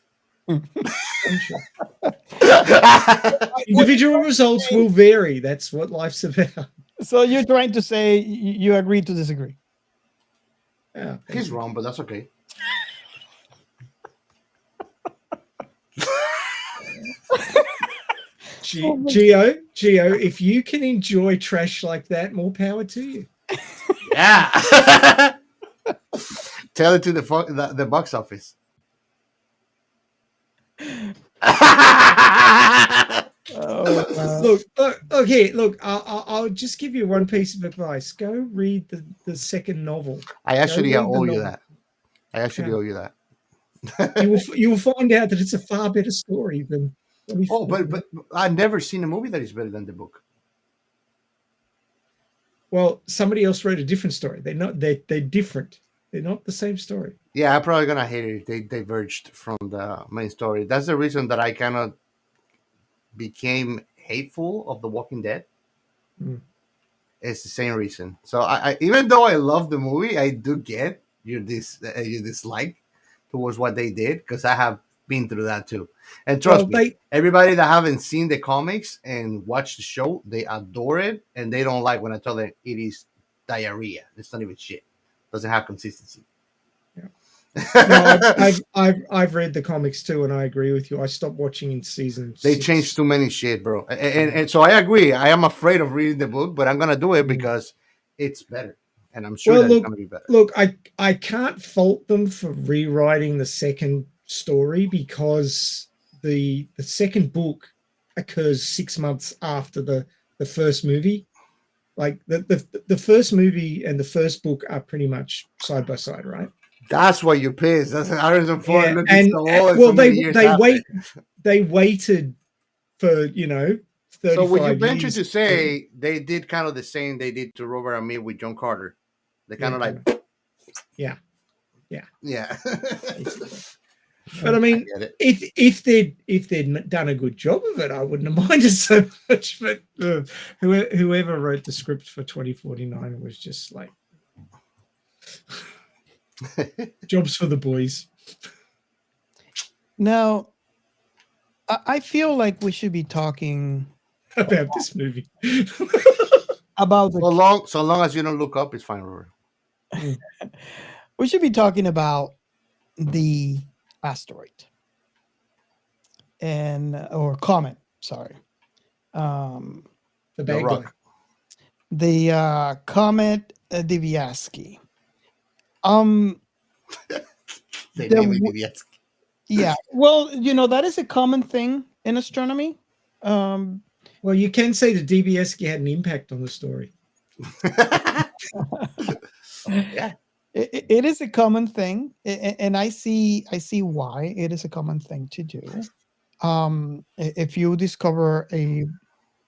Individual results will vary. That's what life's about. So you're trying to say you agree to disagree? Yeah, he's wrong, but that's okay. Gio, if you can enjoy trash like that, more power to you. Yeah. Tell it to the box office. Look. I'll just give you one piece of advice. Go read the second novel. I actually owe you that. Owe you that. You will find out that it's a far better story than. Oh, but I've never seen a movie that is better than the book. Well, somebody else wrote a different story. They're different. They're not the same story. Yeah, I'm probably gonna hate it if they diverged from the main story. That's the reason that I kind of became hateful of The Walking Dead. It's the same reason. So I even though I love the movie, I do get your dislike towards what they did because I have been through that too. And trust me, everybody that haven't seen the comics and watched the show, they adore it, and they don't like when I tell them it is diarrhea. It's not even shit. Doesn't have consistency. No, I've read the comics too, and I agree with you. I stopped watching in season 6. They changed too many shit, bro. And so I agree. I am afraid of reading the book, but I'm gonna do it because it's better, and I'm sure it's gonna be better. Look, I can't fault them for rewriting the second story because the second book occurs 6 months after the first movie. Like the first movie and the first book are pretty much side by side, right? That's why you're pissed. That's Harrison Ford looking so old. Well, they waited for 35 So would you venture years to say they did kind of the same they did to Robert and me with John Carter? They kind of like, yeah. But I mean, if they'd done a good job of it, I wouldn't have minded so much. But whoever wrote the script for 2049 was just like jobs for the boys. Now, I feel like we should be talking about this movie. about the So long as you don't look up, it's fine, Robert. we should be talking about the asteroid and or comet. Sorry, um, The The bad rock. guy. the comet Diviaski. Um, They the name it w- DBS. yeah. Well, that is a common thing in astronomy. Um, Well, you can say the DBS had an impact on the story. Yeah. it is a common thing, and I see why it is a common thing to do. If you discover a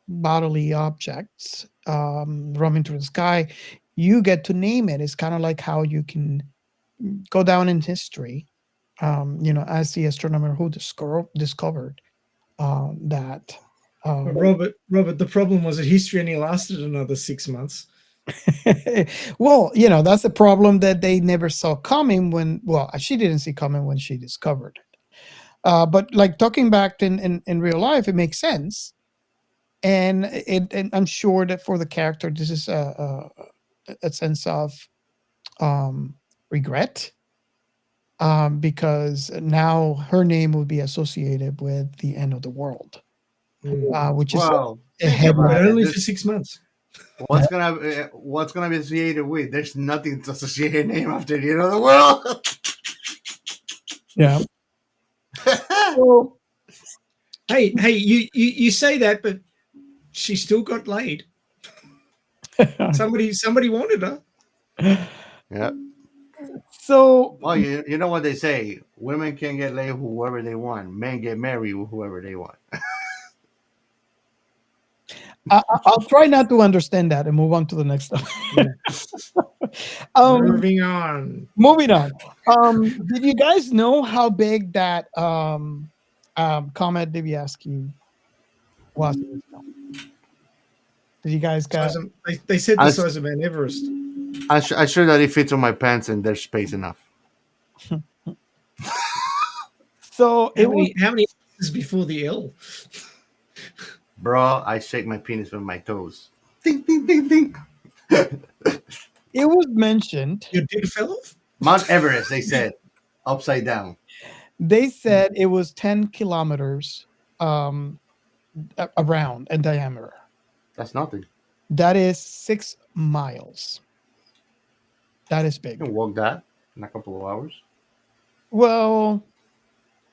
bodily objects roaming through the sky, you get to name it. It's kind of like how you can go down in history, as the astronomer who discovered that. But Robert, the problem was that history only lasted another 6 months. Well, that's the problem that they never saw coming she didn't see coming when she discovered it. But like talking back in real life, it makes sense. And I'm sure that for the character, this is a sense of regret, because now her name will be associated with the end of the world, which is Well, a think heavy. about But it. only There's- for 6 months. What's gonna be associated with? There's nothing to associate her name after the end of the world. Yeah. So, Hey, you say that, but she still got laid. Somebody wanted her. Yeah. so Well, you know what they say: women can get laid with whoever they want. Men get married with whoever they want. I'll try not to understand that and move on to the next stuff. Moving on. Moving on. Did you guys know how big that comet Diviaski was? Did you guys got? They said the I- size of Mount Everest. I'm sure that it fits on my pants and there's space enough. So How many inches before the L? Bro, I shake my penis with my toes. Ding, ding, ding, ding. it was mentioned. Your dick fell off? Mount Everest, they said, upside down. They said it was 10 kilometers around in diameter. That's nothing. That is 6 miles. That is You big. can walk that in a couple of hours. Well,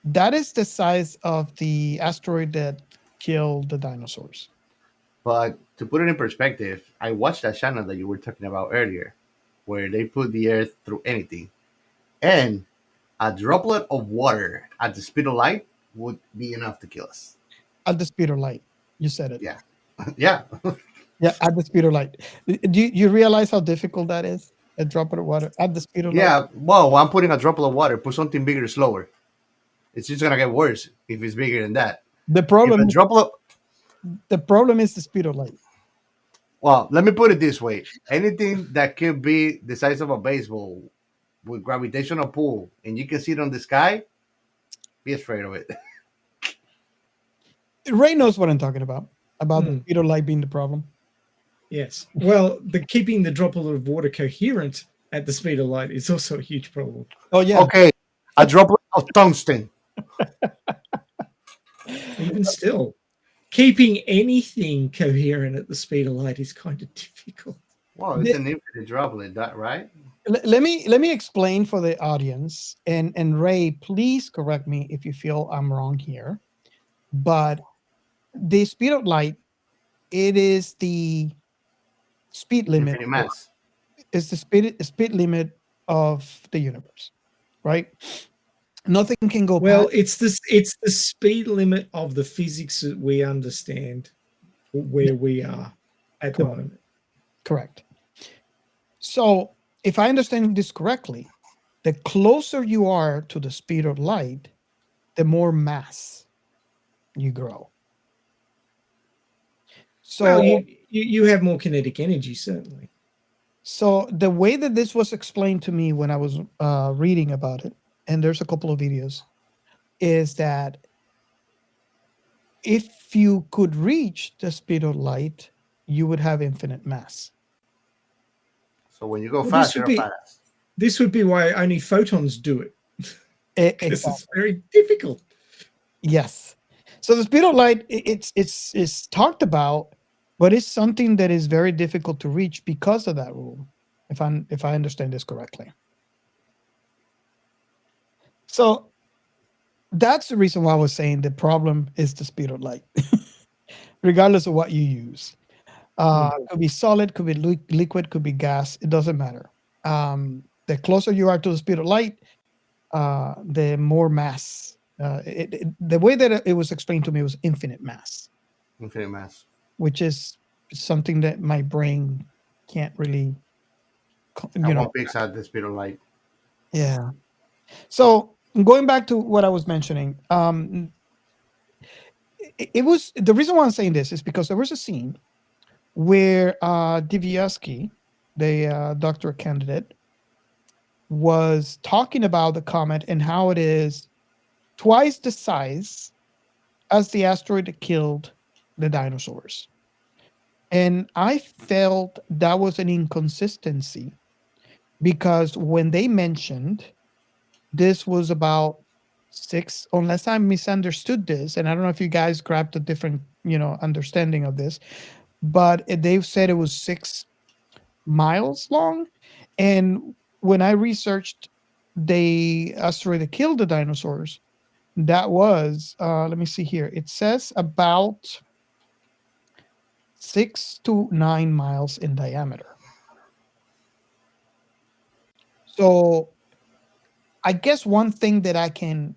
that is the size of the asteroid that killed the dinosaurs. But to put it in perspective, I watched that channel that you were talking about earlier, where they put the Earth through anything. And a droplet of water at the speed of light would be enough to kill us. At the speed of light. You said it. Yeah. Yeah. Yeah, at the speed of light. Do you realize how difficult that is? A droplet of water at the speed of light? Yeah. Well, I'm putting a droplet of water. Put something bigger, slower. It's just gonna get worse if it's bigger than that. The If problem a droplet. is the speed of light. Well, let me put it this way: anything that could be the size of a baseball with gravitational pull, and you can see it on the sky, be afraid of it. Ray knows what I'm talking about the Hmm. speed of light being the problem. Yes. Well, keeping the droplet of water coherent at the speed of light is also a huge problem. Oh yeah. Okay, a droplet of tungsten. Even still, keeping anything coherent at the speed of light is kind of difficult. Well, it's an infinite droplet, that right? Let me explain for the audience, and Ray, please correct me if you feel I'm wrong here. But the speed of light, it is the speed limit. Infinite mass. It's the speed limit of the universe, right? Nothing can go Well, past. it's the speed limit of the physics that we understand where we are at the moment. Correct. So, if I understand this correctly, the closer you are to the speed of light, the more mass you grow. So, Well, you have more kinetic energy, certainly. so the way that this was explained to me when I was reading about it, and there's a couple of videos, is that if you could reach the speed of light, you would have infinite mass. So when you go Well, fast, you're fast. this would be why only photons do it. Because it's very difficult. Yes. So the speed of light, it's talked about, but it's something that is very difficult to reach because of that rule. If I understand this correctly. So that's the reason why I was saying the problem is the speed of light, regardless of what you use. Could be solid, could be liquid, could be gas. It doesn't matter. The closer you are to the speed of light, the more mass. The way that it was explained to me was infinite mass, Infinite mass. which is something that my brain can't really, And one picks at the speed of light. Yeah. So going back to what I was mentioning, it was the reason why I'm saying this is because there was a scene where Diviasky, the doctorate candidate, was talking about the comet and how it is twice the size as the asteroid that killed the dinosaurs. And I felt that was an inconsistency because when they mentioned this was about 6, unless I misunderstood this, and I don't know if you guys grabbed a different, understanding of this, but they said it was 6 miles long. And when I researched the asteroid that killed the dinosaurs, that was, let me see here. It says about 6 to 9 miles in diameter. So I guess one thing that I can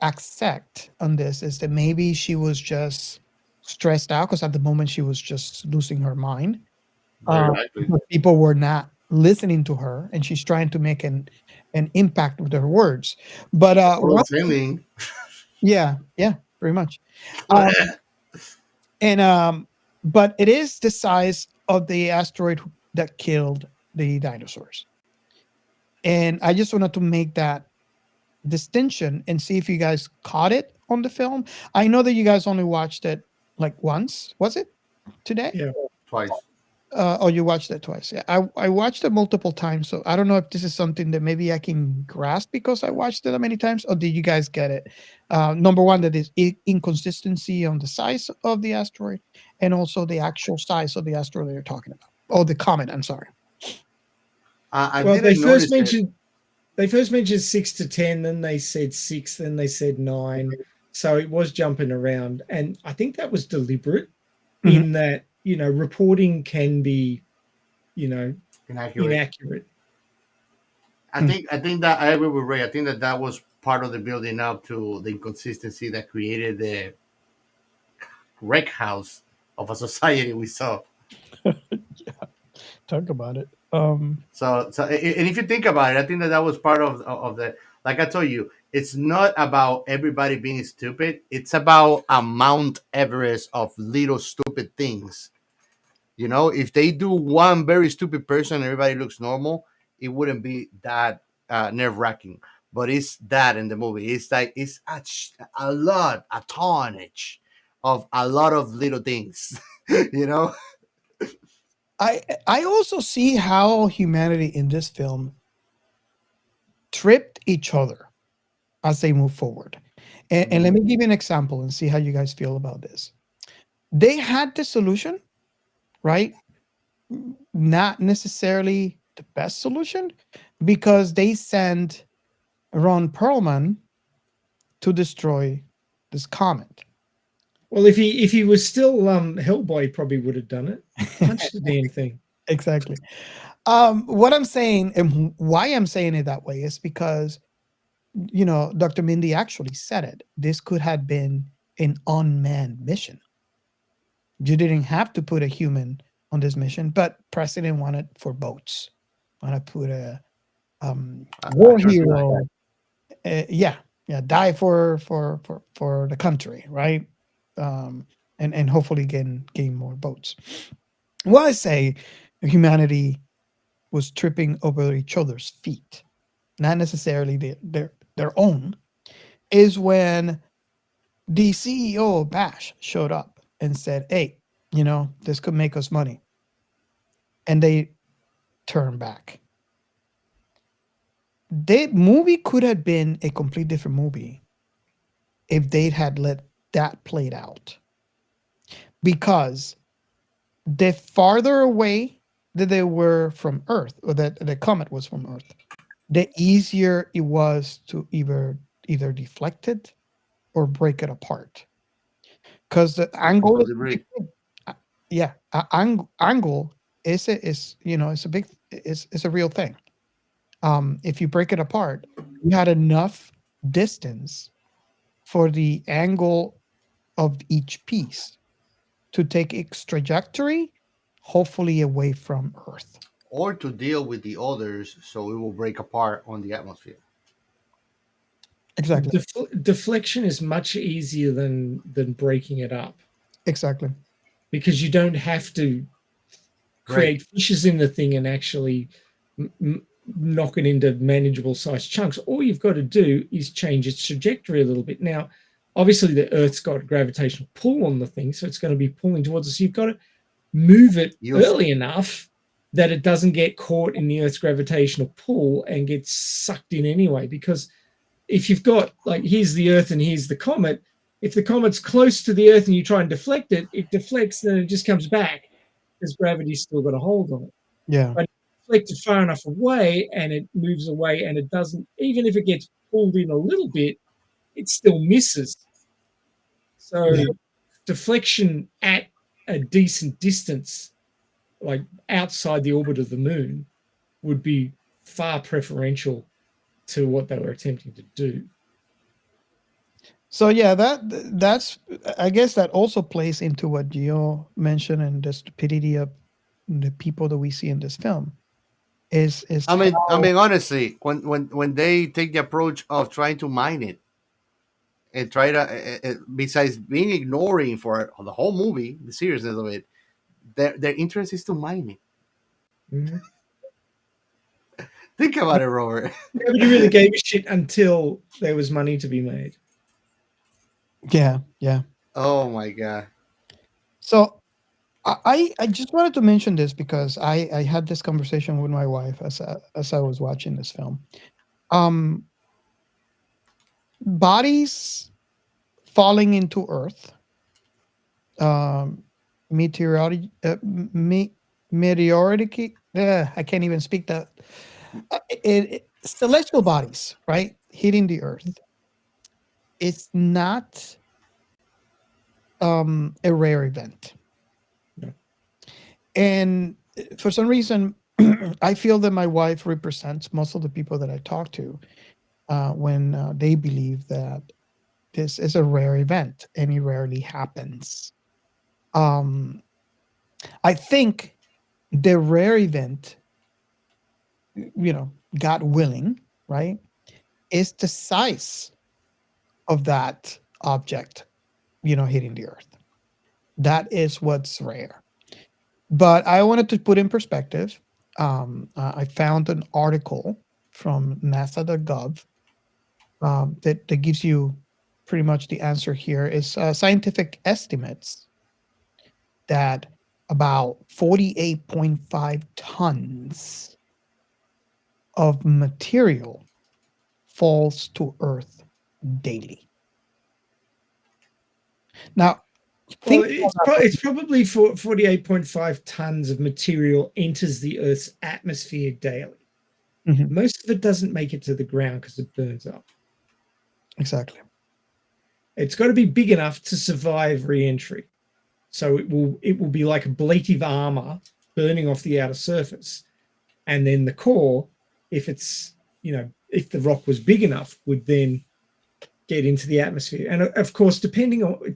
accept on this is that maybe she was just stressed out because at the moment she was just losing her mind. Very likely. People were not listening to her, and she's trying to make an impact with her words. But yeah, pretty much. But it is the size of the asteroid that killed the dinosaurs, and I just wanted to make that distinction and see if you guys caught it on the film. I know that you guys only watched it like once. Was it today? Yeah, twice. Oh, you watched it twice. Yeah, I watched it multiple times. So I don't know if this is something that maybe I can grasp because I watched it that many times, or did you guys get it? Number one, that is inconsistency on the size of the asteroid, and also the actual size of the asteroid that you're talking about. Oh, the comet. I'm sorry. Well, they first mentioned 6 to 10, then they said 6, then they said 9. So it was jumping around, and I think that was deliberate in that reporting can be inaccurate. I think that I agree with Ray. I think that was part of the building up to the inconsistency that created the wreck house of a society we saw. Yeah, talk about it. So and if you think about it, I think that was part of the, like I told you, it's not about everybody being stupid. It's about a Mount Everest of little stupid things. If they do one very stupid person, everybody looks normal, it wouldn't be that nerve wracking. But it's that in the movie. It's like it's a tonnage of a lot of little things. I also see how humanity in this film tripped each other as they move forward. And let me give you an example and see how you guys feel about this. They had the solution, right? Not necessarily the best solution, because they sent Ron Perlman to destroy this comet. Well, if he was still Hellboy, he probably would have done it. Punch the damn thing. Exactly. What I'm saying and why I'm saying it that way is because, Dr. Mindy actually said it. This could have been an unmanned mission. You didn't have to put a human on this mission, but President wanted for boats. Want to put a war hero. Die for the country, right? And hopefully gain more votes. Well, I say humanity was tripping over each other's feet, not necessarily their own, is when the CEO of Bash showed up and said, "Hey, this could make us money. And they turn back. The movie could have been a complete different movie if they had let that played out. Because the farther away that they were from Earth, or that the comet was from Earth, the easier it was to either deflect it or break it apart. Because the angle is, yeah, angle is it's a big, it's a real thing. If you break it apart, you had enough distance for the angle of each piece to take its trajectory, hopefully away from Earth. Or to deal with the others so it will break apart on the atmosphere. Exactly. Deflection is much easier than breaking it up. Exactly. Because you don't have to create fissures in the thing and actually knock it into manageable sized chunks. All you've got to do is change its trajectory a little bit. Now, obviously, the Earth's got a gravitational pull on the thing, so it's going to be pulling towards us. So you've got to move it early enough that it doesn't get caught in the Earth's gravitational pull and get sucked in anyway. Because if you've got, like, here's the Earth and here's the comet, if the comet's close to the Earth and you try and deflect it, it deflects, then it just comes back because gravity's still got a hold on it. Yeah. But deflected far enough away and it moves away and it doesn't, even if it gets pulled in a little bit, it still misses. So deflection at a decent distance, like outside the orbit of the moon, would be far preferential to what they were attempting to do. So yeah, that's I guess that also plays into what Gio mentioned and the stupidity of the people that we see in this film. I mean, honestly, when they take the approach of trying to mine it and try to, besides being ignoring for the whole movie, the seriousness of it, their interest is to mine it. Mm-hmm. Think about it, Robert. Nobody really gave a shit until there was money to be made. Yeah. Oh my god. So I just wanted to mention this because I had this conversation with my wife as I was watching this film. Bodies falling into Earth, meteoric, I can't even speak that. Celestial bodies, right, hitting the Earth. It's not a rare event. No. And for some reason, I feel that my wife represents most of the people that I talk to when they believe that this is a rare event and it rarely happens. I think the rare event, God willing, right, is the size of that object, hitting the Earth. That is what's rare. But I wanted to put in perspective. I found an article from NASA.gov that gives you pretty much the answer here. Is scientific estimates that about 48.5 tons of material falls to Earth daily. Now, well, it's probably 48.5 tons of material enters the Earth's atmosphere daily. Mm-hmm. Most of it doesn't make it to the ground because it burns up. Exactly. It's got to be big enough to survive re-entry. So it will be like ablative armor burning off the outer surface. And then the core, if it's, if the rock was big enough, would then get into the atmosphere. And of course, it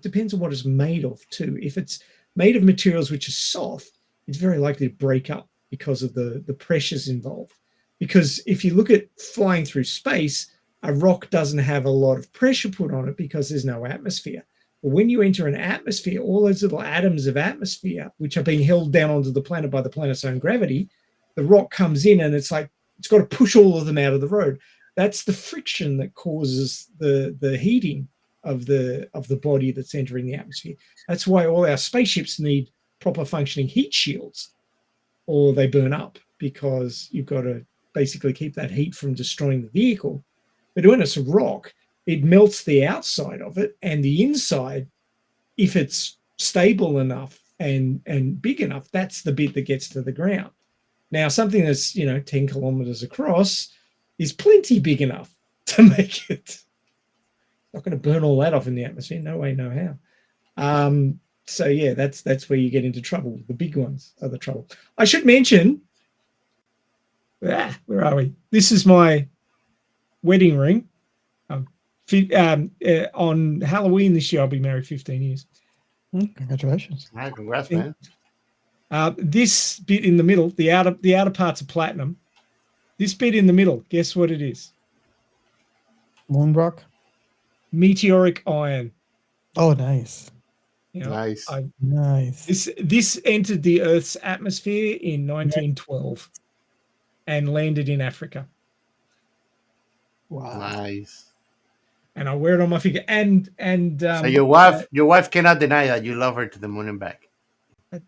depends on what it's made of too. If it's made of materials which are soft, it's very likely to break up because of the pressures involved. Because if you look at flying through space, a rock doesn't have a lot of pressure put on it because there's no atmosphere. But when you enter an atmosphere, all those little atoms of atmosphere, which are being held down onto the planet by the planet's own gravity, the rock comes in and it's like, it's got to push all of them out of the road. That's the friction that causes the heating of the body that's entering the atmosphere. That's why all our spaceships need proper functioning heat shields, or they burn up because you've got to basically keep that heat from destroying the vehicle. But when it's a rock, it melts the outside of it, and the inside, if it's stable enough and big enough, that's the bit that gets to the ground. Now, something that's 10 kilometers across is plenty big enough to make it. Not going to burn all that off in the atmosphere. No way, no how. So yeah, that's where you get into trouble. The big ones are the trouble. I should mention. Where are we? This is my wedding ring. On Halloween this year, I'll be married 15 years. Congratulations! Hi, congrats, man. This bit in the middle, the outer parts are platinum. This bit in the middle, guess what it is? Moon rock. Meteoric iron. Oh, nice. Nice. Nice. This entered the Earth's atmosphere in 1912 and landed in Africa. Wow. Nice. And I wear it on my finger. And so your wife cannot deny that you love her to the moon and back.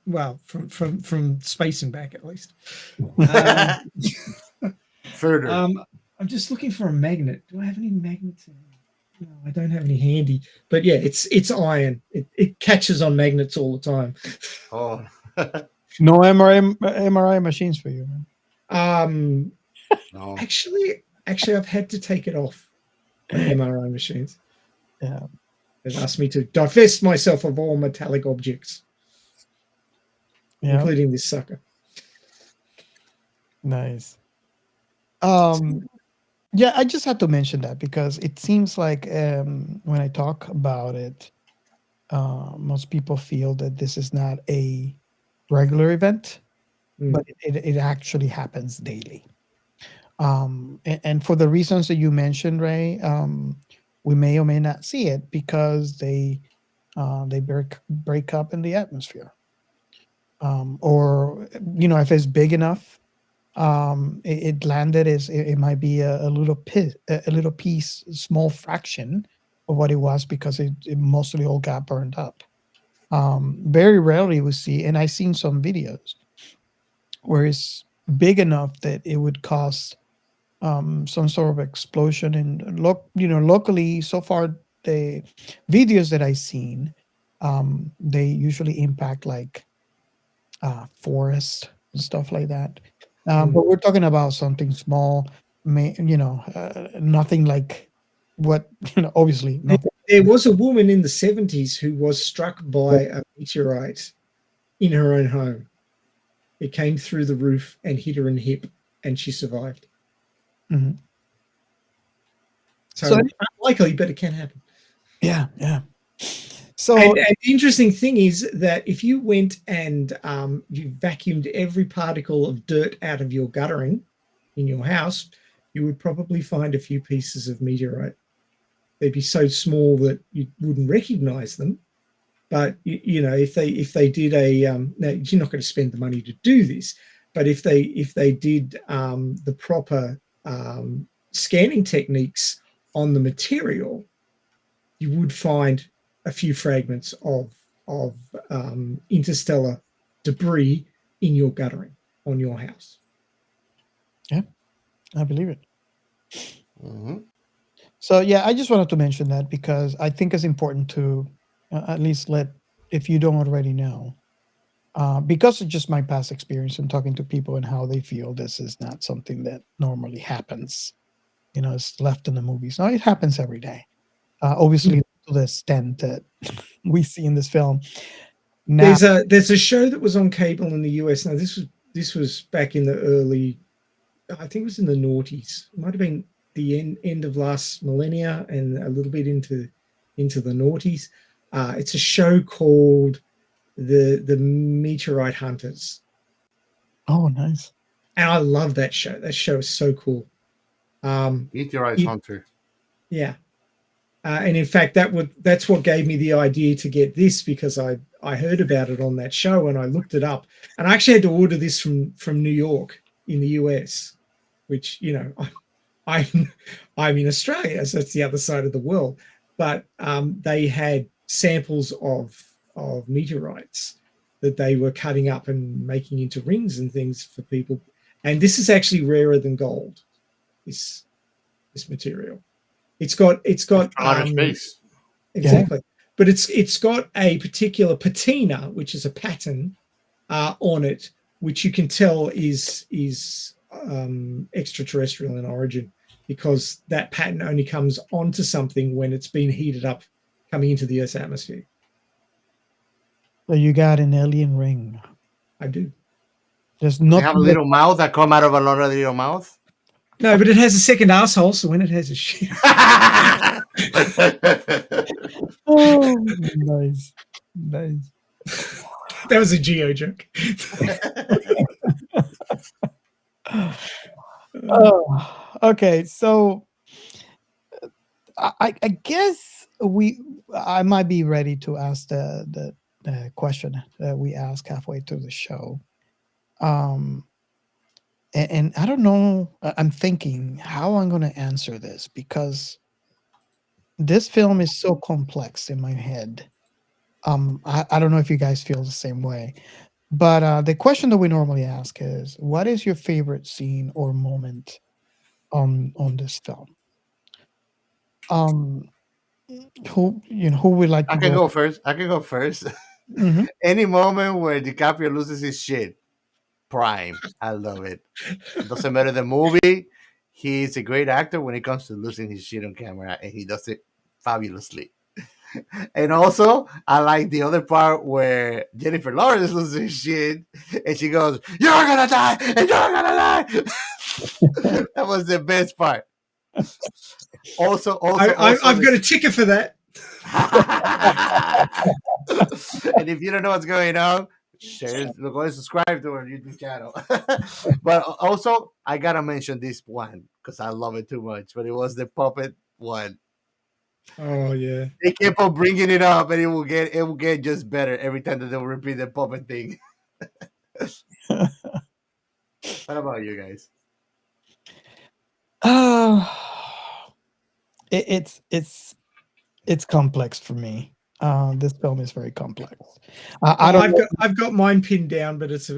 Well, from space and back at least. Further. I'm just looking for a magnet. Do I have any magnets in here? No, I don't have any handy. But yeah, it's iron. It catches on magnets all the time. Oh. No MRI machines for you, man. No. Actually, I've had to take it off MRI machines. Yeah. They've asked me to divest myself of all metallic objects, including this sucker. Nice. Yeah, I just had to mention that because it seems like when I talk about it, most people feel that this is not a regular event, but it actually happens daily. And for the reasons that you mentioned, Ray, we may or may not see it because they break up in the atmosphere, or if it's big enough. It landed it might be a little piece, small fraction of what it was because it mostly all got burned up. Very rarely we see, and I've seen some videos where it's big enough that it would cause some sort of explosion. And locally, so far the videos that I've seen, they usually impact like forest and stuff like that. But we're talking about something small, nothing like what, obviously. Nothing. There was a woman in the 70s who was struck by a meteorite in her own home. It came through the roof and hit her in the hip, and she survived. Mm-hmm. So unlikely, but it can happen. Yeah, yeah. So, and the interesting thing is that if you went and you vacuumed every particle of dirt out of your guttering in your house, you would probably find a few pieces of meteorite. They'd be so small that you wouldn't recognize them. But if they did now you're not going to spend the money to do this, but if they did the proper scanning techniques on the material, you would find a few fragments of interstellar debris in your guttering on your house. Yeah, I believe it. Mm-hmm. So yeah, I just wanted to mention that because I think it's important to at least if you don't already know, because of just my past experience and talking to people and how they feel this is not something that normally happens. It's left in the movies. No, it happens every day. Obviously, to the extent that we see in this film. Now, there's a show that was on cable in the US. Now this was back in the early, I think it was in the noughties. It might have been the end of last millennia and a little bit into the noughties. It's a show called the Meteorite Hunters. Oh, nice! And I love that show. That show is so cool. Meteorite Hunter. Yeah. And in fact, that's what gave me the idea to get this, because I heard about it on that show and I looked it up. And I actually had to order this from New York in the US, which, I'm in Australia, so it's the other side of the world. But they had samples of meteorites that they were cutting up and making into rings and things for people. And this is actually rarer than gold. This material. It's got outer space. exactly, but it's got a particular patina, which is a pattern on it, which you can tell is extraterrestrial in origin, because that pattern only comes onto something when it's been heated up coming into the Earth's atmosphere. So you got an alien ring. I do. There's They nothing. have a little mouth that come out of another little mouth. No, but it has a second asshole, so when it has a shit. Oh, nice. That was a Geo joke. Oh, okay. So I guess I might be ready to ask the question that we asked halfway through the show. And I don't know. I'm thinking how I'm going to answer this, because this film is so complex in my head. I don't know if you guys feel the same way, but the question that we normally ask is, what is your favorite scene or moment on this film? Who would like to I can go? go first. Mhm. Any moment where DiCaprio loses his shit, prime. I love it. Doesn't matter the movie. He's a great actor when it comes to losing his shit on camera, and he does it fabulously. And also, I like the other part where Jennifer Lawrence loses her shit, and she goes, "You're gonna die, and you're gonna die." That was the best part. Also, I've got a ticket for that. And if you don't know what's going on, go and subscribe to our YouTube channel. But also, I gotta mention this one because I love it too much. But it was the puppet one. Oh yeah. They kept on bringing it up, and it will get just better every time that they'll repeat the puppet thing. What about you guys? It's complex for me. This film is very complex. I don't. I've got mine pinned down, but it's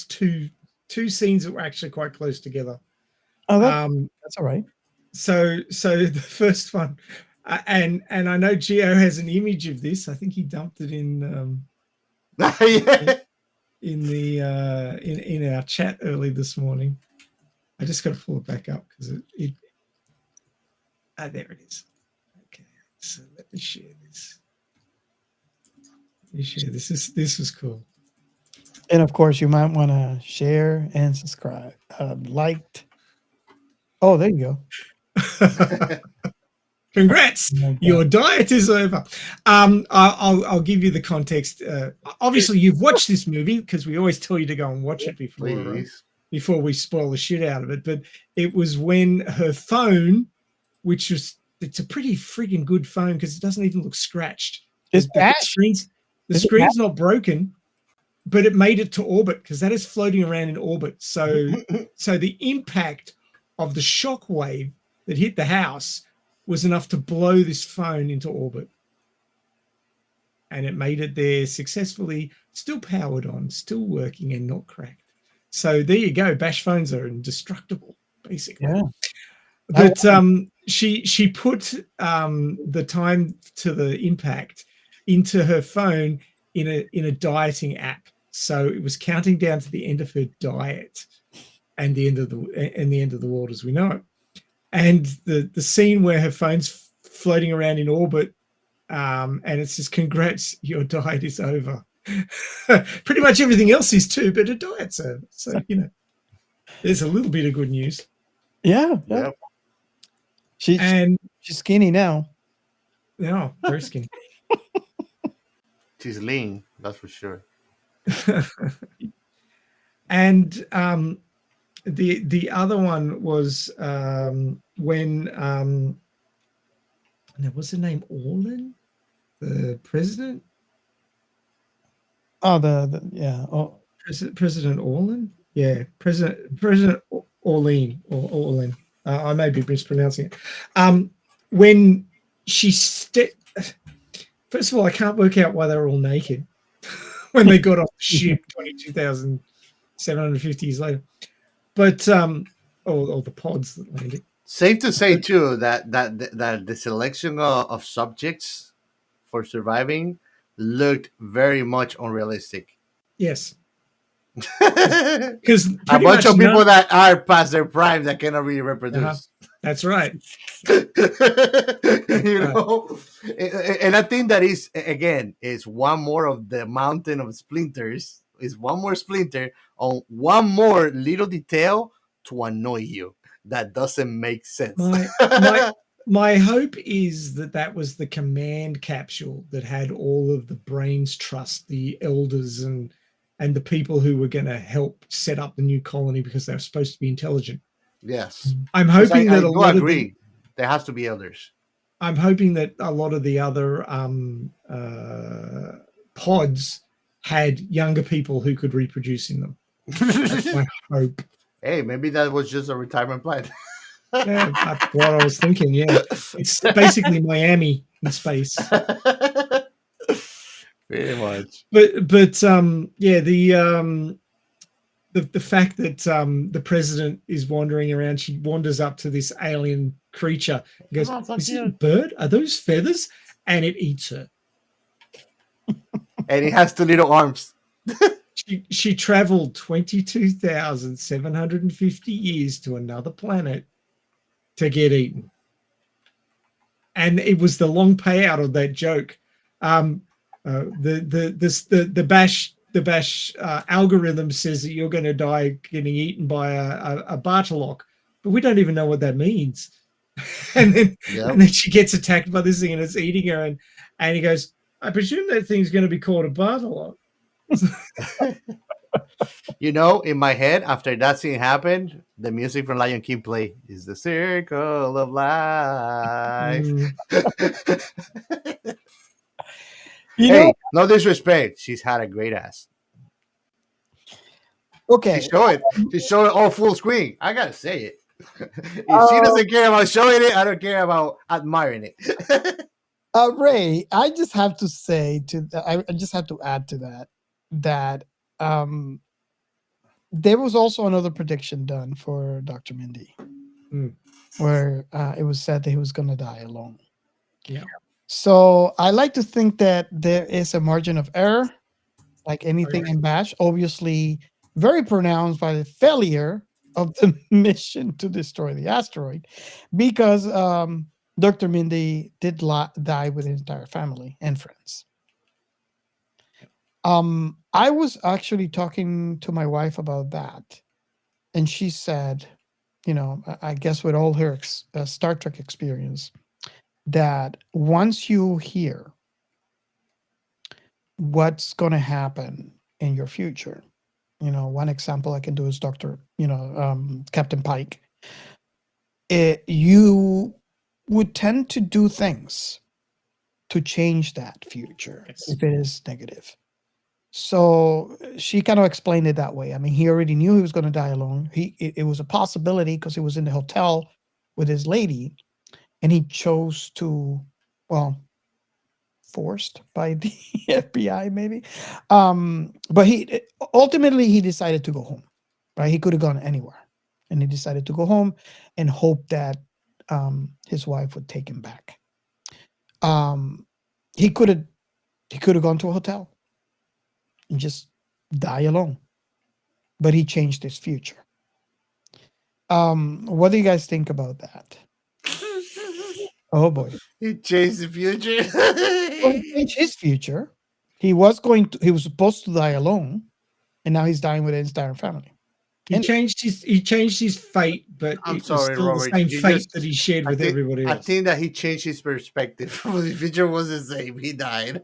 two scenes that were actually quite close together. Oh, that's all right. So the first one, and I know Gio has an image of this. I think he dumped it in Yeah. in our chat early this morning. I just got to pull it back up because it there it is. Okay, so let me share this. This was cool. And of course, you might want to share and subscribe. Liked. Oh, there you go. Congrats, your diet is over. I'll give you the context. Obviously, you've watched this movie because we always tell you to go and watch it before we spoil the shit out of it. But it was when her phone, it's a pretty freaking good phone because it doesn't even look scratched. The screen's not broken, but it made it to orbit because that is floating around in orbit. So the impact of the shock wave that hit the house was enough to blow this phone into orbit. And it made it there successfully, still powered on, still working and not cracked. So there you go. Bash phones are indestructible, basically. Yeah. But she put the time to the impact into her phone in a dieting app. So it was counting down to the end of her diet and the end of the world as we know it. And the scene where her phone's floating around in orbit, and it says, "Congrats, your diet is over." Pretty much everything else is too, but her diet's over. So there's a little bit of good news. Yeah. Yep. She's skinny now. Yeah, very skinny. She's lean, that's for sure. And the other one was when what's the name? Orlin, the president. Oh, Oh, President Orlin. Yeah, President Orlin or Orlin. I may be mispronouncing it. When she first of all, I can't work out why they were all naked. when they got off the ship 22,750 years later. But or the pods that landed. Safe to say too that the selection of subjects for surviving looked very much unrealistic. Yes, A because bunch of people that are past their prime that cannot really reproduce. That's right. You know, and I think that is again is one more of the mountain of splinters. Is one more splinter on one more little detail to annoy you that doesn't make sense. My hope is that was the command capsule that had all of the brains trust, the elders and the people who were going to help set up the new colony because they were supposed to be intelligent. Yes, I'm hoping that I do agree. There has to be elders. I'm hoping that a lot of the other pods had younger people who could reproduce in them. That's my hope. Hey, maybe that was just a retirement plan. Yeah, that's what I was thinking. Yeah, it's basically Miami in space. Pretty much. But yeah, the fact that the president is wandering around, she wanders up to this alien creature and goes, "Is it a bird? Are those feathers?" And it eats her. And it has two little arms. She traveled 22,750 years to another planet to get eaten. And it was the long payout of that joke. The bash algorithm says that you're going to die getting eaten by a Bartolok, but we don't even know what that means. And then she gets attacked by this thing and it's eating her, and he goes, "I presume that thing's going to be called a Bartolok." You know, in my head, after that scene happened, the music from Lion King play is the circle of life. Hey, no disrespect. She's had a great ass. Okay. She showed it all full screen. I gotta say it. If she doesn't care about showing it, I don't care about admiring it. Ray, I just have to say I just have to add to that there was also another prediction done for Dr. Mindy, where it was said that he was going to die alone. Yeah. So I like to think that there is a margin of error, like anything in Bash, obviously very pronounced by the failure of the mission to destroy the asteroid, because Dr. Mindy did die with his entire family and friends. I was actually talking to my wife about that, and she said, you know, I guess with all her Star Trek experience, that once you hear what's going to happen in your future, you know, one example I can do is Captain Pike. You would tend to do things to change that future if it is negative. So she kind of explained it that way. I mean, he already knew he was going to die alone. It was a possibility because he was in the hotel with his lady, and he chose to, well, forced by the FBI maybe. But he ultimately decided to go home. Right? He could have gone anywhere, and he decided to go home and hope that his wife would take him back. He could have gone to a hotel and just die alone, but he changed his future. What do you guys think about that? Oh boy, he changed the future. Well, he changed his future. He was supposed to die alone, and now he's dying with his entire family. He changed his fate, but I'm it was sorry, still Robert, the same fate that he shared with everybody else. I think that he changed his perspective. The future was the same. He died.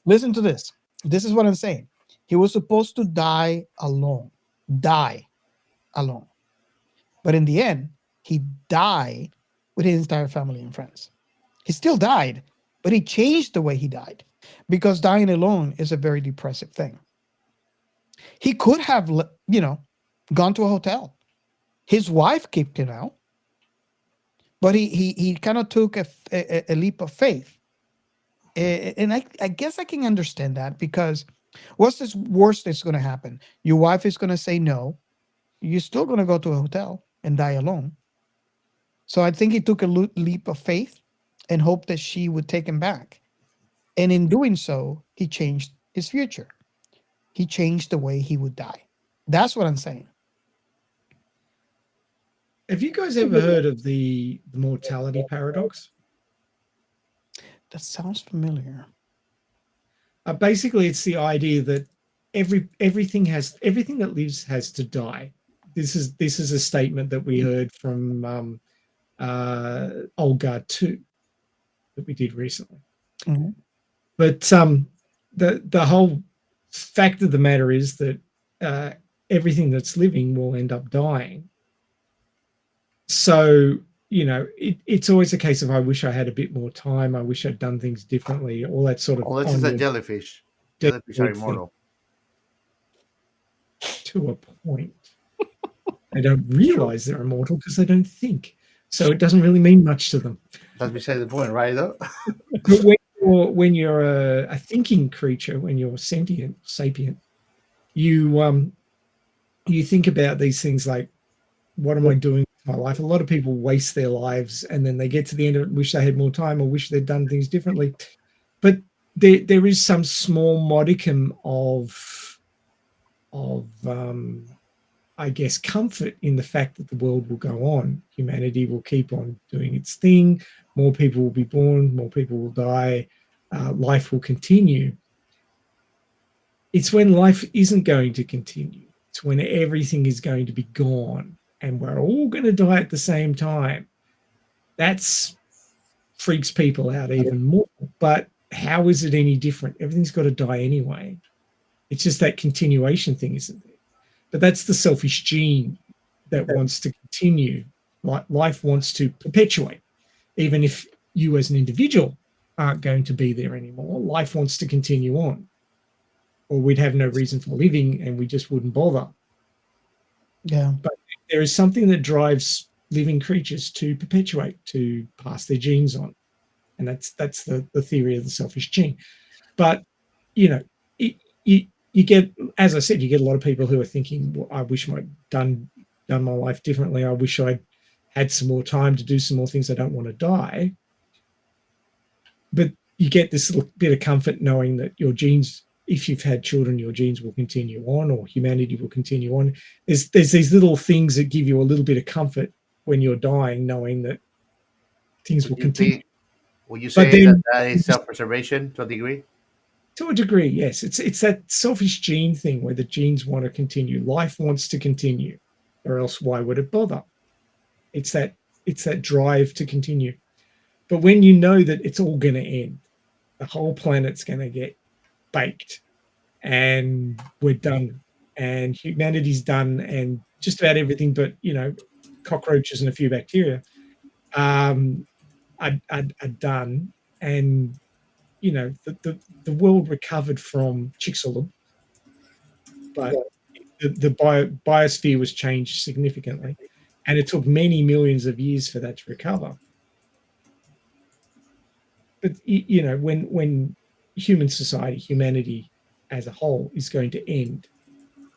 Listen to this. This is what I'm saying. He was supposed to die alone. But in the end, he died with his entire family and friends. He still died, but he changed the way he died, because dying alone is a very depressive thing. He could have, gone to a hotel. His wife kicked him out, but he kind of took a leap of faith And I guess I can understand that, because what's this worst that's going to happen? Your wife is going to say no. You're still going to go to a hotel and die alone. So I think he took a leap of faith and hoped that she would take him back. And in doing so, he changed his future. He changed the way he would die. That's what I'm saying. Have you guys ever heard of the mortality paradox? That sounds familiar. Basically, it's the idea that everything that lives has to die. This is a statement that we heard from Olga 2 that we did recently. Mhm. But the whole fact of the matter is that everything that's living will end up dying. So, it's always a case of, I wish I had a bit more time. I wish I'd done things differently. All that sort of. Unless it's a jellyfish. Jellyfish are immortal. To a point. They don't realize they're immortal because they don't think. So it doesn't really mean much to them. That's beside the point, right? Though. But when you're a thinking creature, when you're sentient, sapient, you think about these things like, what am I doing with my life? A lot of people waste their lives, and then they get to the end of it, wish they had more time, or wish they'd done things differently. But there is some small modicum of I guess, comfort in the fact that the world will go on. Humanity will keep on doing its thing. More people will be born. More people will die. Life will continue. It's when life isn't going to continue. It's when everything is going to be gone and we're all going to die at the same time. That's freaks people out even more. But how is it any different? Everything's got to die anyway. It's just that continuation thing, isn't it? But that's the selfish gene that wants to continue. Life wants to perpetuate. Even if you as an individual aren't going to be there anymore, life wants to continue on. Or we'd have no reason for living and we just wouldn't bother. Yeah. But there is something that drives living creatures to perpetuate, to pass their genes on. And that's the theory of the selfish gene. But, you get, as I said, you get a lot of people who are thinking, well, I wish I'd done my life differently. I wish I'd had some more time to do some more things. I don't want to die. But you get this little bit of comfort knowing that your genes, if you've had children, your genes will continue on, or humanity will continue on. There's these little things that give you a little bit of comfort when you're dying, knowing that things will continue. Would you say that is self-preservation to a degree? To a degree, yes. It's that selfish gene thing where the genes want to continue. Life wants to continue, or else why would it bother? It's that drive to continue. But when you know that it's all going to end, the whole planet's going to get baked, and we're done, and humanity's done, and just about everything but cockroaches and a few bacteria are done, and the world recovered from Chicxulub, but the biosphere was changed significantly, and it took many millions of years for that to recover. But when human society, humanity as a whole, is going to end,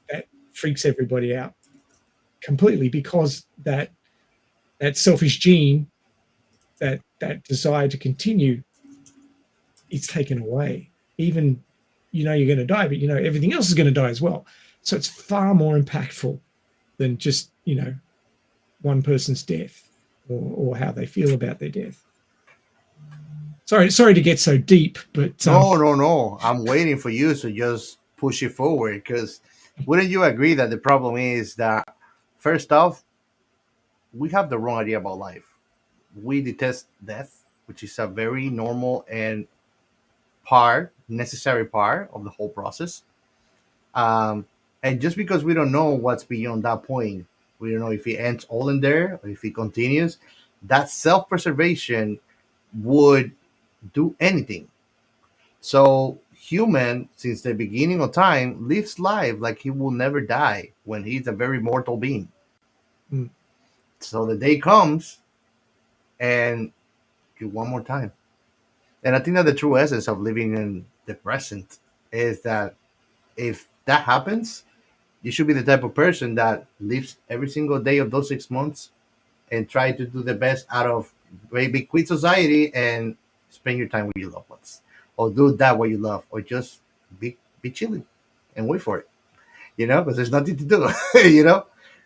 that freaks everybody out completely, because that selfish gene, that desire to continue, it's taken away. Even you're going to die, but everything else is going to die as well. So it's far more impactful than just one person's death or how they feel about their death. Sorry to get so deep, but no. I'm waiting for you to just push it forward, because wouldn't you agree that the problem is that, first off, we have the wrong idea about life. We detest death, which is a very normal and necessary part of the whole process. And just because we don't know what's beyond that point, we don't know if it ends all in there or if it continues, that self-preservation would do anything. So human, since the beginning of time, lives life like he will never die when he's a very mortal being. Mm. So the day comes and you one more time. And I think that the true essence of living in the present is that if that happens, you should be the type of person that lives every single day of those 6 months and try to do the best out of maybe quit society and spend your time with your loved ones, or do that what you love, or just be chilling and wait for it. Because there's nothing to do.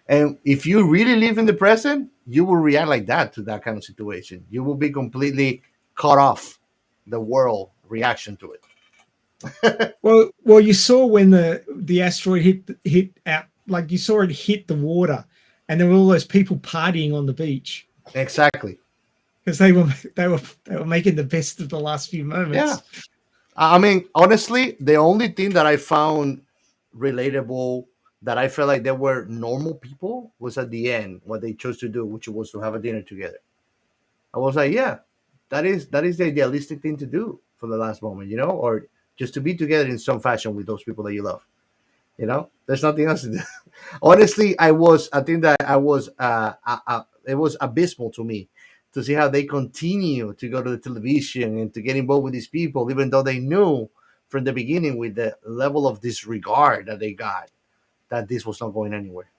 And if you really live in the present, you will react like that to that kind of situation. You will be completely cut off the world reaction to it. Well, you saw when the asteroid hit out, like you saw it hit the water, and there were all those people partying on the beach Exactly. because they were making the best of the last few Yeah. moments. I mean, honestly, the only thing that I found relatable, that I felt like they were normal people, was at the end what they chose to do, which was to have a dinner together. I was like, yeah, that is the idealistic thing to do for the last moment, or just to be together in some fashion with those people that you love. There's nothing else to do. Honestly, I think that I was it was abysmal to me to see how they continue to go to the television and to get involved with these people, even though they knew from the beginning, with the level of disregard that they got, that this was not going anywhere.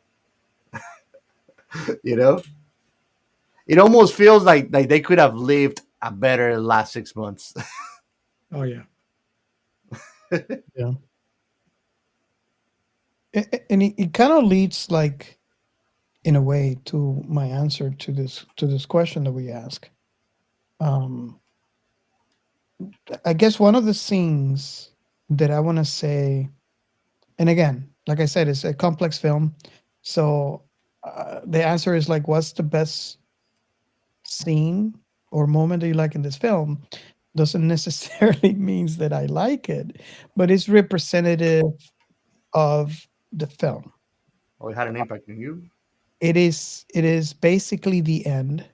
you know it almost feels like they could have lived a better last 6 months. Oh yeah. Yeah. And it kind of leads, like, in a way, to my answer to this question that we ask. Um, I guess one of the things that I want to say, and again, like I said, it's a complex film, so the answer is like, what's the best scene or moment that you like in this film? Doesn't necessarily means that I like it, but it's representative of the film. Or it had an impact on you. It is basically the end,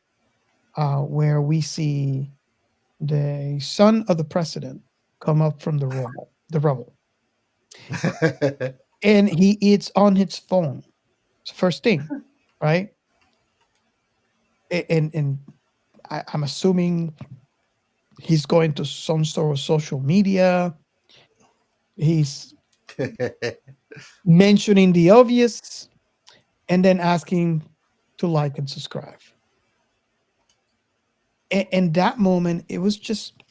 where we see the son of the president come up from the rubble, and he is on his phone. It's the first thing, right? And I'm assuming he's going to some sort of social media. He's mentioning the obvious, and then asking to like and subscribe. And that moment, it was just,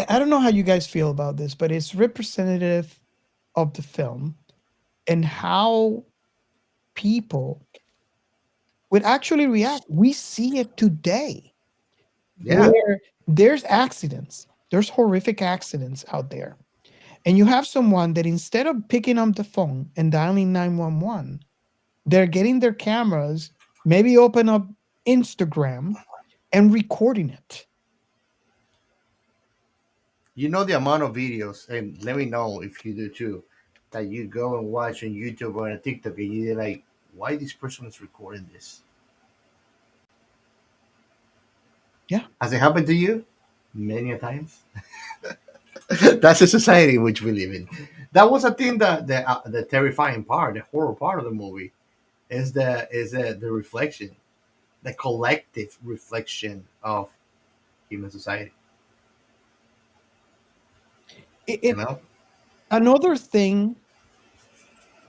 I don't know how you guys feel about this, but it's representative of the film and how people would actually react. We see it today, Yeah. where there's accidents, there's horrific accidents out there. And you have someone that, instead of picking up the phone and dialing 911, they're getting their cameras, maybe open up Instagram and recording it. The amount of videos, and let me know if you do too, that you go and watch on YouTube or on TikTok, and you're like, why this person is recording this? Yeah. Has it happened to you? Many a times. That's the society in which we live in. That was a thing, that the terrifying part, the horror part of the movie, is the reflection, the collective reflection of human society. You know? Another thing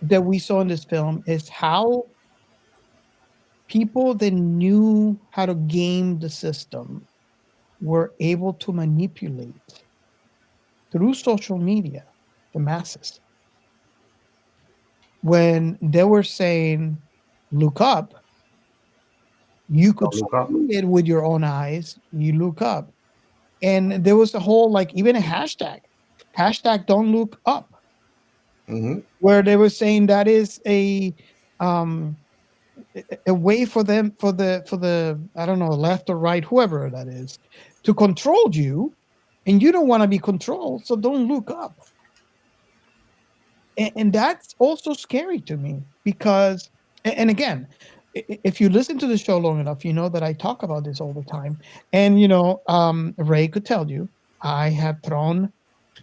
that we saw in this film is how people that knew how to game the system were able to manipulate, through social media, the masses. When they were saying, look up, you could Don't look up. see it with your own eyes. You look up. And there was a whole, like, even a hashtag don't look up, Hmm. where they were saying that is um a way for them, for the I don't know, left or right, whoever that is, to control you, and you don't want to be controlled, so don't look up. And that's also scary to me, because and again, if you listen to the show long enough, you know that I talk about this all the time. And Ray could tell you, I have thrown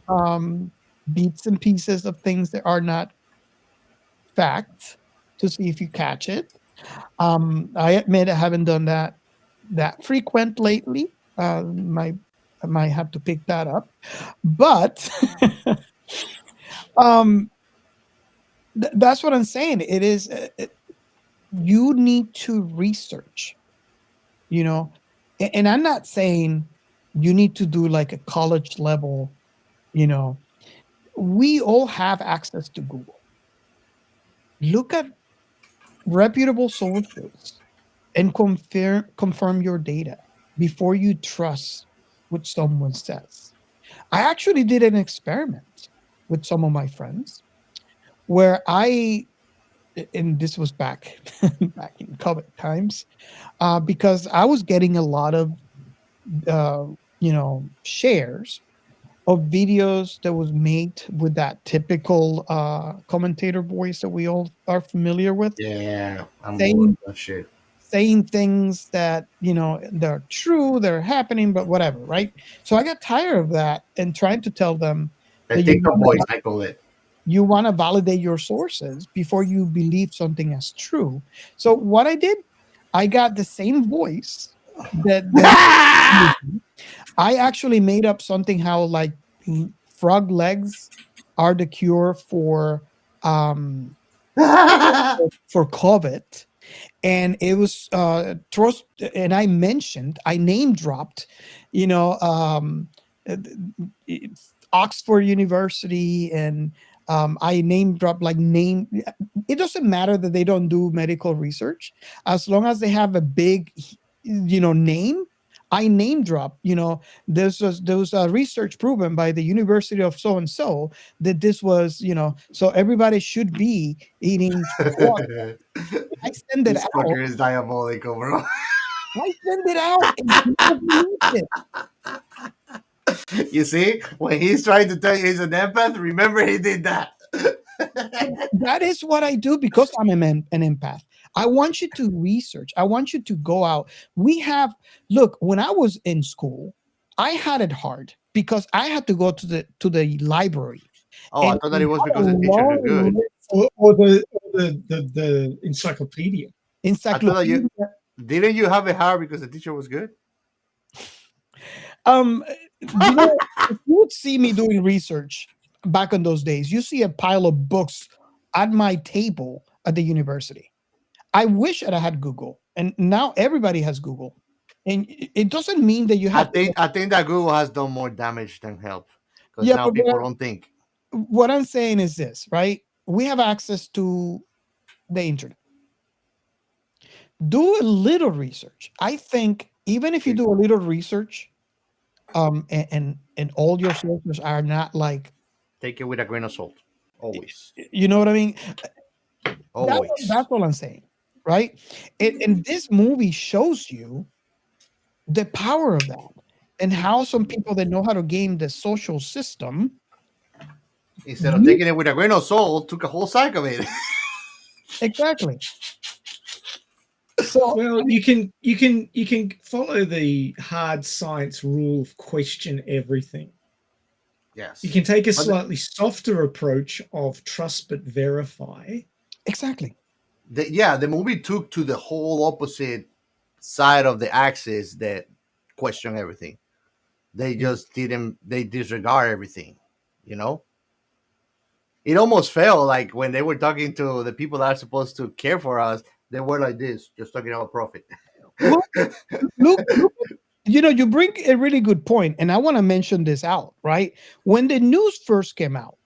um bits and pieces of things that are not facts, to see if you catch it. I admit I haven't done that frequent lately. My I might have to pick that up. But that's what I'm saying. It is you need to research, you know, and I'm not saying you need to do like a college level, you know. We all have access to Google. Look at reputable sources and confirm your data before you trust what someone says. I actually did an experiment with some of my friends where and this was back back in COVID times, because I was getting a lot of shares of videos that was made with that typical commentator voice that we all are familiar with, Yeah, I'm bored saying of that shit. saying things that they're true, they're happening, but whatever, right? So I got tired of that and trying to tell them The that TikTok voice, I call it. you want to validate your sources before you believe something as true. So what I did, I got the same voice that I actually made up something how like frog legs are the cure um for COVID, and it was trust. And I name dropped, you know, uh, Oxford University, and I name dropped like name. It doesn't matter that they don't do medical research, as long as they have a big, name. I name drop, there was research proven by the University of so and so that this was, so everybody should be eating squash. I send it This out. fucker is diabolical, bro. I send it out, and people believe it. You see, when he's trying to tell you he's an empath, remember he did that. That is what I do because I'm an empath. I want you to research. I want you to go out. Look, when I was in school, I had it hard because I had to go to the library. Oh, I And thought that we it was had a because the teachers are long good. list Or the encyclopedia. I thought that encyclopedia. didn't you have it hard because the teacher was good? Um, if you would see me doing research back in those days, you see a pile of books at my table at the university. I wish that I had Google, and now everybody has Google. And it doesn't mean that you I have to think I think that Google has done more damage than help because yeah, now but people don't think. what I'm saying is this, right? We have access to the internet. Do a little research. I think even if you do a little research, and all your sources are not like, Take it with a grain of salt, always, you know what I mean? always. That's all I'm saying, right? And this movie shows you the power of that and how some people that know how to game the social system Instead of use taking it with a grain of salt, took a whole sack of it. exactly. So Well, you can follow the hard science rule of question everything. Yes, You can take a but slightly softer approach of trust but verify. exactly. the movie took to the whole opposite side of the axis that question everything. They just didn't. They disregard everything. You know, it almost felt like when they were talking to the people that are supposed to care for us, they were like this, just talking about profit. Look, look. You bring a really good point, and I want to mention this out. Right when the news first came out,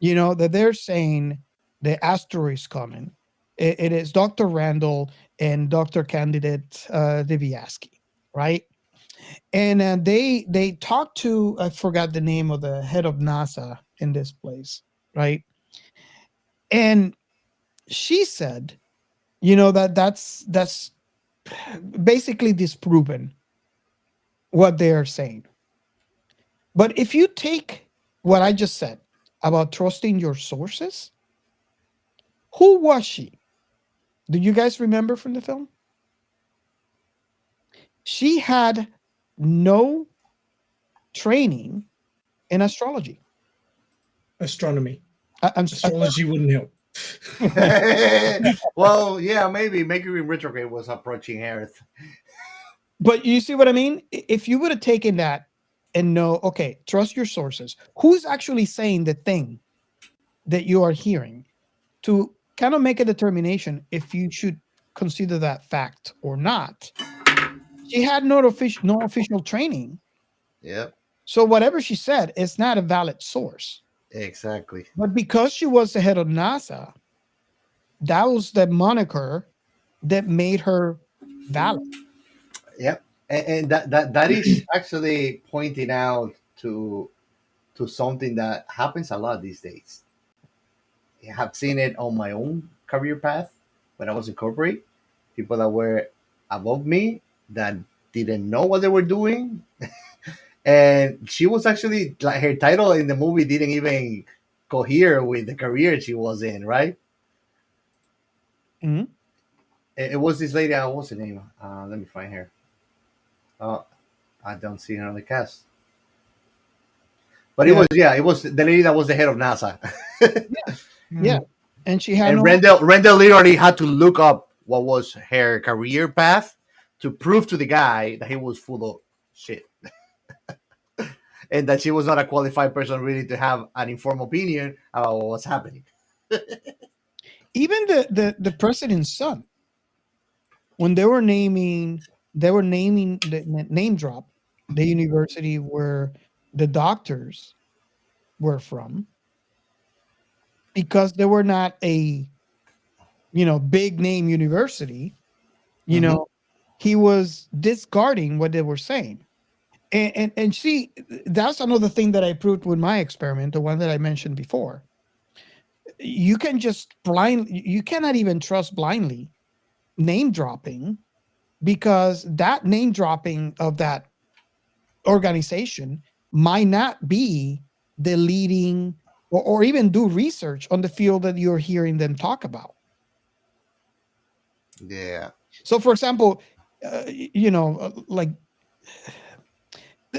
that they're saying the asteroid's coming. It is Dr. Randall and Dr. Candidate Diviaski, right? And they talked to, I forgot the name of the head of NASA in this place, right? And she said, that's basically disproven what they are saying. But if you take what I just said about trusting your sources, who was she? Do you guys remember from the film? She had no training in astrology. Astronomy. I'm Astrology wouldn't help. Well, yeah, maybe Mercury retrograde was approaching Earth. But you see what I mean? If you would have taken that and know, okay, trust your sources. Who's actually saying the thing that you are hearing, to kind of make a determination if you should consider that fact or not. She had no official training. Yep. So whatever she said is not a valid source. Exactly. But because she was the head of NASA, that was the moniker that made her valid. Yep. And that is actually pointing out to something that happens a lot these days. I have seen it on my own career path when I was in corporate. People that were above me that didn't know what they were doing. And she was actually, like, her title in the movie didn't even cohere with the career she was in, right? Mhm. It was this lady. What's her name? Let me find her. Oh, I don't see her on the cast. But Yeah. it was the lady that was the head of NASA. Yeah. And she had And no. Rendell literally had to look up what was her career path to prove to the guy that he was full of shit. And that she was not a qualified person really to have an informed opinion about what was happening. Even the president's son, when they were naming the name drop the university where the doctors were from, because they were not a big name university. Mhm. He was discarding what they were saying. And see, that's another thing that I proved with my experiment, the one that I mentioned before. You can just you cannot even trust blindly name dropping, because that name dropping of that organization might not be the leading, or even do research on the field that you're hearing them talk about. Yeah. So, for example, like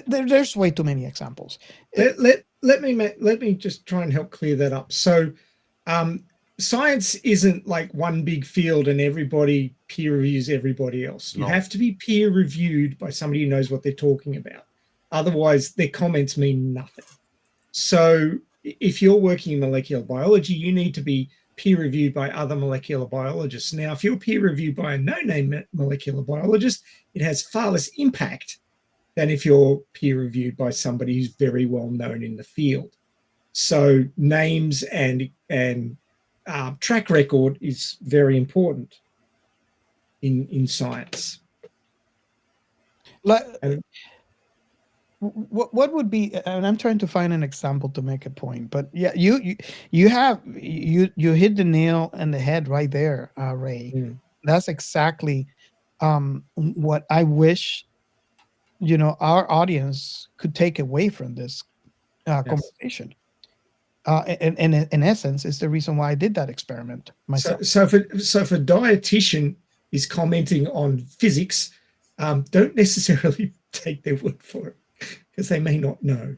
there's way too many examples. Let me just try and help clear that up. So, science isn't like one big field and everybody peer reviews everybody else. You No. have to be peer reviewed by somebody who knows what they're talking about. Otherwise, their comments mean nothing. So, if you're working in molecular biology, you need to be peer reviewed by other molecular biologists. Now, if you're peer reviewed by a no-name molecular biologist, it has far less impact than if you're peer reviewed by somebody who's very well known in the field. So names and track record is very important in science. What would be, and I'm trying to find an example to make a point, but yeah, you hit the nail on the head right there, Ray. That's exactly what I wish our audience could take away from this conversation. And in essence, is the reason why I did that experiment myself. So if a dietitian is commenting on physics, don't necessarily take their word for it, because they may not know.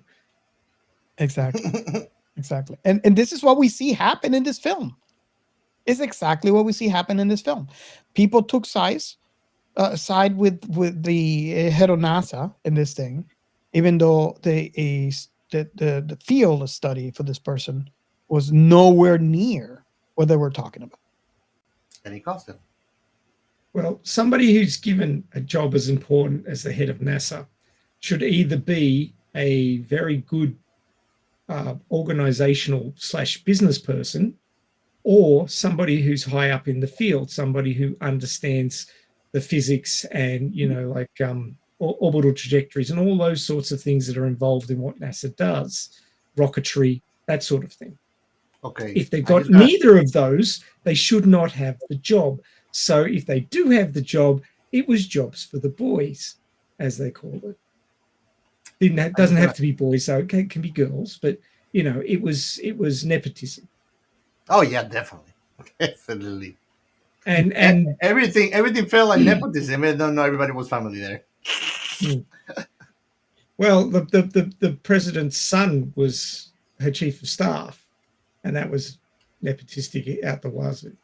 Exactly. Exactly. And this is what we see happen in this film. It's exactly what we see happen in this film. People took side with the head of NASA in this thing, even though the field study for this person was nowhere near what they were talking about. And it cost them. Well, somebody who's given a job as important as the head of NASA should either be a very good organizational / business person, or somebody who's high up in the field, somebody who understands the physics and, orbital trajectories and all those sorts of things that are involved in what NASA does, rocketry, that sort of thing. Okay. If they've got neither of those, they should not have the job. So if they do have the job, it was jobs for the boys, as they call it. It doesn't have to be boys, so it can be girls, but it was nepotism. Oh yeah, definitely. Definitely. And everything felt like nepotism, even though not everybody was family there. Well, the president's son was her chief of staff, and that was nepotistic out the wazoo.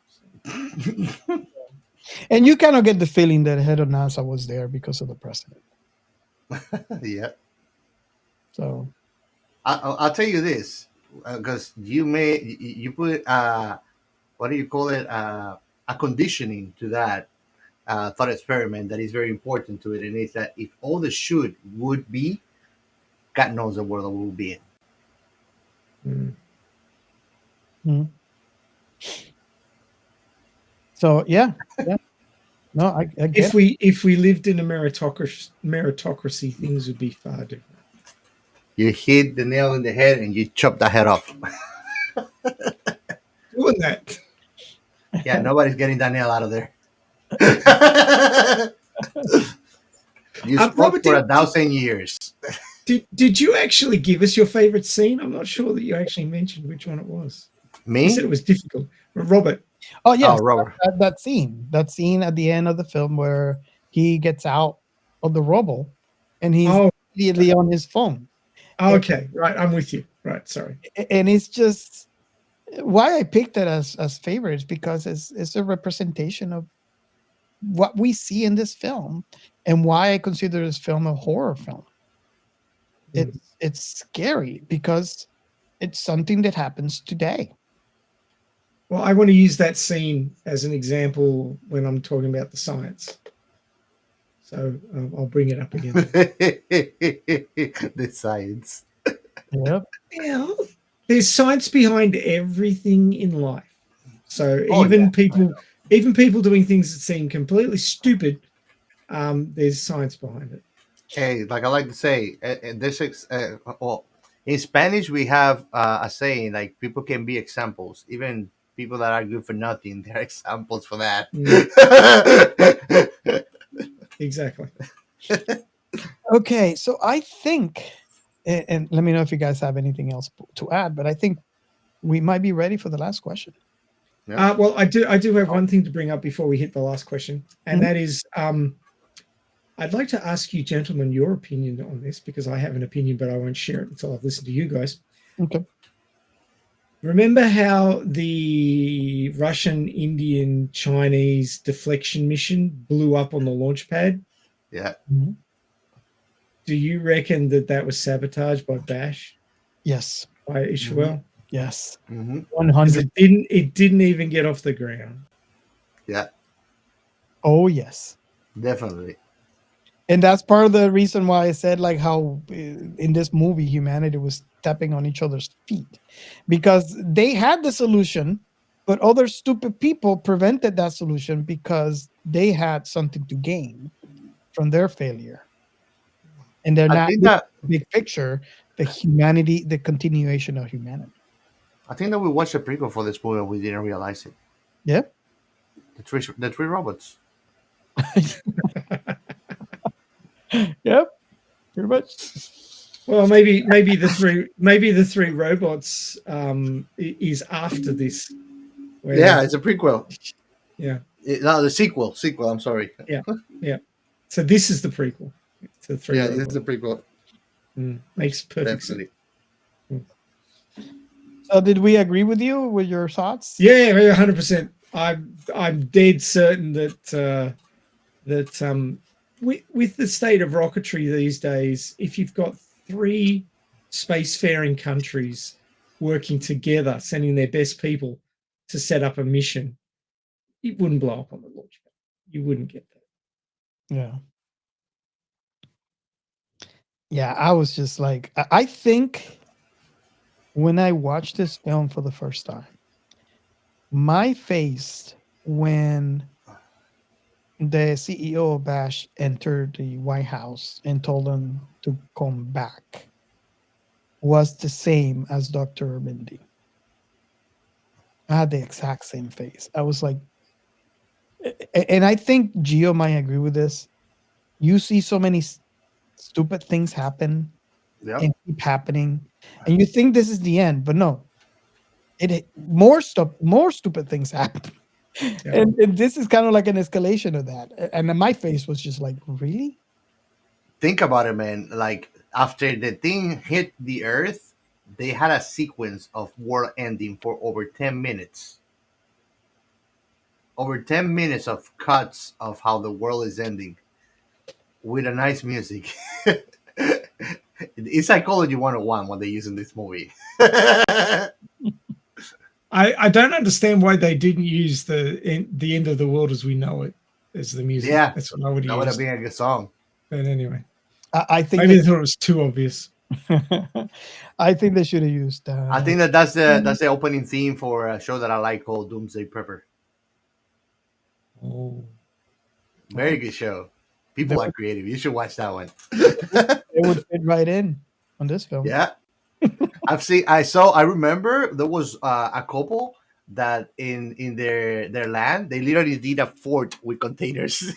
And you kind of get the feeling that head of NASA was there because of the president. Yeah. So I'll tell you this, because you put what do you call it, a conditioning to that thought experiment that is very important to it, and it's that if all the should would be, God knows the world will be in. Mm. mm. So yeah. No, I get If we lived in a meritocracy, things would be far different. You hit the nail in the head and you chop the head off. Doing that. Yeah, nobody's getting that nail out of there. You spoke Robert, for 1,000 years. did you actually give us your favorite scene? I'm not sure that you actually mentioned which one it was. You Me? said it was difficult. Robert, Oh yes, Oh, Robert. that scene at the end of the film where he gets out of the rubble and he's Oh. immediately on his phone. okay, right, I'm with you. Right, sorry. And it's just why I picked it as favorite is because it's a representation of what we see in this film and why I consider this film a horror film. It's scary because it's something that happens today. Well, I want to use that scene as an example when I'm talking about the science. So I'll bring it up again. The science. Yep. Well, there's science behind everything in life. So Oh, even yeah, people doing things that seem completely stupid, there's science behind it. Hey, like I like to say, well, in Spanish we have a saying like people can be examples, even people that are good for nothing. They're examples for that. Exactly. Okay, so I think, and let me know if you guys have anything else to add, but I think we might be ready for the last question. Yeah. Well, I do have one thing to bring up before we hit the last question, and Mhm. that is, I'd like to ask you gentlemen your opinion on this because I have an opinion, but I won't share it until I've listened to you guys. Okay. Remember how the Russian, Indian, Chinese deflection mission blew up on the launch pad? Yeah. Mhm. Do you reckon that was sabotage by Bash, Yes. by Ishmael? Yes. Mm-hmm. 100. It didn't even get off the ground. Yeah. Oh yes. Definitely. And that's part of the reason why I said like how in this movie humanity was stepping on each other's feet because they had the solution, but other stupid people prevented that solution because they had something to gain from their failure. And they're I not think looking that at the big picture, the humanity, the continuation of humanity. I think that we watched a prequel for this movie and we didn't realize it. Yeah. The three robots. Yep. Pretty much. Well, maybe the three robots is after this. Where, Yeah, it's a prequel. yeah, No, the sequel. Sequel. I'm sorry. yeah. So this is the prequel to the three Yeah, robots. this is a prequel. Makes perfect Definitely. sense. So did we agree with you with your thoughts? Yeah, 100%. I'm dead certain that with the state of rocketry these days, if you've got three spacefaring countries working together, sending their best people to set up a mission, it wouldn't blow up on the launch pad. You wouldn't get that. Yeah. Yeah, I was just like, I think when I watched this film for the first time, my face when the CEO of Bash entered the White House and told them to come back was the same as Dr. Mindy. I had the exact same face. I was like, and I think Gio might agree with this. You see so many stupid things happen Yep. and keep happening, and you think this is the end, but no, more stupid things happen. Yeah. And this is kind of like an escalation of that. And then my face was just like, really? Think about it, man. Like after the thing hit the Earth, they had a sequence of world ending for over 10 minutes. Over 10 minutes of cuts of how the world is ending with a nice music. It's psychology 101 what they use in this movie. I don't understand why they didn't use the end of the world as we know it as the music. Yeah, That's what I would that have would have used. been a good song. But anyway, I think maybe they thought it was too obvious. I think they should have used. I think that's the opening theme for a show that I like called Doomsday Prepper. Oh. Very good show. People are creative. You should watch that one. it would fit right in on this film. Yeah, I remember there was a couple that in their land they literally did a fort with containers,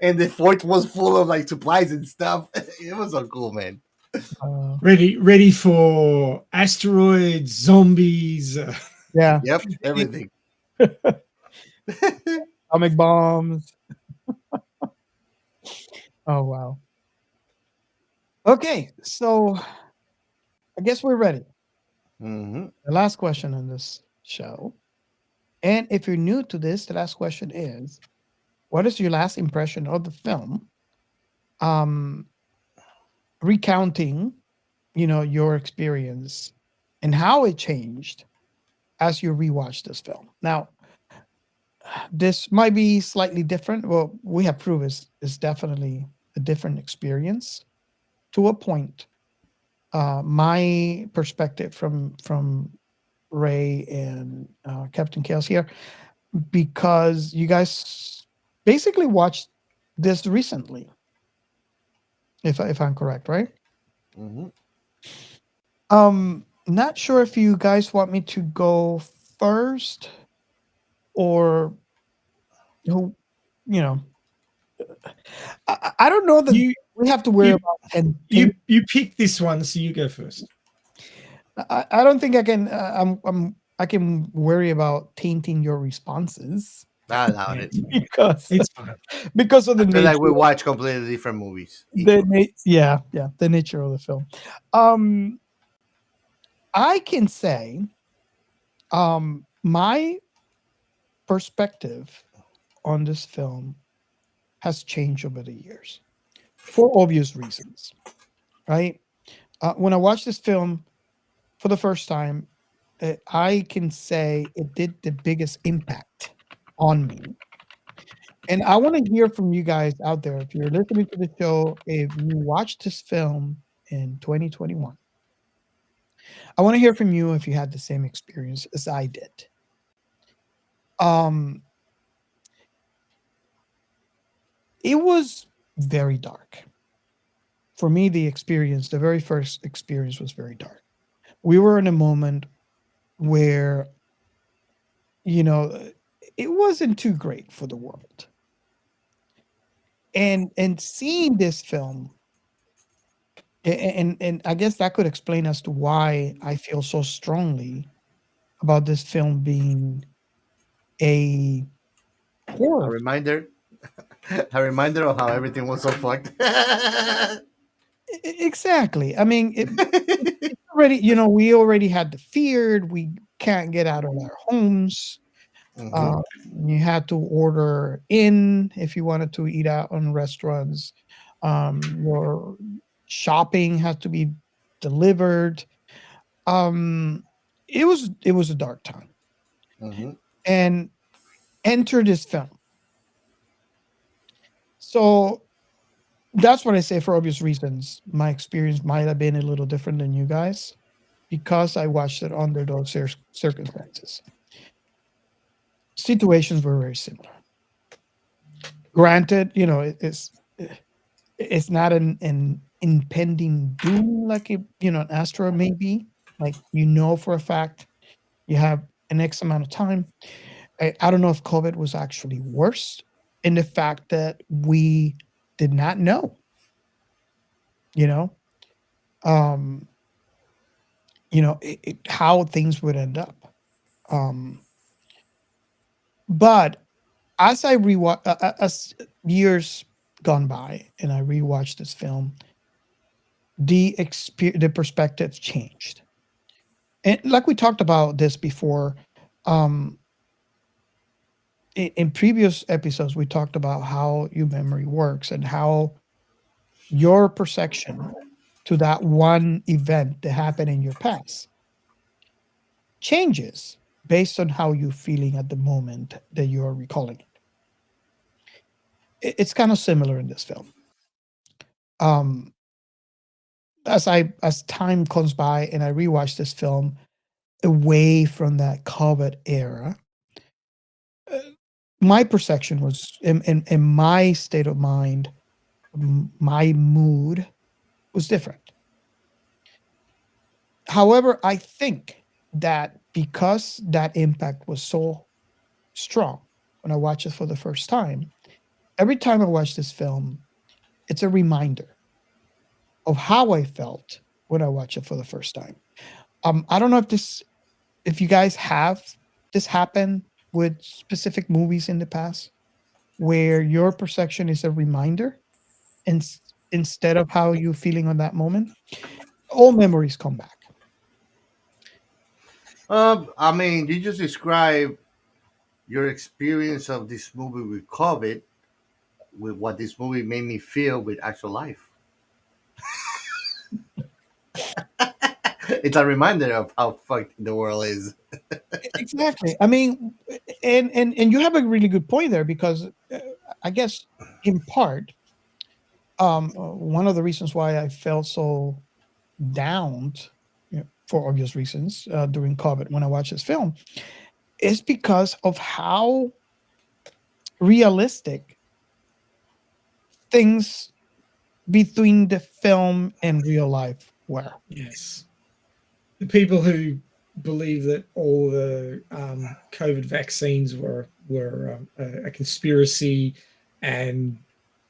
and the fort was full of like supplies and stuff. It was so cool, man. Ready for asteroids, zombies. Yeah, Yep, everything. atomic bombs. Oh wow. Okay, so I guess we're ready. Hmm. The last question on this show, and if you're new to this, the last question is, what is your last impression of the film? Recounting, your experience and how it changed as you rewatch this film. Now, this might be slightly different. Well, we have proved is definitely a different experience to a point. My perspective from Ray and Captain Chaos here, because you guys basically watched this recently, if I'm correct, right? Hmm. Not sure if you guys want me to go first or who, you know, I don't know that You we have to worry about and you pick this one, so you go first. I don't think I can. I can worry about tainting your responses I doubt it. because It's fine. because of the I feel nature. like we watch completely different movies. Yeah, the nature of the film. I can say, my perspective on this film has changed over the years for obvious reasons, right? When I watched this film for the first time, I can say it did the biggest impact on me. And I want to hear from you guys out there. If you're listening to the show, if you watched this film in 2021, I want to hear from you if you had the same experience as I did. It was very dark. For me, the very first experience was very dark. We were in a moment where, it wasn't too great for the world. And seeing this film, and I guess that could explain as to why I feel so strongly about this film being a A horror. reminder, a reminder of how everything was so fucked. Exactly. I mean, it's already, we already had the feared. We can't get out of our homes. Mhm. You had to order in if you wanted to eat out on restaurants. Your shopping had to be delivered. It was a dark time. Mhm. And enter this film. So that's what I say for obvious reasons. My experience might have been a little different than you guys because I watched it under those circumstances. Situations were very similar. Granted, it's not an impending doom like an asteroid may be. Like for a fact you have an X amount of time. I don't know if COVID was actually worse in the fact that we did not know, you know, um, how things would end up. Um, but as I rewatch, as years gone by, and I rewatched this film, the perspective changed, and like we talked about this before, um, in previous episodes, we talked about how your memory works and how your perception to that one event that happened in your past changes based on how you're feeling at the moment that you're recalling it. It's kind of similar in this film. As time comes by and I rewatch this film away from that COVID era, my perception was in my state of mind, my mood was different. However, I think that because that impact was so strong when I watch it for the first time, every time I watch this film, it's a reminder of how I felt when I watch it for the first time. I don't know if you guys have this happen with specific movies in the past where your perception is a reminder and instead of how you're feeling on that moment. All memories come back. I mean, you just describe your experience of this movie with COVID, with what this movie made me feel with actual life. It's a reminder of how fucked the world is. Exactly. I mean, and you have a really good point there because I guess in part, one of the reasons why I felt so downed, for obvious reasons, during COVID when I watched this film, is because of how realistic things between the film and real life were. Yes. The people who believe that all the COVID vaccines were a conspiracy and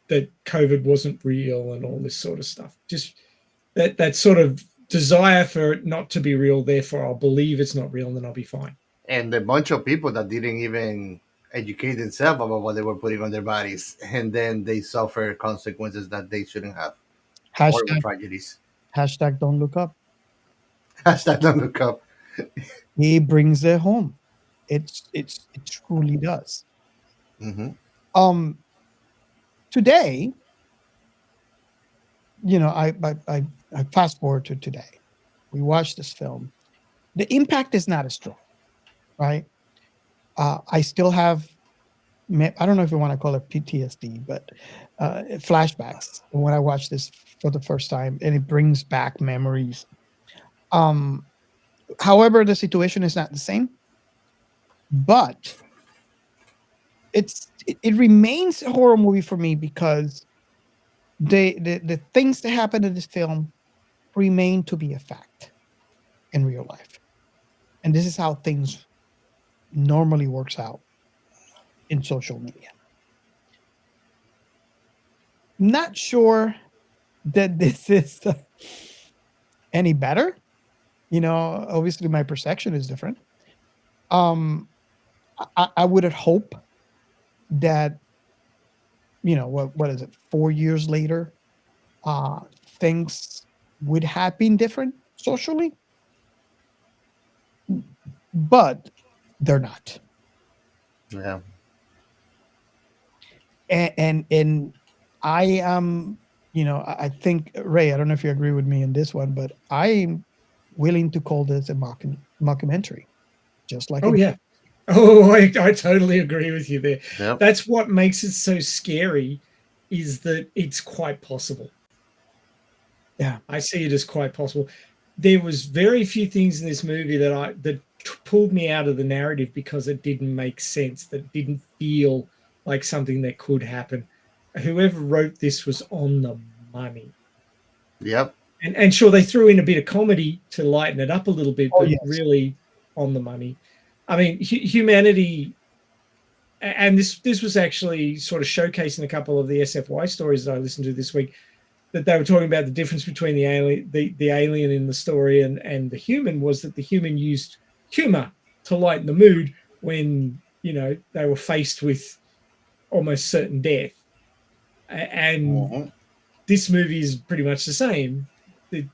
that COVID wasn't real and all this sort of stuff. Just that sort of desire for it not to be real, therefore I'll believe it's not real and then I'll be fine. And a bunch of people that didn't even educate themselves about what they were putting on their bodies, and then they suffer consequences that they shouldn't have. Horrible Hashtag tragedies. hashtag don't look up. Hashtag don't look up. He brings it home. It truly does. Hmm. Today, I fast forward to today. We watch this film. The impact is not as strong, right? I still have, I don't know if you want to call it PTSD, but flashbacks when I watch this for the first time, and it brings back memories. However, the situation is not the same, but it remains a horror movie for me because the things that happen in this film remain to be a fact in real life, and this is how things normally works out in social media. Not sure that this is any better. Obviously my perception is different. I would hope that, what is it, 4 years later, things would have been different socially, but they're not. Yeah. And I am, I think, Ray, I don't know if you agree with me in this one, but I'm willing to call this a mockumentary, just like Oh, yeah. Oh, I totally agree with you there. Yep. That's what makes it so scary, is that it's quite possible. Yeah. I see it as quite possible. There was very few things in this movie that pulled me out of the narrative because it didn't make sense, that didn't feel like something that could happen. Whoever wrote this was on the money. Yep. And sure, they threw in a bit of comedy to lighten it up a little bit, but yes. really on the money. I mean, humanity, and this was actually sort of showcasing a couple of the SFY stories that I listened to this week, that they were talking about the difference between the alien in the story and the human, was that the human used humor to lighten the mood when, they were faced with almost certain death. And this movie is pretty much the same. They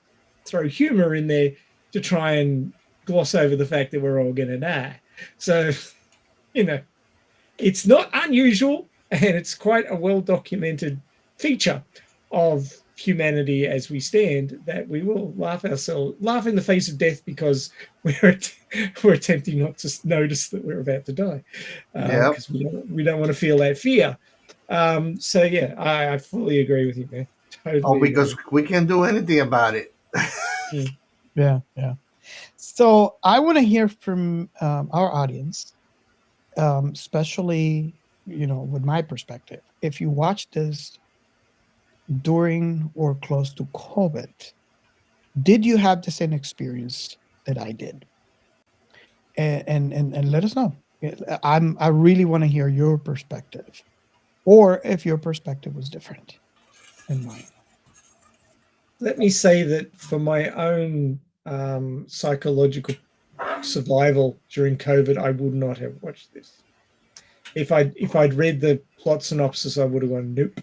throw humor in there to try and gloss over the fact that we're all going to die. So, it's not unusual, and it's quite a well-documented feature of humanity as we stand, that we will laugh in the face of death because we're attempting not to notice that we're about to die, because we don't want to feel that fear. So yeah, I fully agree with you, man. Totally. Because we can't do anything about it. Yeah. So I want to hear from our audience, especially, with my perspective. If you watch this during or close to COVID, did you have the same experience that I did? And let us know. I really want to hear your perspective, or if your perspective was different than mine. Let me say that for my own psychological survival during COVID, I would not have watched this. If I'd read the plot synopsis, I would have gone, nope.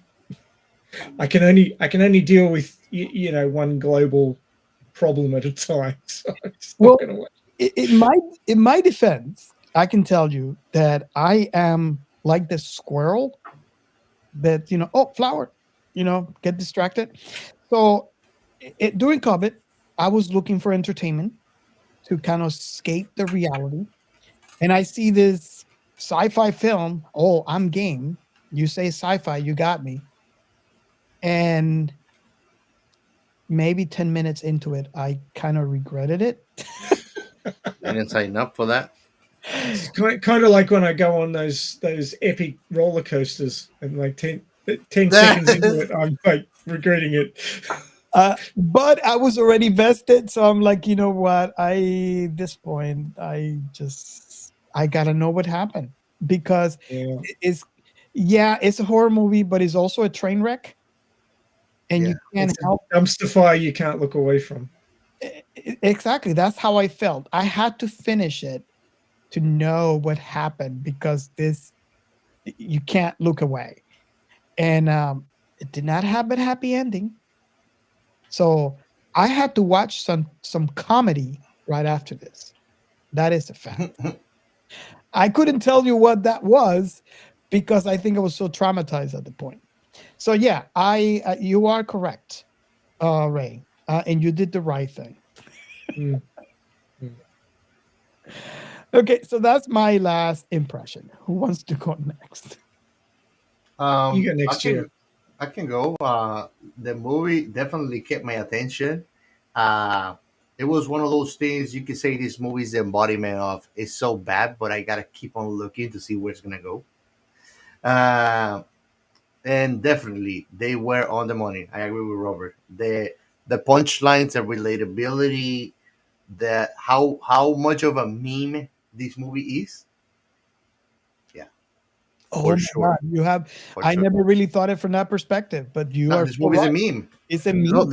I can only deal with one global problem at a time. So I'm just not going to watch. In my defense, I can tell you that I am like this squirrel that flower, get distracted. So during COVID, I was looking for entertainment to kind of escape the reality, and I see this sci-fi film. Oh, I'm game. You say sci-fi, you got me. And maybe 10 minutes into it, I kind of regretted it. I didn't sign up for that. It's kind of like when I go on those epic roller coasters, and like 10 seconds into it, I'm like regretting it. But I was already vested, so I'm like, you know what? This point, I gotta know what happened, because it's a horror movie, but it's also a train wreck, and you can't help. Dumpster fire you can't look away from. Exactly, that's how I felt. I had to finish it to know what happened, because you can't look away, and it did not have a happy ending. So I had to watch some comedy right after this. That is a fact. I couldn't tell you what that was, because I think I was so traumatized at the point. So yeah, you are correct, Ray, and you did the right thing. Okay, so that's my last impression. Who wants to go next? You go next year. I can go. The movie definitely kept my attention. It was one of those things you could say this movie is the embodiment of it's so bad, but I gotta keep on looking to see where it's gonna go. And definitely they were on the money. I agree with Robert. The punchlines, the relatability, the how much of a meme this movie is. Oh For my sure. God, you have. For I sure. never really thought it from that perspective, but you are. This movie is a meme. It's a meme. No,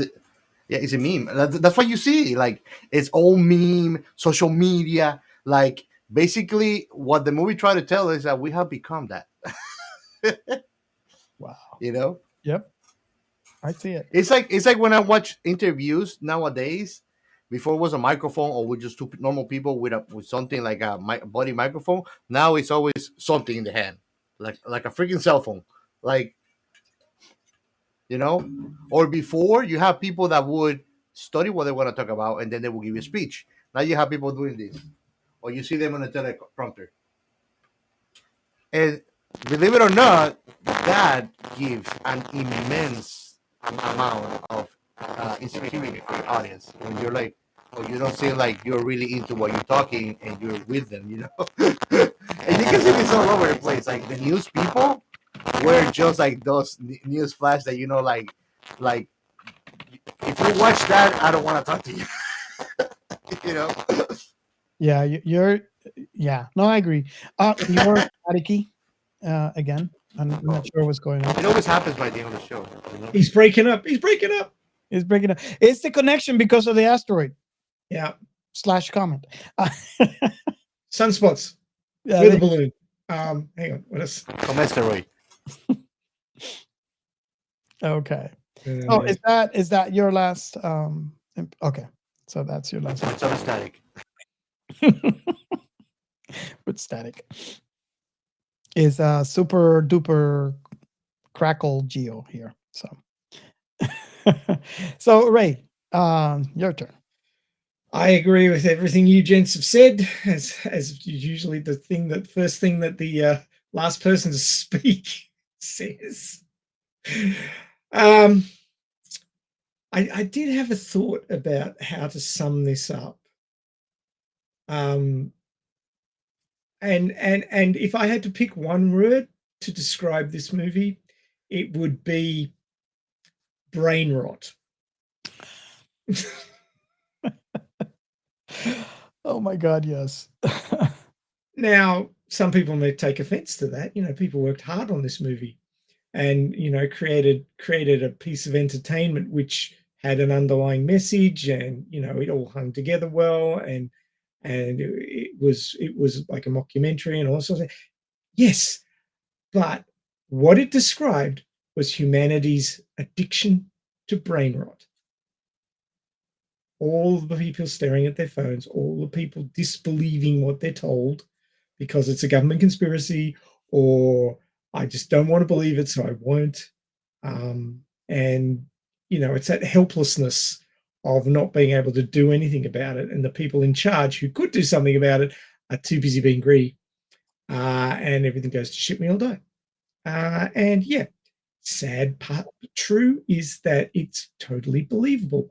yeah, it's a meme. That's what you see. Like, it's all meme, social media. Like, basically, what the movie tried to tell is that we have become that. Wow. Yep. I see it. It's like when I watch interviews nowadays. Before it was a microphone, or with just two normal people with something like a body microphone. Now it's always something in the hand, like a freaking cell phone. Like, or before you have people that would study what they want to talk about, and then they will give you a speech. Now you have people doing this, or you see them on a teleprompter. And believe it or not, that gives an immense amount of insecurity for the audience when you're like, or you don't seem like you're really into what you're talking and you're with them, and you can see this all over the place. Like, the news people were just like those news flash that like if you watch that, I don't want to talk to you. Yeah, you're. Yeah, no, I agree. You're staticky. Again, I'm not sure what's going on. It always happens by the end of the show. He's breaking up. He's breaking up. It's the connection because of the asteroid. Yeah. /comment. Sunspots. Yeah, with a balloon. Hang on. What is? Asteroid. Okay. Oh, is that your last? Okay, so that's your last. It's on static. With static is super duper crackle geo here. So So, Ray, your turn. I agree with everything you gents have said, as usually the first thing that the last person to speak says. I did have a thought about how to sum this up. And if I had to pick one word to describe this movie, it would be brain rot. Oh my God, yes. Now, some people may take offense to that. People worked hard on this movie and, created a piece of entertainment which had an underlying message, and, it all hung together well, and it was like a mockumentary and all sorts of. Yes, but what it described was humanity's addiction to brain rot. All the people staring at their phones, all the people disbelieving what they're told because it's a government conspiracy, or I just don't want to believe it, so I won't. And, it's that helplessness of not being able to do anything about it. And the people in charge who could do something about it are too busy being greedy. And everything goes to shit, we all die. And yeah, sad part, but true, is that it's totally believable.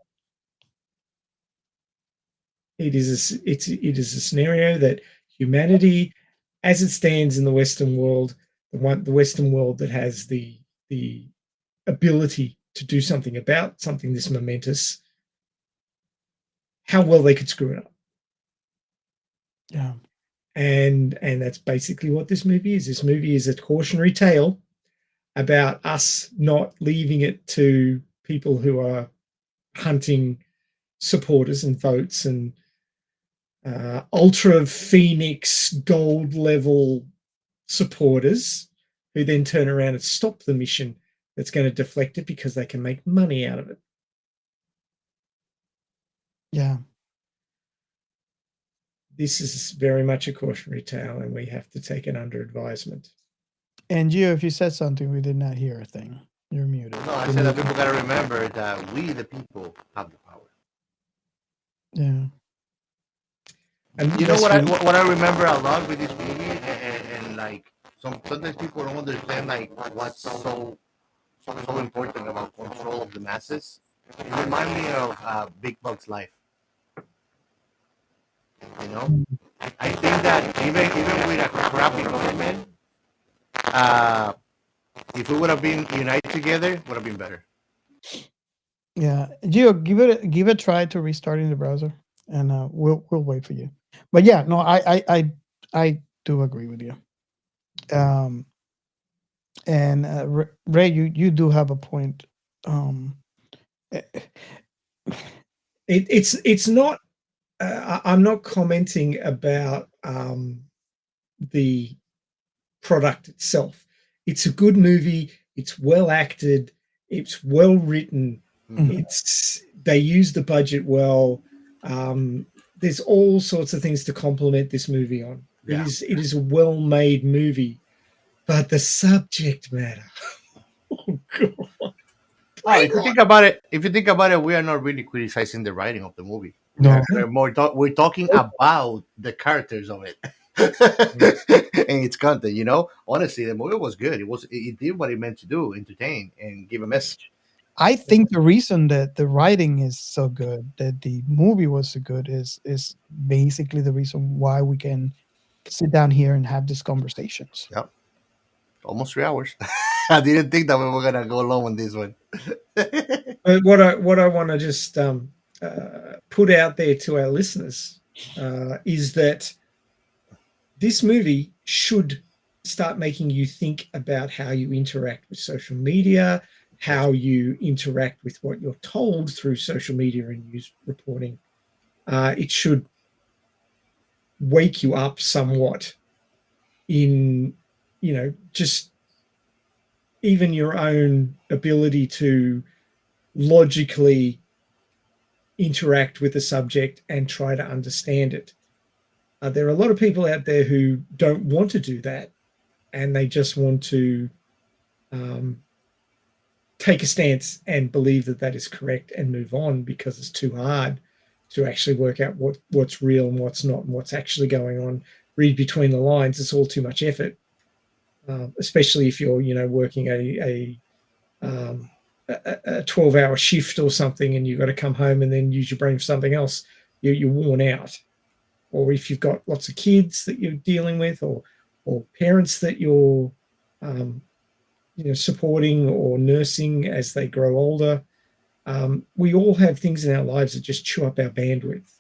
It is a scenario that humanity, as it stands in the Western world, the Western world that has the ability to do something about something this momentous, how well they could screw it up. Yeah. And that's basically what this movie is. This movie is a cautionary tale about us not leaving it to people who are hunting supporters and votes and ultra phoenix gold level supporters who then turn around and stop the mission that's going to deflect it because they can make money out of it. Yeah. This is very much a cautionary tale, and we have to take it under advisement. And you, if you said something, we did not hear a thing. You're muted. No, I said that people got to remember that we, the people, have the power. Yeah. And You know what I remember a lot with this movie, and like sometimes people don't understand like what's so important about control of the masses. It reminds me of Big Bug's Life. I think that even with a crappy government, if we would have been united together, it would have been better. Yeah, Gio, give it a try to restarting the browser, and we'll wait for you. But yeah, no, I do agree with you. And Ray, you do have a point. It's not. I'm not commenting about the product itself. It's a good movie. It's well acted. It's well written. They use the budget well. There's all sorts of things to compliment this movie on. Yeah. It is a well-made movie, but the subject matter. Oh God. If you think about it, we are not really criticizing the writing of the movie. No. We're talking about the characters of it and its content. Honestly, the movie was good. It did what it meant to do: entertain and give a message. I think the reason that the writing is so good, that the movie was so good, is basically the reason why we can sit down here and have these conversations. Yep. Almost 3 hours. I didn't think that we were gonna go long on this one. What I want to just put out there to our listeners is that this movie should start making you think about how you interact with social media, how you interact with what you're told through social media and news reporting. It should wake you up somewhat in, just even your own ability to logically interact with the subject and try to understand it. There are a lot of people out there who don't want to do that, and they just want to take a stance and believe that that is correct and move on because it's too hard to actually work out what's real and what's not and what's actually going on. Read between the lines. It's all too much effort, especially if you're, working a 12-hour shift or something and you've got to come home and then use your brain for something else. You're worn out. Or if you've got lots of kids that you're dealing with, or parents that you're supporting or nursing as they grow older. We all have things in our lives that just chew up our bandwidth.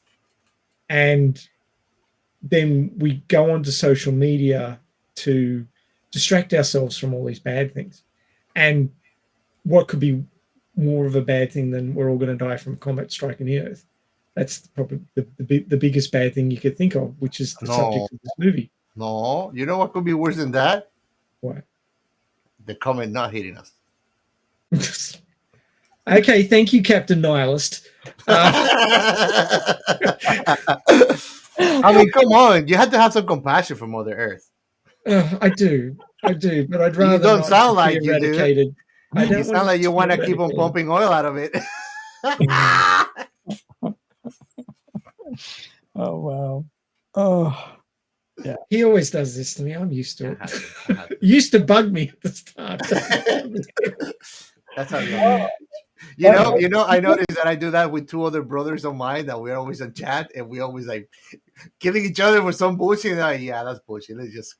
And then we go onto social media to distract ourselves from all these bad things. And what could be more of a bad thing than we're all going to die from a comet striking the Earth? That's probably the biggest bad thing you could think of, which is the subject of this movie. No, you know what could be worse than that? What? The comet not hitting us. Okay, thank you, Captain Nihilist. I mean, come on. You have to have some compassion for Mother Earth. I do, but I'd rather You don't not sound be like you do. eradicated. You sound like you want to keep on pumping oil out of it. Oh wow. Oh yeah. He always does this to me. I'm used to it. Used to bug me at the start. That's how you know. I noticed that I do that with two other brothers of mine that we're always in chat and we always like killing each other with some bullshit. And like, yeah, that's bullshit. Let's just.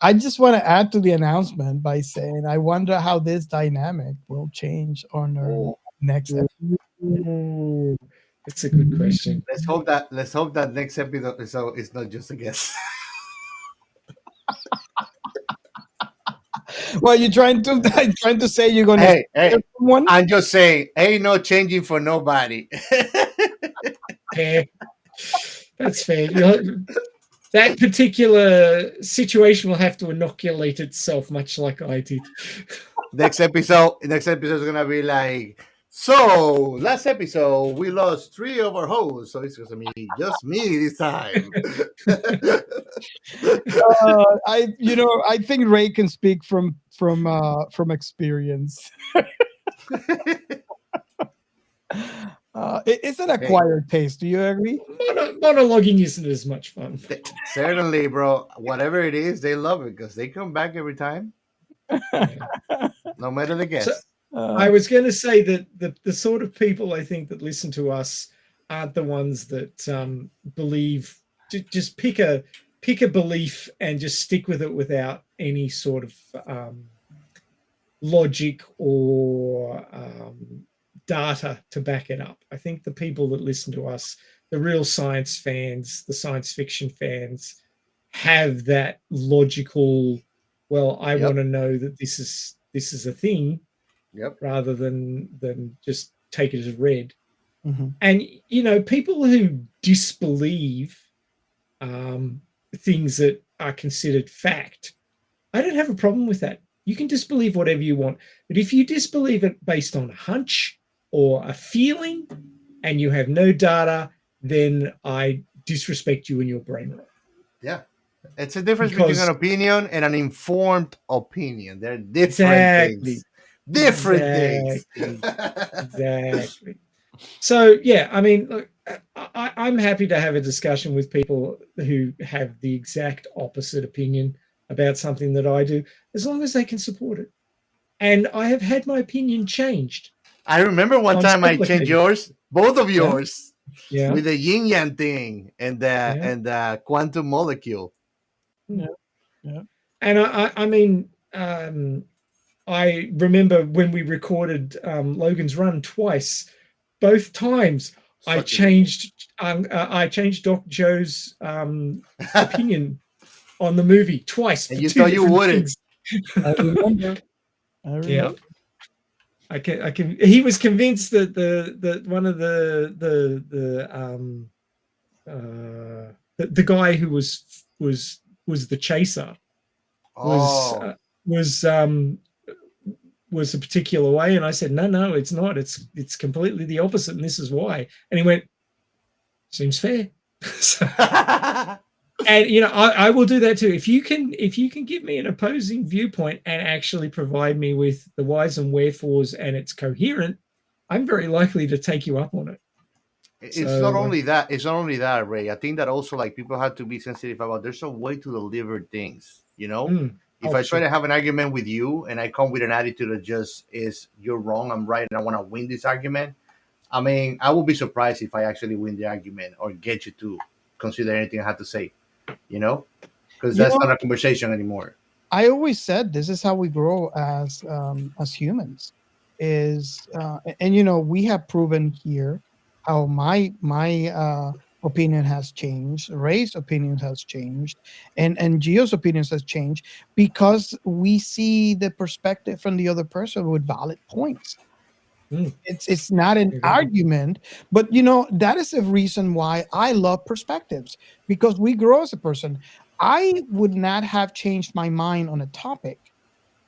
I just want to add to the announcement by saying I wonder how this dynamic will change on our next episode. Ooh, that's a good question. Let's hope that next episode is not just a guess. Well, you're trying to say you're gonna hey, someone? I'm just saying, ain't no changing for nobody. Fair. That's fair. That particular situation will have to inoculate itself, much like I did. Next episode is gonna be like, so last episode we lost 3 of our hosts, so it's gonna be just me this time. I think Ray can speak from experience. It's an acquired taste. Do you agree? Monologuing isn't as much fun. Certainly, bro. Whatever it is, they love it because they come back every time, no matter the guest. I was going to say that the sort of people I think that listen to us aren't the ones that believe. Just pick a belief and just stick with it without any sort of logic or data to back it up. I think the people that listen to us, the real science fans, the science fiction fans, have that logical, well, I want to know that this is a thing, rather than just take it as read. Mm-hmm. And people who disbelieve things that are considered fact, I don't have a problem with that. You can disbelieve whatever you want, but if you disbelieve it based on a hunch or a feeling and you have no data, then I disrespect you and your brain rot. Yeah. It's a difference between an opinion and an informed opinion. They're different things. Different things. Exactly. So, yeah, I mean, look, I'm happy to have a discussion with people who have the exact opposite opinion about something that I do, as long as they can support it. And I have had my opinion changed. I remember one time I changed yours, both of yours, with the yin yang thing and the quantum molecule. Yeah. And I mean, I remember when we recorded Logan's Run twice. Both times I changed Doc Joe's opinion on the movie twice. And you thought you wouldn't. I remember. Yeah. I can. He was convinced that the one of the guy who was the chaser was a particular way, and I said no, it's not. It's completely the opposite, and this is why. And he went, seems fair. And I will do that too. If you can give me an opposing viewpoint and actually provide me with the whys and wherefores and it's coherent, I'm very likely to take you up on it. It's not only that. It's not only that, Ray. I think that also like people have to be sensitive about. There's a way to deliver things. If I try to have an argument with you and I come with an attitude that just is you're wrong, I'm right, and I want to win this argument. I mean, I will be surprised if I actually win the argument or get you to consider anything I have to say. Because that's not a conversation anymore. I always said this is how we grow as humans. And we have proven here how my opinion has changed, Ray's opinion has changed, and Gio's opinions has changed because we see the perspective from the other person with valid points. It's not an argument, but that is the reason why I love perspectives, because we grow as a person. I would not have changed my mind on a topic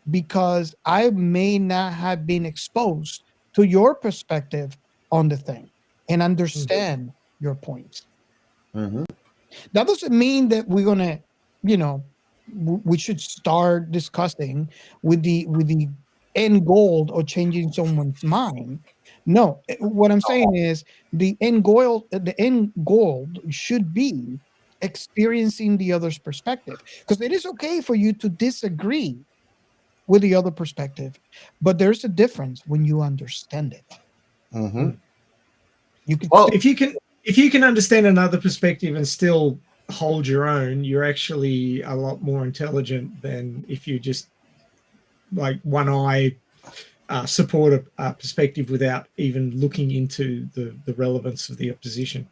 because I may not have been exposed to your perspective on the thing and understand your points. That doesn't mean that we're gonna, we should start discussing with the end goal of changing someone's mind. No, what I'm saying is the end goal should be experiencing the other's perspective, because it is okay for you to disagree with the other perspective, but there's a difference when you understand it. You can if you can understand another perspective and still hold your own, you're actually a lot more intelligent than if you just like one eye support a perspective without even looking into the relevance of the opposition.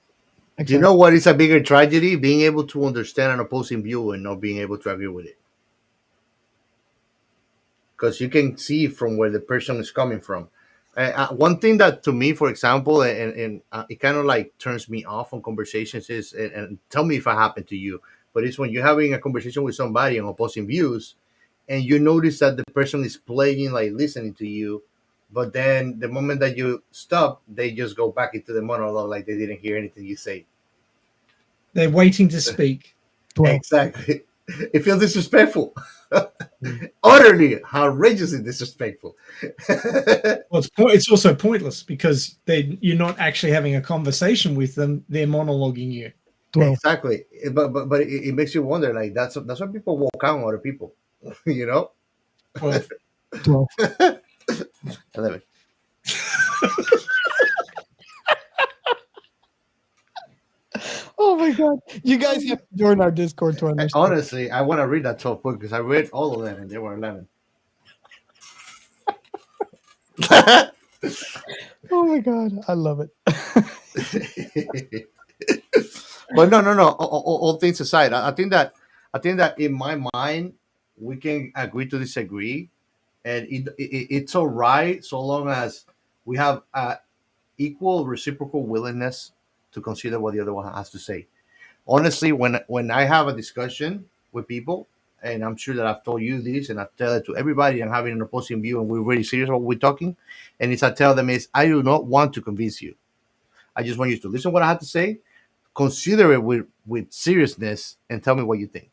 Do you know what is a bigger tragedy? Being able to understand an opposing view and not being able to agree with it. Because you can see from where the person is coming from. One thing that to me, for example, and it kind of like turns me off on conversations is, and tell me if it happened to you, but it's when you're having a conversation with somebody on opposing views and you notice that the person is playing, like listening to you, but then the moment that you stop, they just go back into the monologue like they didn't hear anything you say. They're waiting to speak. Exactly. It feels disrespectful. Utterly outrageously disrespectful. Well, it's also pointless because you're not actually having a conversation with them. They're monologuing you. Exactly. But it makes you wonder, like that's why people walk out on other people. 12. 11. Oh my God. You guys have to join our Discord to understand. Honestly, I want to read that 12 book because I read all of them and they were 11. Oh my God. I love it. But no. All things aside, I think that in my mind we can agree to disagree, and it's all right so long as we have equal reciprocal willingness to consider what the other one has to say. Honestly, when I have a discussion with people, and I'm sure that I've told you this, and I tell it to everybody, I'm having an opposing view, and we're really serious about what we're talking, and it's I tell them is I do not want to convince you. I just want you to listen to what I have to say, consider it with seriousness, and tell me what you think.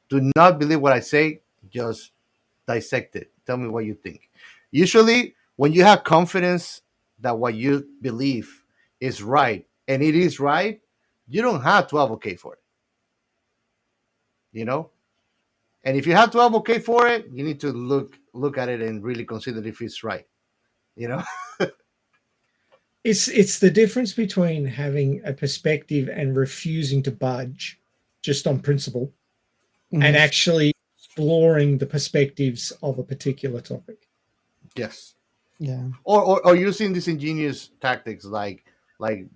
Do not believe what I say. Just dissect it. Tell me what you think. Usually, when you have confidence that what you believe is right, and it is right, you don't have to advocate for it. And if you have to advocate for it, you need to look at it and really consider if it's right. It's the difference between having a perspective and refusing to budge just on principle, and actually exploring the perspectives of a particular topic. Yes. Yeah. Or using these ingenious tactics like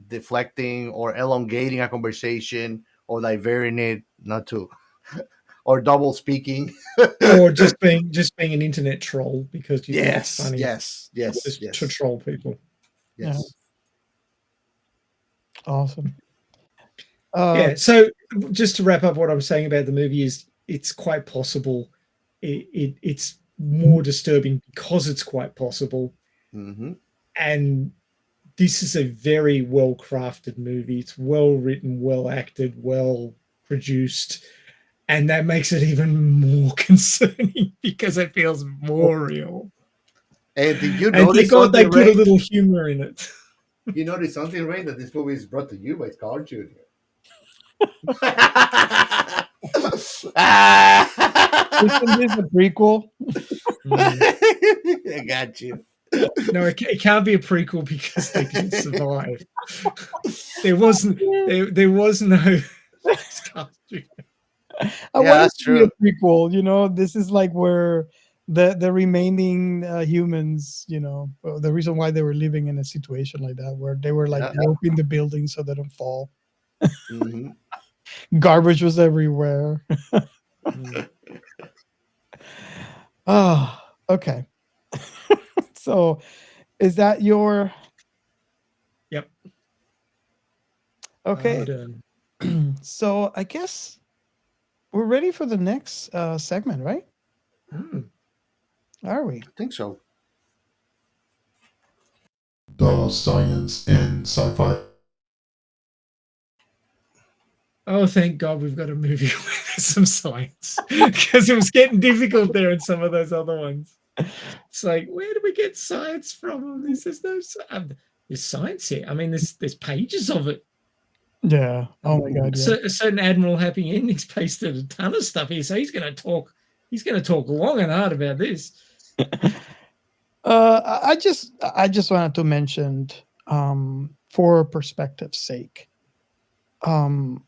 deflecting or elongating a conversation or diverting it, not to, or double speaking, or just being an internet troll because you think it's funny. Yes. To troll people. Yes. Yeah. Awesome. So just to wrap up what I'm saying about the movie is it's quite possible. It's more disturbing because it's quite possible. And this is a very well crafted movie. It's well written, well acted, well produced. And that makes it even more concerning because it feels more real. And did you And thank notice God they something, put Ray? a little humor in it. You notice something, Ray, that this movie is brought to you by Carl Jr. Isn't this a prequel? I got you. No, it can't be a prequel because they didn't survive. There was no Scar Jr. I Yeah, want that's it to be a true. prequel. This is like where the remaining humans, the reason why they were living in a situation like that, where they were like Yeah. roping the building so they don't fall. Mhm. Garbage was everywhere. Oh, okay. So, is that your Yep. okay? Done. So I guess we're ready for the next segment, right? Are we? I think so. The science and sci-fi. Oh, thank God we've got a movie with some science because it was getting difficult there in some of those other ones. It's like, where do we get science from? There's no there's science here. I mean, there's pages of it. Yeah. Oh my God. Yeah. A certain Admiral Happy Endings pasted a ton of stuff here, so he's going to talk. He's going to talk long and hard about this. I just wanted to mention, for perspective's sake, the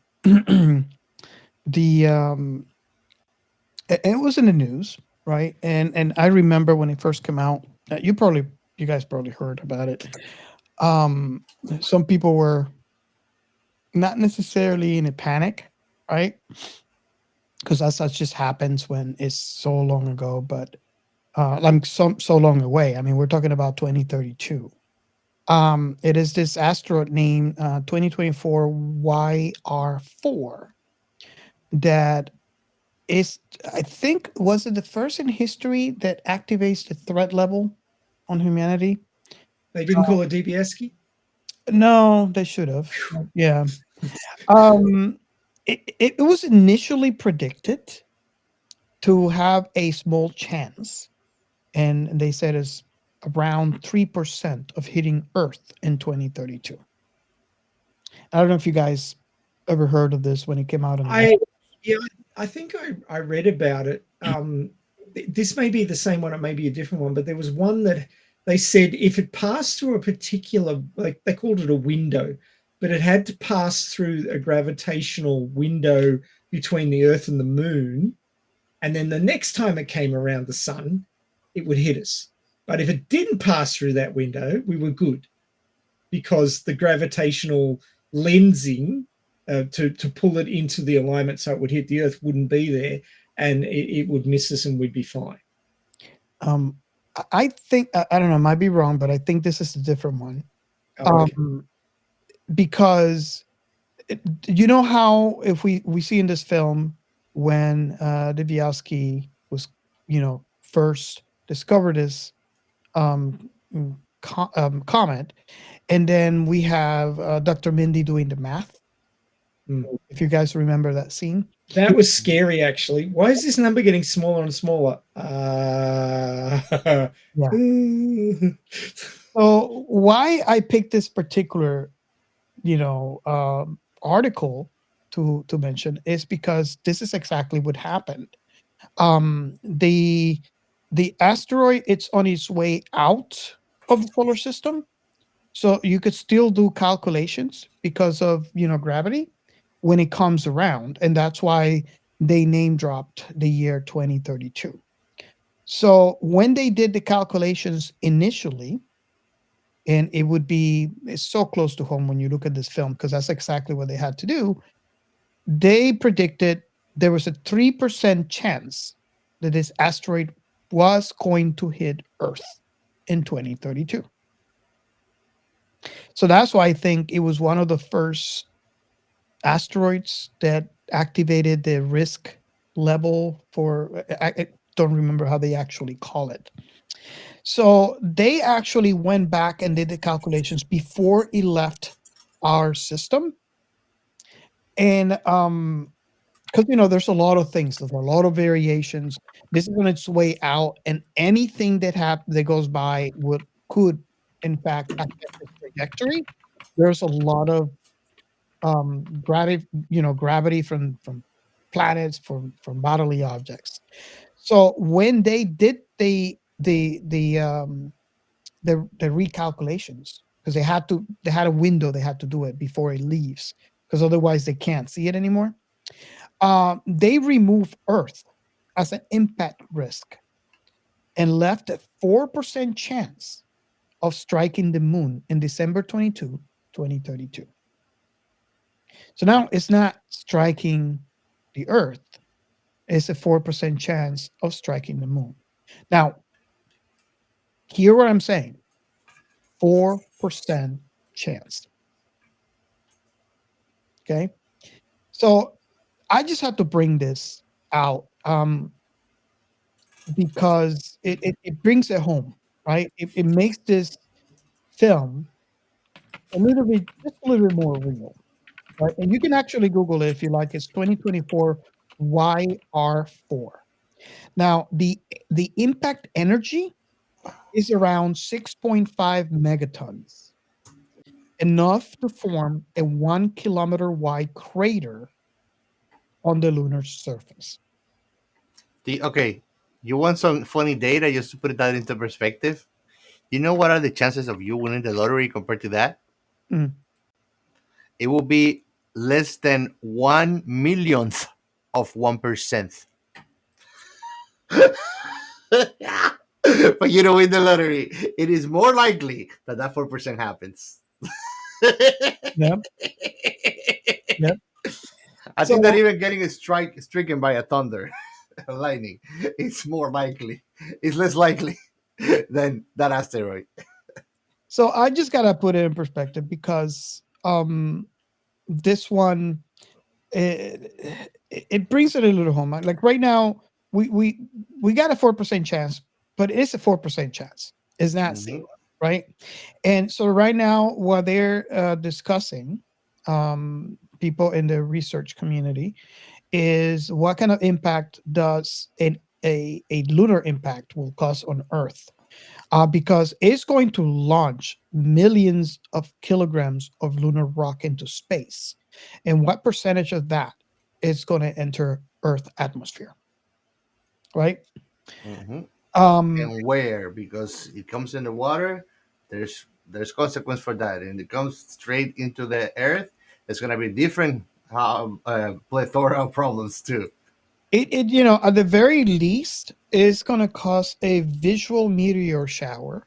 it was in the news, right? And I remember when it first came out. You guys probably heard about it. Some people were not necessarily in a panic, right? Because that just happens when it's so long ago, but like so long away. I mean, we're talking about 2032. It is this asteroid named 2024 YR4 that is, I think, was it the first in history that activates the threat level on humanity? They didn't call it DBSky? No, they should have. Yeah. It was initially predicted to have a small chance, and they said it's around 3% of hitting Earth in 2032. I don't know if you guys ever heard of this when it came out. I think I read about it. This may be the same one, it may be a different one, but there was one that they said if it passed through a particular, like they called it a window, but it had to pass through a gravitational window between the Earth and the Moon, and then the next time it came around the sun, it would hit us. But if it didn't pass through that window, we were good, because the gravitational lensing to pull it into the alignment so it would hit the Earth wouldn't be there, and it would miss us and we'd be fine. I think, I don't know, might be wrong, but I think this is a different one. Okay. Because you know how if we see in this film when Dibiowski was, first discovered this comet, and then we have Dr. Mindy doing the math. If you guys remember that scene. That was scary, actually. Why is this number getting smaller and smaller? Yeah. So why I picked this particular, article to mention is because this is exactly what happened. The asteroid, it's on its way out of the solar system, so you could still do calculations because of gravity when it comes around, and that's why they name dropped the year 2032. So when they did the calculations initially, and it's so close to home when you look at this film because that's exactly what they had to do. They predicted there was a 3% chance that this asteroid was going to hit Earth in 2032. So that's why I think it was one of the first asteroids that activated the risk level for, I don't remember how they actually call it. So they actually went back and did the calculations before it left our system. And because there's a lot of things, there's a lot of variations. This is on its way out, and anything that goes by could in fact affect its trajectory. There's a lot of gravity from planets, from bodily objects. So when they did the recalculations, because they had a window they had to do it before it leaves, because otherwise they can't see it anymore. They removed Earth as an impact risk and left a 4% chance of striking the moon in December 22, 2032. So now it's not striking the Earth, it's a 4% chance of striking the moon. Now, hear what I'm saying: 4% chance. Okay. So I just have to bring this out because it brings it home, right? It makes this film just a little bit more real, right? And you can actually Google it if you like. It's 2024 YR4. Now, the impact energy is around 6.5 megatons, enough to form a 1 kilometer wide crater on the lunar surface. Okay, you want some funny data just to put that into perspective? You know what are the chances of you winning the lottery compared to that? Mm. It will be less than 1 millionth of 1%. But you don't win the lottery. It is more likely that 4% happens. Yep. Yep. I So think that even getting stricken by a thunder, lightning, it's more likely. It's less likely than that asteroid. So I just gotta put it in perspective because this one it brings it a little home. Like right now, we got a 4% chance, but it's a 4% chance. It's not Mhm. zero, right? And so right now, what they're discussing, people in the research community, is what kind of impact does a lunar impact will cause on Earth, because it's going to launch millions of kilograms of lunar rock into space. And what percentage of that is going to enter Earth atmosphere, right? Mhm. Um, And where? Because it comes in the water, there's consequence for that, and it comes straight into the earth. It's gonna be different plethora of problems too. at the very least, is going to cause a visual meteor shower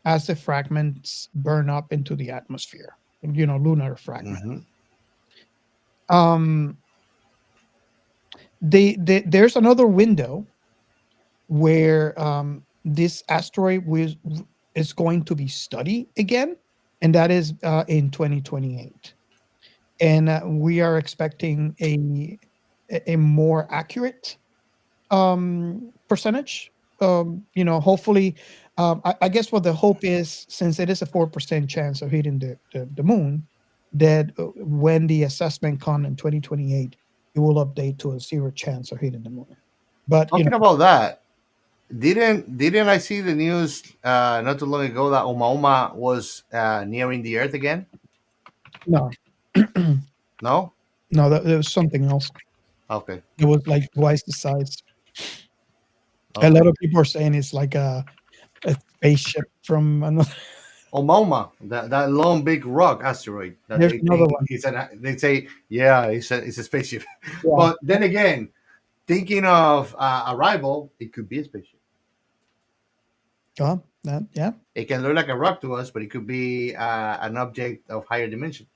as the fragments burn up into the atmosphere, lunar fragment. Hmm. Um, there's another window where this asteroid is going to be studied again, and that is in 2028. And we are expecting a more accurate percentage. Hopefully, I guess what the hope is, since it is a 4% chance of hitting the moon, that when the assessment comes in 2028, it will update to a 0 chance of hitting the moon. But Talking about that, didn't I see the news not too long ago that Omaoma was nearing the Earth again? no, No. no, there was something else. Okay. It was like twice the size. A Okay. lot of people are saying it's like a spaceship from another. Omaoma, that long big rock asteroid that There's they another think one. is they say, yeah, it's a spaceship. Yeah. But then again, thinking of arrival, it could be a spaceship. Yeah. It can look like a rock to us, but it could be an object of higher dimension.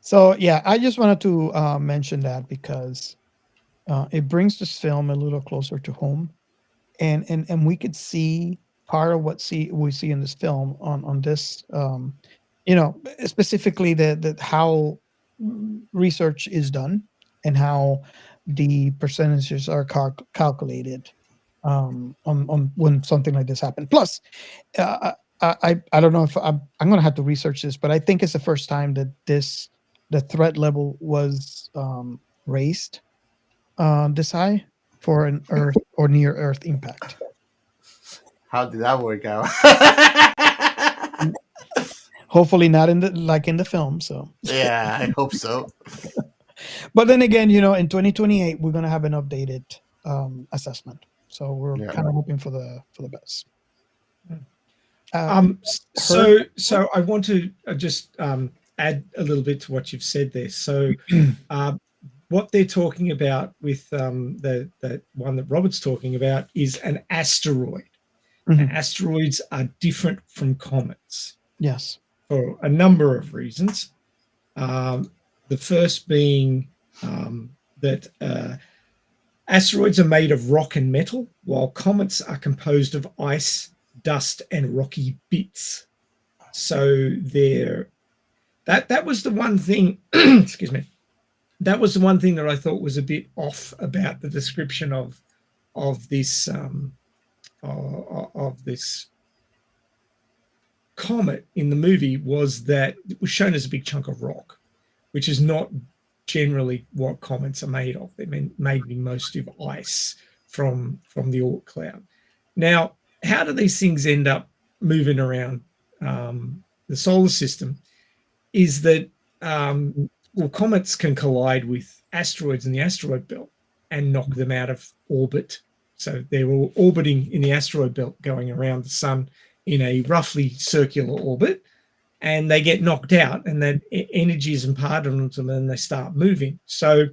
So yeah, I just wanted to mention that because it brings this film a little closer to home, and we could see part of what we see in this film on this, specifically the how research is done and how the percentages are calculated on when something like this happened. Plus, I don't know if I'm going to have to research this, but I think it's the first time that this the threat level was raised this high for an Earth or near Earth impact. How did that work out? Hopefully not in the film. So, Yeah, I hope so. but then again, in 2028 we're gonna have an updated assessment. So we're Yeah. kind of hoping for the best. So I want to just add a little bit to what you've said there. So what they're talking about with the one that Robert's talking about is an asteroid. Mhm. Asteroids are different from comets Yes. for a number of reasons. The first being that asteroids are made of rock and metal, while comets are composed of ice, dust, and rocky bits. So that was the one thing. Excuse me. That was the one thing that I thought was a bit off about the description of this comet in the movie, was that it was shown as a big chunk of rock, which is not generally what comets are made of. They're made mostly of ice from the Oort cloud. Now, how do these things end up moving around the solar system? Is that comets can collide with asteroids in the asteroid belt and knock them out of orbit. So they're all orbiting in the asteroid belt, going around the sun in a roughly circular orbit, and they get knocked out, and then energy is imparted onto them, and they start moving. So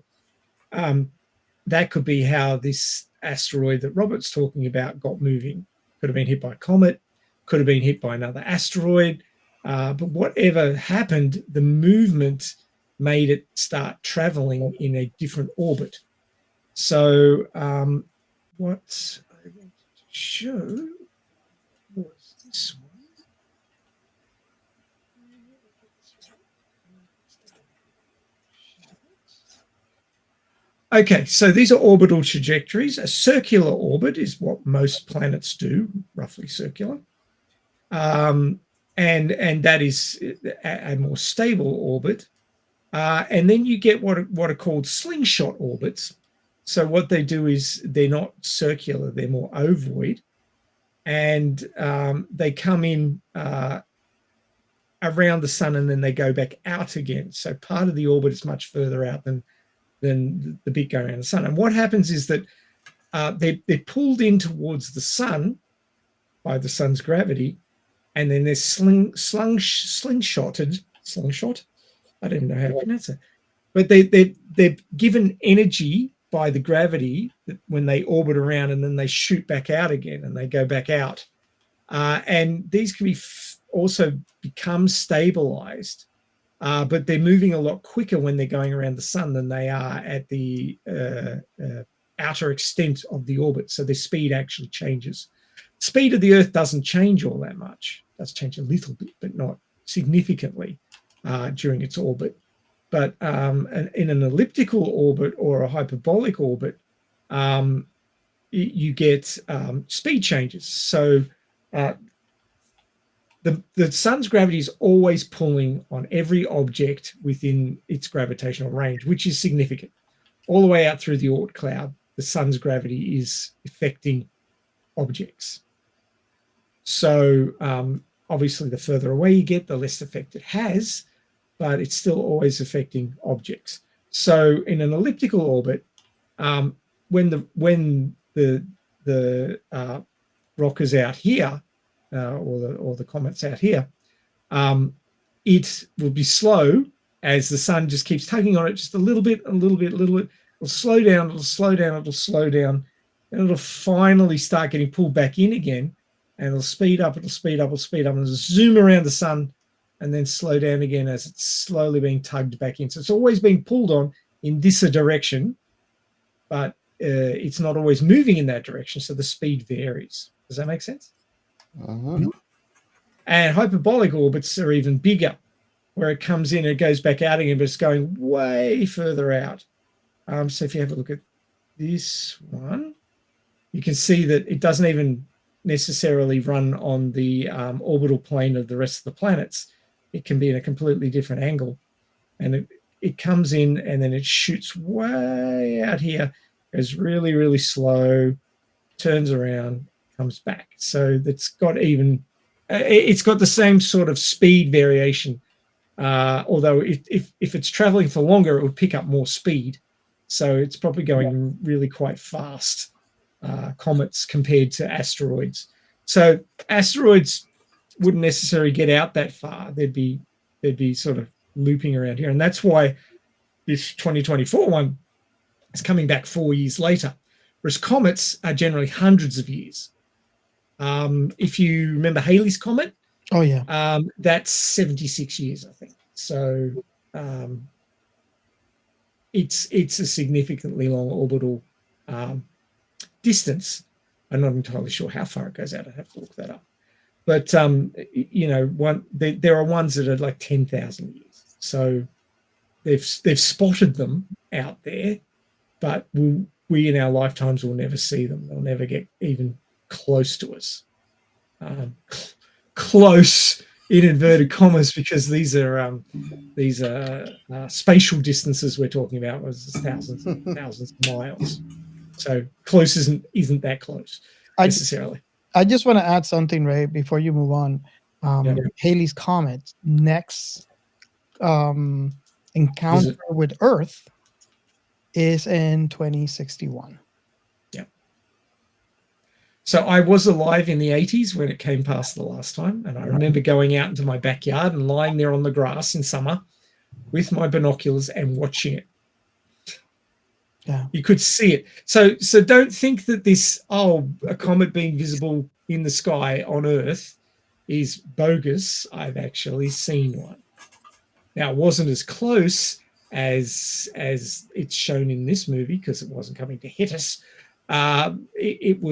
that could be how this asteroid that Robert's talking about got moving. Could have been hit by a comet, could have been hit by another asteroid, but whatever happened, the movement made it start traveling in a different orbit. So what I want to show was this one. Okay, so these are orbital trajectories. A circular orbit is what most planets do, roughly circular. And that is a more stable orbit. And then you get what are called slingshot orbits. So what they do is they're not circular, they're more ovoid. And they come in around the sun, and then they go back out again. So part of the orbit is much further out than the bit going around the sun. And what happens is that they're pulled in towards the sun by the sun's gravity, and then they're slingshotted. Slingshot? I don't even know how to pronounce it. But they're given energy by the gravity when they orbit around, and then they shoot back out again, and they go back out. And these can be also become stabilized, but they're moving a lot quicker when they're going around the sun than they are at the outer extent of the orbit. So their speed actually changes. Speed of the Earth doesn't change all that much. It does change a little bit, but not significantly during its orbit. But in an elliptical orbit or a hyperbolic orbit, you get speed changes. So the sun's gravity is always pulling on every object within its gravitational range, which is significant. All the way out through the Oort cloud, the sun's gravity is affecting objects. So obviously, the further away you get, the less effect it has, but it's still always affecting objects. So in an elliptical orbit, when the rock is out here, or the comet's out here, it will be slow as the sun just keeps tugging on it just a little bit. It'll slow down, and it'll finally start getting pulled back in again, and it'll speed up, and it'll zoom around the sun, and then slow down again as it's slowly being tugged back in. So it's always being pulled on in this direction, but it's not always moving in that direction, so the speed varies. Does that make sense? Uh-huh. And hyperbolic orbits are even bigger, where it comes in and it goes back out again, but it's going way further out. So if you have a look at this one, you can see that it doesn't even necessarily run on the orbital plane of the rest of the planets. It can be in a completely different angle. And it comes in and then it shoots way out here, goes really, really slow, turns around, comes back. So it's got it's got the same sort of speed variation. Although if it's traveling for longer, it would pick up more speed. So it's probably going really quite fast, comets compared to asteroids. So asteroids wouldn't necessarily get out that far. They'd be sort of looping around here. And that's why this 2024 one is coming back 4 years later, whereas comets are generally hundreds of years. If you remember Halley's Comet, Oh yeah. that's 76 years, I think. So it's a significantly long orbital distance. I'm not entirely sure how far it goes out. I'd have to look that up. But there are ones that are like 10,000 years. So they've spotted them out there, but we in our lifetimes will never see them. They'll never get even close to us. Close in inverted commas, because these are spatial distances we're talking about, was thousands and thousands of miles. So close isn't that close necessarily. I just want to add something, Ray, before you move on. Halley's Comet next encounter with Earth is in 2061. Yeah. So I was alive in the 80s when it came past the last time, and I remember going out into my backyard and lying there on the grass in summer with my binoculars and watching it. Yeah. You could see it. So don't think that this, a comet being visible in the sky on Earth is bogus. I've actually seen one. Now, it wasn't as close as it's shown in this movie because it wasn't coming to hit us. It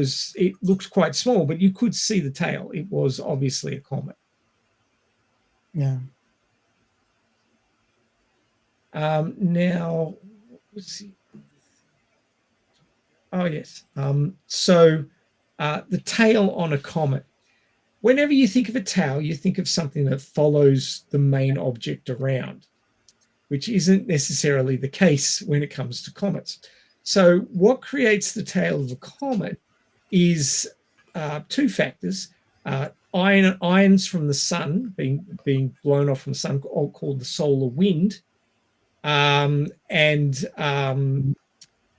looked quite small, but you could see the tail. It was obviously a comet. Yeah. Now, let's see. Oh, yes. So the tail on a comet. Whenever you think of a tail, you think of something that follows the main object around, which isn't necessarily the case when it comes to comets. So what creates the tail of a comet is two factors. Ions from the sun being blown off from the sun, called the solar wind.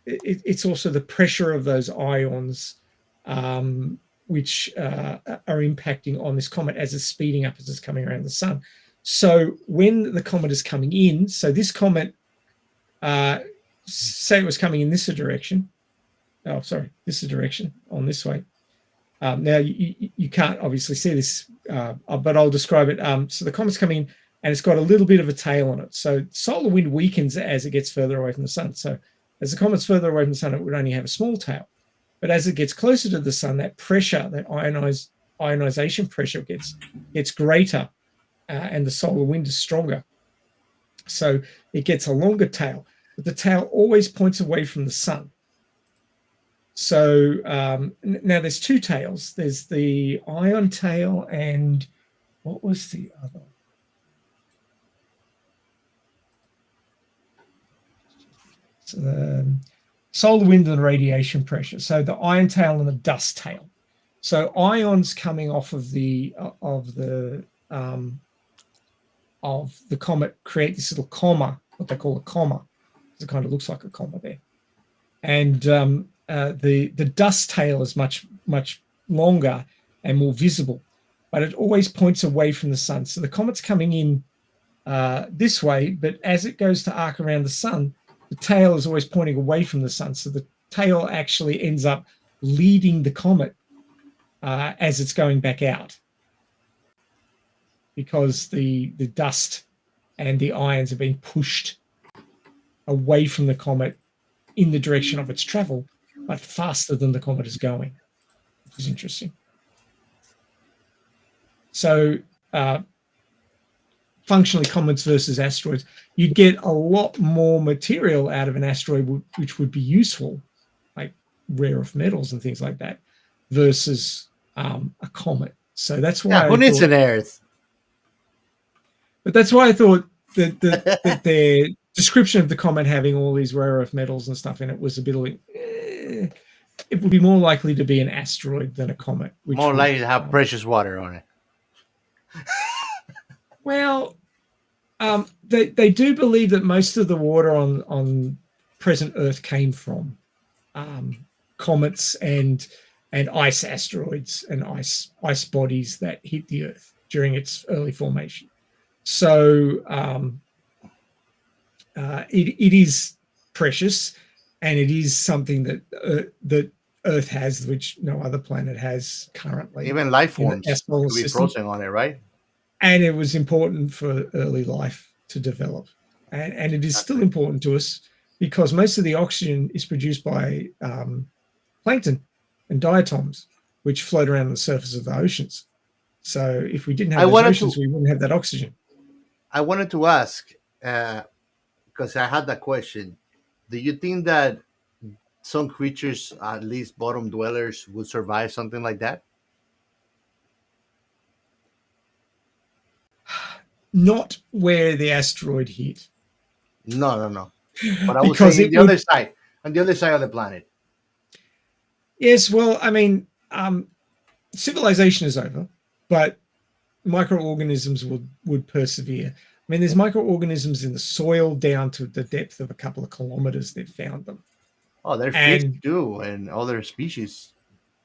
It's also the pressure of those ions, which are impacting on this comet as it's speeding up, as it's coming around the sun. So when the comet is coming in, so this comet, say it was coming in this direction. Oh, sorry, this direction, on this way. Now, you can't obviously see this, but I'll describe it. So the comet's coming in, and it's got a little bit of a tail on it. So solar wind weakens as it gets further away from the sun. So as the comet's further away from the sun, it would only have a small tail. But as it gets closer to the sun, that pressure, that ionization pressure gets greater, and the solar wind is stronger. So it gets a longer tail, but the tail always points away from the sun. So now there's two tails. There's the ion tail, and what was the other? Solar wind and radiation pressure. So the ion tail and the dust tail. So ions coming off of the comet create this little comma, what they call a comma. It kind of looks like a comma there. And the dust tail is much longer and more visible, but it always points away from the sun. So the comet's coming in this way, but as it goes to arc around the sun, the tail is always pointing away from the sun. So the tail actually ends up leading the comet as it's going back out, because the dust and the ions are being pushed away from the comet in the direction of its travel, but faster than the comet is going, which is interesting. So functionally, comets versus asteroids, you'd get a lot more material out of an asteroid, which would be useful, like rare earth metals and things like that, versus a comet. So that's why who needs an Earth? But that's why I thought that they're description of the comet having all these rare earth metals and stuff in it was a bit like, it would be more likely to be an asteroid than a comet. Which More would, likely to have precious water on it. Well, they do believe that most of the water on present Earth came from comets and ice asteroids and ice bodies that hit the Earth during its early formation. So it is precious, and it is something that Earth has, which no other planet has currently. Even life forms our solar could be system. frozen on it, right? And it was important for early life to develop. And it is still important to us because most of the oxygen is produced by plankton and diatoms, which float around the surface of the oceans. So if we didn't have those oceans, we wouldn't have that oxygen. I wanted to ask, because I had that question. Do you think that some creatures, at least bottom dwellers, would survive something like that? Not where the asteroid hit. No. But I was Because saying other side, on the other side of the planet. Yes, well, I mean, civilization is over, but microorganisms would persevere. I mean, there's microorganisms in the soil down to the depth of a couple of kilometers. They've found them. Oh, they're fish too, and other species.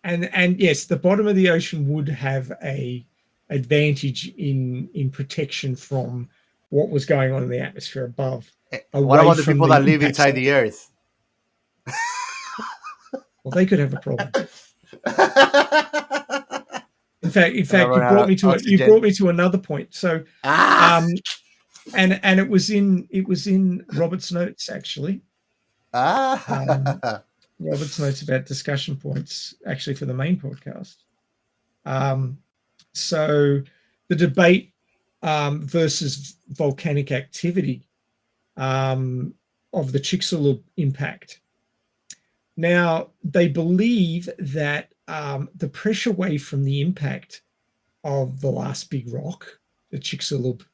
And yes, the bottom of the ocean would have a advantage in protection from what was going on in the atmosphere above. What about the people that live inside the Earth? Well, they could have a problem. In fact, you brought me to another point. So, and it was in Robert's notes actually. Robert's notes about discussion points actually for the main podcast. So the debate versus volcanic activity of the Chicxulub impact. Now, they believe that the pressure wave from the impact of the last big rock, the Chicxulub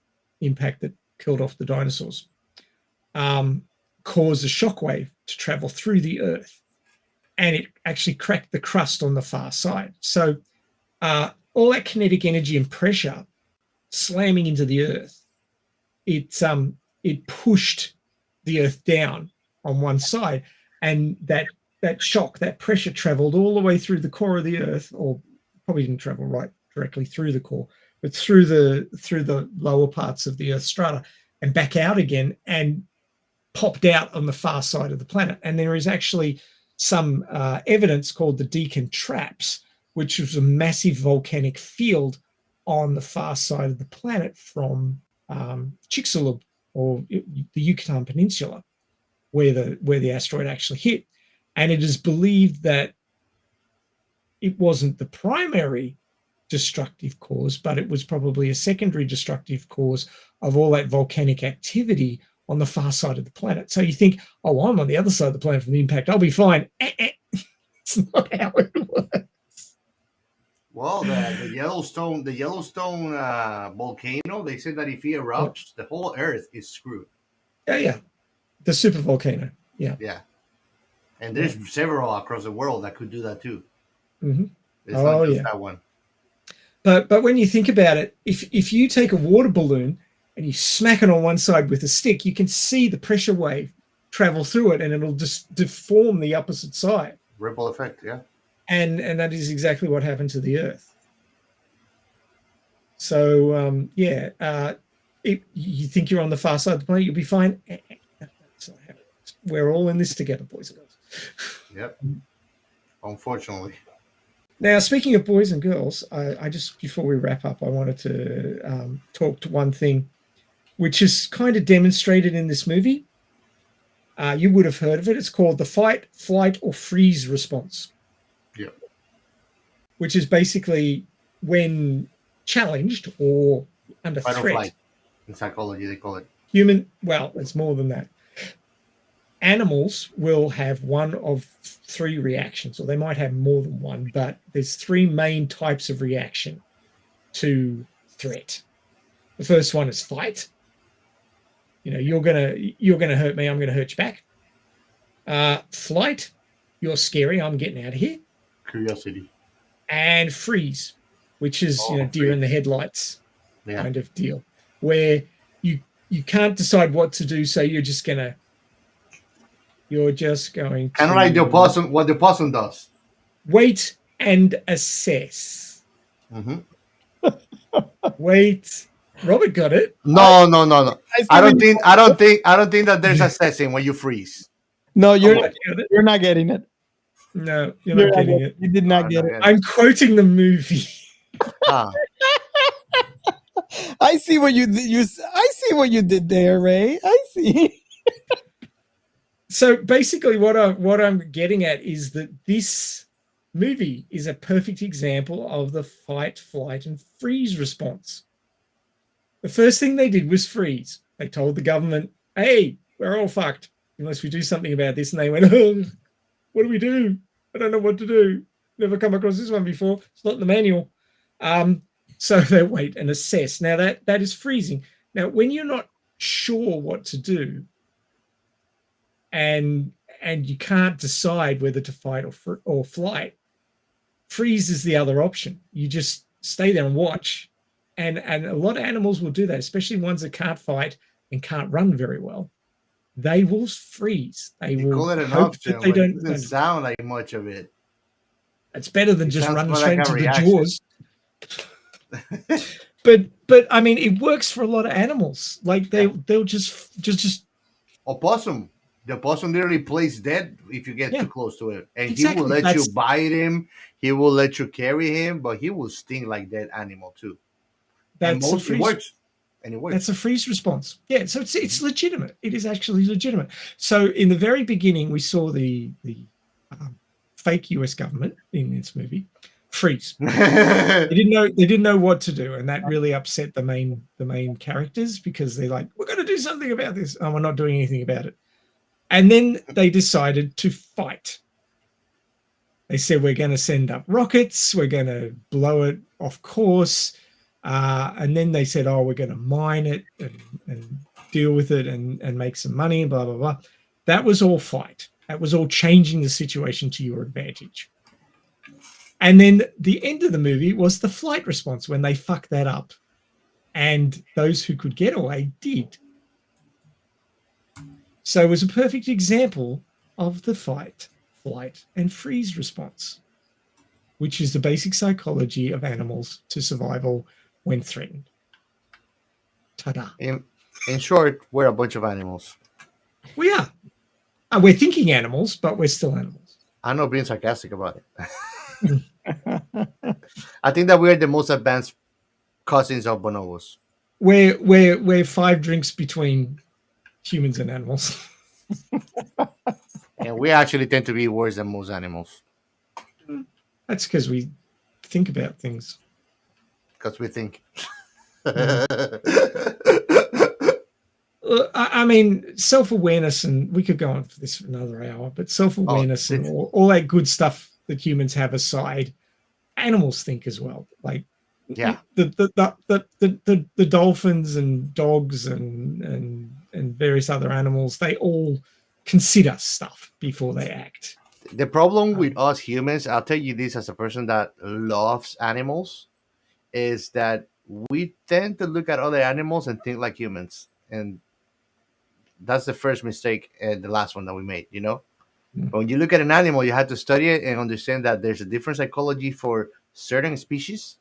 impact that killed off the dinosaurs, caused a shock wave to travel through the Earth, and it actually cracked the crust on the far side. So all that kinetic energy and pressure slamming into the Earth, it pushed the Earth down on one side, and that shock, that pressure traveled all the way through the core of the Earth, or probably didn't travel right directly through the core, but through the lower parts of the Earth strata and back out again, and popped out on the far side of the planet. And there is actually some evidence called the Deakin Traps, which was a massive volcanic field on the far side of the planet from Chicxulub, or the Yucatan Peninsula, where the asteroid actually hit. And it is believed that it wasn't the primary destructive cause, but it was probably a secondary destructive cause of all that volcanic activity on the far side of the planet. So you think, oh, I'm on the other side of the planet from the impact, I'll be fine. It's not how it works. Well, the Yellowstone volcano, they said that if it erupts, the whole Earth is screwed. Yeah. The super volcano. Yeah. And there's several across the world that could do that too. Mm-hmm. It's not just that one. But when you think about it, if you take a water balloon and you smack it on one side with a stick, you can see the pressure wave travel through it, and it'll just deform the opposite side. Ripple effect, yeah. And that is exactly what happened to the Earth. So you think you're on the far side of the planet, you'll be fine. That's not how it works. We're all in this together, boys and girls. Yep. Unfortunately. Now, speaking of boys and girls, I just, before we wrap up, I wanted to talk to one thing, which is kind of demonstrated in this movie. You would have heard of it. It's called the fight, flight, or freeze response. Yep. Which is basically when challenged or under fight threat. Or flight. In psychology, they call it. Well, it's more than that. Animals will have one of three reactions, or they might have more than one, but there's three main types of reaction to threat. The first one is fight. you're gonna hurt me, I'm gonna hurt you back. Flight, you're scary, I'm getting out of here. Curiosity. And freeze, which is deer in the headlights kind of deal, where you can't decide what to do, so you're just going kind to of like the opossum. What the opossum does. wait and assess. Mm-hmm. Wait, Robert got it. No. I don't think that there's assessing when you freeze. No, you're not getting it. No, you're not getting it. You did not get it. I'm quoting the movie. I see what you I see what you did there, Ray. I see. So basically, what I'm getting at is that this movie is a perfect example of the fight, flight, and freeze response. The first thing they did was freeze. They told the government, "Hey, we're all fucked unless we do something about this." And they went, "Oh, what do we do? I don't know what to do. Never come across this one before. It's not in the manual." So they wait and assess. Now that is freezing. Now, when you're not sure what to do, and you can't decide whether to fight or flight, freeze is the other option. You just stay there and watch. And a lot of animals will do that, especially ones that can't fight and can't run very well. They will freeze. They will call it an hope option, that they but it don't doesn't sound like much of it. It's better than just running straight like into the reaction. jaws. but I mean, it works for a lot of animals. Like they'll just opossum. The opossum literally plays dead if you get too close to it, and Exactly. he will let you bite him. He will let you carry him, but he will sting like that animal too. It works. And it works. That's a freeze response. Yeah, so it's legitimate. It is actually legitimate. So in the very beginning, we saw the fake US government in this movie freeze. They didn't know what to do, and that really upset the main characters, because they're like, "We're going to do something about this." Oh, we're not doing anything about it. And then they decided to fight. They said, "We're going to send up rockets. We're going to blow it off course." And then they said, "Oh, we're going to mine it and deal with it and make some money, blah, blah, blah." That was all fight. That was all changing the situation to your advantage. And then the end of the movie was the flight response, when they fucked that up. And those who could get away did. So it was a perfect example of the fight, flight, and freeze response, which is the basic psychology of animals to survival when threatened. Ta-da. In short, we're a bunch of animals. We are. We're thinking animals, but we're still animals. I'm not being sarcastic about it. I think that we're the most advanced cousins of bonobos. We're 5 drinks between humans and animals. And we actually tend to be worse than most animals. That's because we think about things. Because we think. I mean, self-awareness, and we could go on for this for another hour, but self-awareness and all that good stuff that humans have aside, animals think as well. Like, the dolphins and dogs and various other animals, they all consider stuff before they act. The problem with us humans, I'll tell you this as a person that loves animals, is that we tend to look at other animals and think like humans. And that's the first mistake and the last one that we made, But when you look at an animal, you have to study it and understand that there's a different psychology for certain species,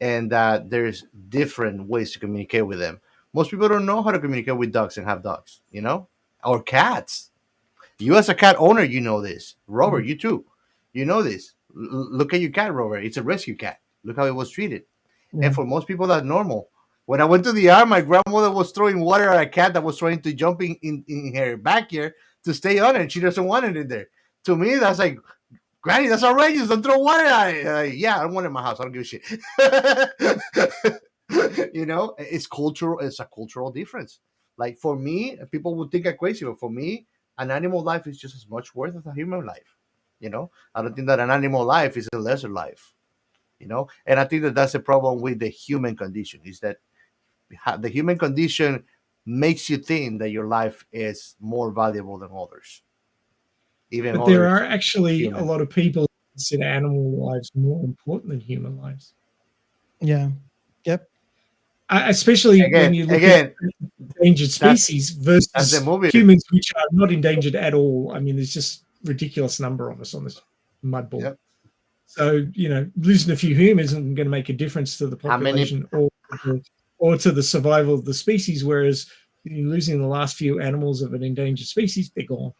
and that there's different ways to communicate with them. Most people don't know how to communicate with dogs and have dogs, or cats. You as a cat owner, you know this. Robert, you too. You know this. Look at your cat, Robert. It's a rescue cat. Look how it was treated. Yeah. And for most people, that's normal. When I went to the ER, my grandmother was throwing water at a cat that was trying to jump in her backyard to stay on it. She doesn't want it in there. To me, that's like, Granny, that's outrageous. Don't throw water at it. Yeah, I don't want it in my house. I don't give a shit. It's cultural. It's a cultural difference. Like, for me, people would think I'm crazy, but for me, an animal life is just as much worth as a human life. I don't think that an animal life is a lesser life. And I think that that's the problem with the human condition, is that the human condition makes you think that your life is more valuable than others. Even But there others are actually a human. lot of people who consider animal lives more important than human lives. Yeah. Yep. Especially when you look at endangered that's species the versus movie. humans, which are not endangered at all. I mean, there's just ridiculous number of us on this mud ball. Yep. So, losing a few humans isn't going to make a difference to the How many- population or to the survival of the species, whereas losing the last few animals of an endangered species, they're gone.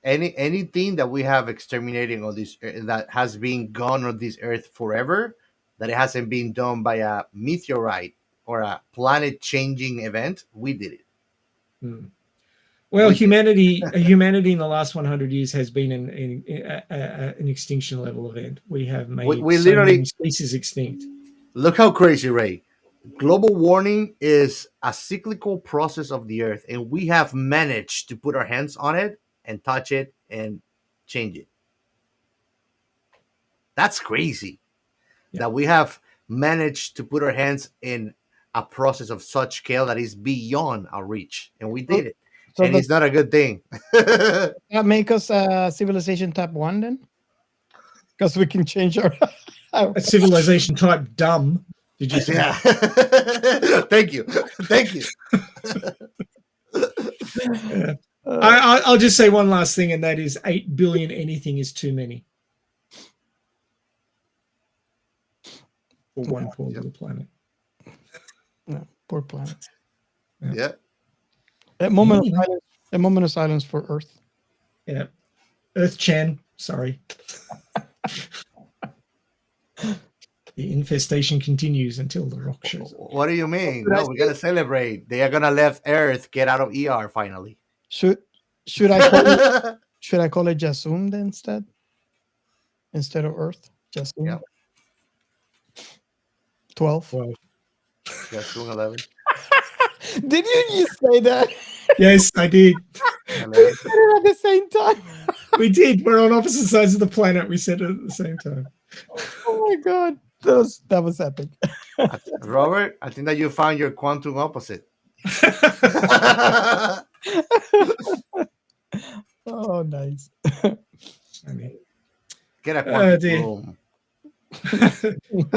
Anything that we have exterminating on this that has been gone on this earth forever, that it hasn't been done by a meteorite or a planet changing event, we did it. Well, We humanity in the last 100 years has been an extinction level event. We have made we so literally many species extinct. look how crazy, Ray. Global warming is a cyclical process of the earth, and we have managed to put our hands on it and touch it and change it. That's crazy. Yeah. That we have managed to put our hands in a process of such scale that is beyond our reach, and we did it. So And it's not a good thing. that make us civilization type 1 then? Because we can change our. A civilization type dumb. Did you say? Yeah. Thank you. Yeah. I'll just say one last thing, and that is 8 billion anything is too many for one poor little planet. No, poor planet. Yeah. A moment of silence for Earth. Yeah. Earth Chan, sorry. The infestation continues until the rock shows up. What do you mean? No, we gotta celebrate. They are gonna let Earth get out of ER finally. Should I call it Jasum then instead of Earth? Jasum. Yeah. 12. Well, Jasum 11. Did you say that? yes, I did. We said it at the same time. We did. We're on opposite sides of the planet. We said it at the same time. Oh my god. That was epic. Robert, I think that you found your quantum opposite. Oh, nice. Get a quantum dear. room.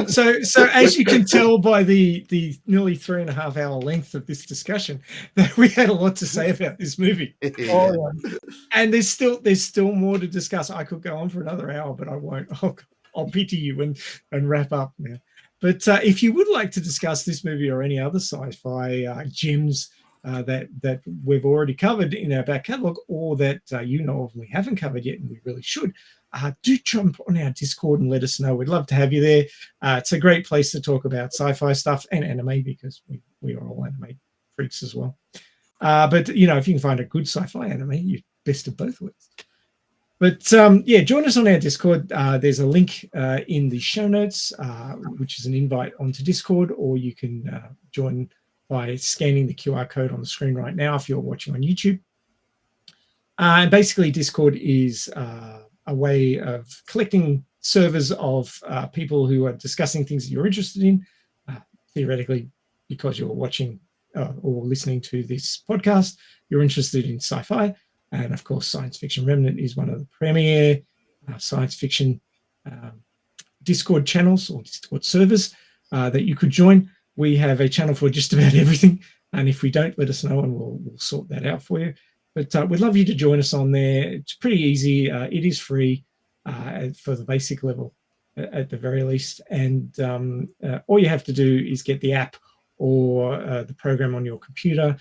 So as you can tell by the nearly 3.5 hour length of this discussion, that we had a lot to say about this movie. Yeah. Oh, yeah. And there's still more to discuss. I could go on for another hour, but I won't. I'll pity you and wrap up now. But if you would like to discuss this movie or any other sci-fi gems that we've already covered in our back catalogue, or that you know of we haven't covered yet and we really should, do jump on our Discord and let us know. We'd love to have you there. It's a great place to talk about sci-fi stuff and anime, because we are all anime freaks as well. But if you can find a good sci-fi anime, you're best of both worlds. But join us on our Discord. There's a link in the show notes, which is an invite onto Discord, or you can join by scanning the QR code on the screen right now if you're watching on YouTube. And basically, Discord is a way of collecting servers of people who are discussing things that you're interested in, theoretically, because you're watching or listening to this podcast, you're interested in sci-fi. And of course, Science Fiction Remnant is one of the premier science fiction Discord channels or Discord servers that you could join. We have a channel for just about everything. And if we don't, let us know and we'll sort that out for you. But we'd love you to join us on there. It's pretty easy. It is free for the basic level at the very least. And all you have to do is get the app or the program on your computer,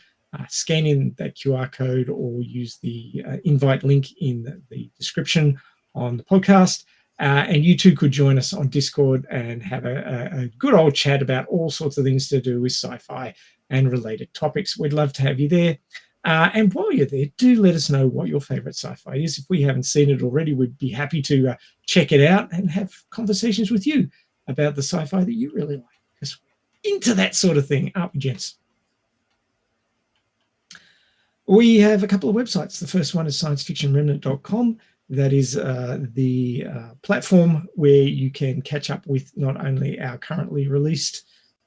scan in that QR code, or use the invite link in the description on the podcast. And you too could join us on Discord and have a good old chat about all sorts of things to do with sci-fi and related topics. We'd love to have you there. And while you're there, do let us know what your favorite sci-fi is. If we haven't seen it already, we'd be happy to check it out and have conversations with you about the sci-fi that you really like. Because we're into that sort of thing, aren't we, gents? We have a couple of websites. The first one is sciencefictionremnant.com. That is the platform where you can catch up with not only our currently released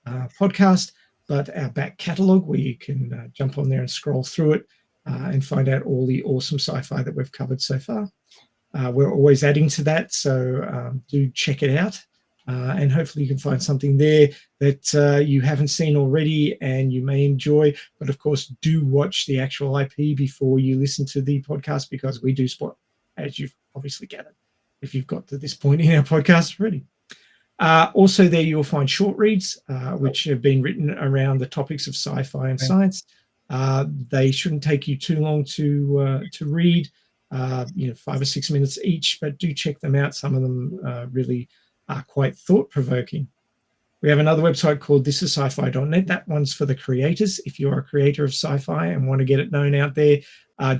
podcast, but our back catalogue, where you can jump on there and scroll through it and find out all the awesome sci-fi that we've covered so far. We're always adding to that, so do check it out. And hopefully you can find something there that you haven't seen already and you may enjoy. But of course, do watch the actual IP before you listen to the podcast, because we do spoil, as you've obviously gathered, if you've got to this point in our podcast already. Also there you'll find short reads, which have been written around the topics of sci-fi and science. They shouldn't take you too long to read, 5 or 6 minutes each, but do check them out. Some of them really are quite thought-provoking. We have another website called thisissci-fi.net. That one's for the creators. If you're a creator of sci-fi and want to get it known out there,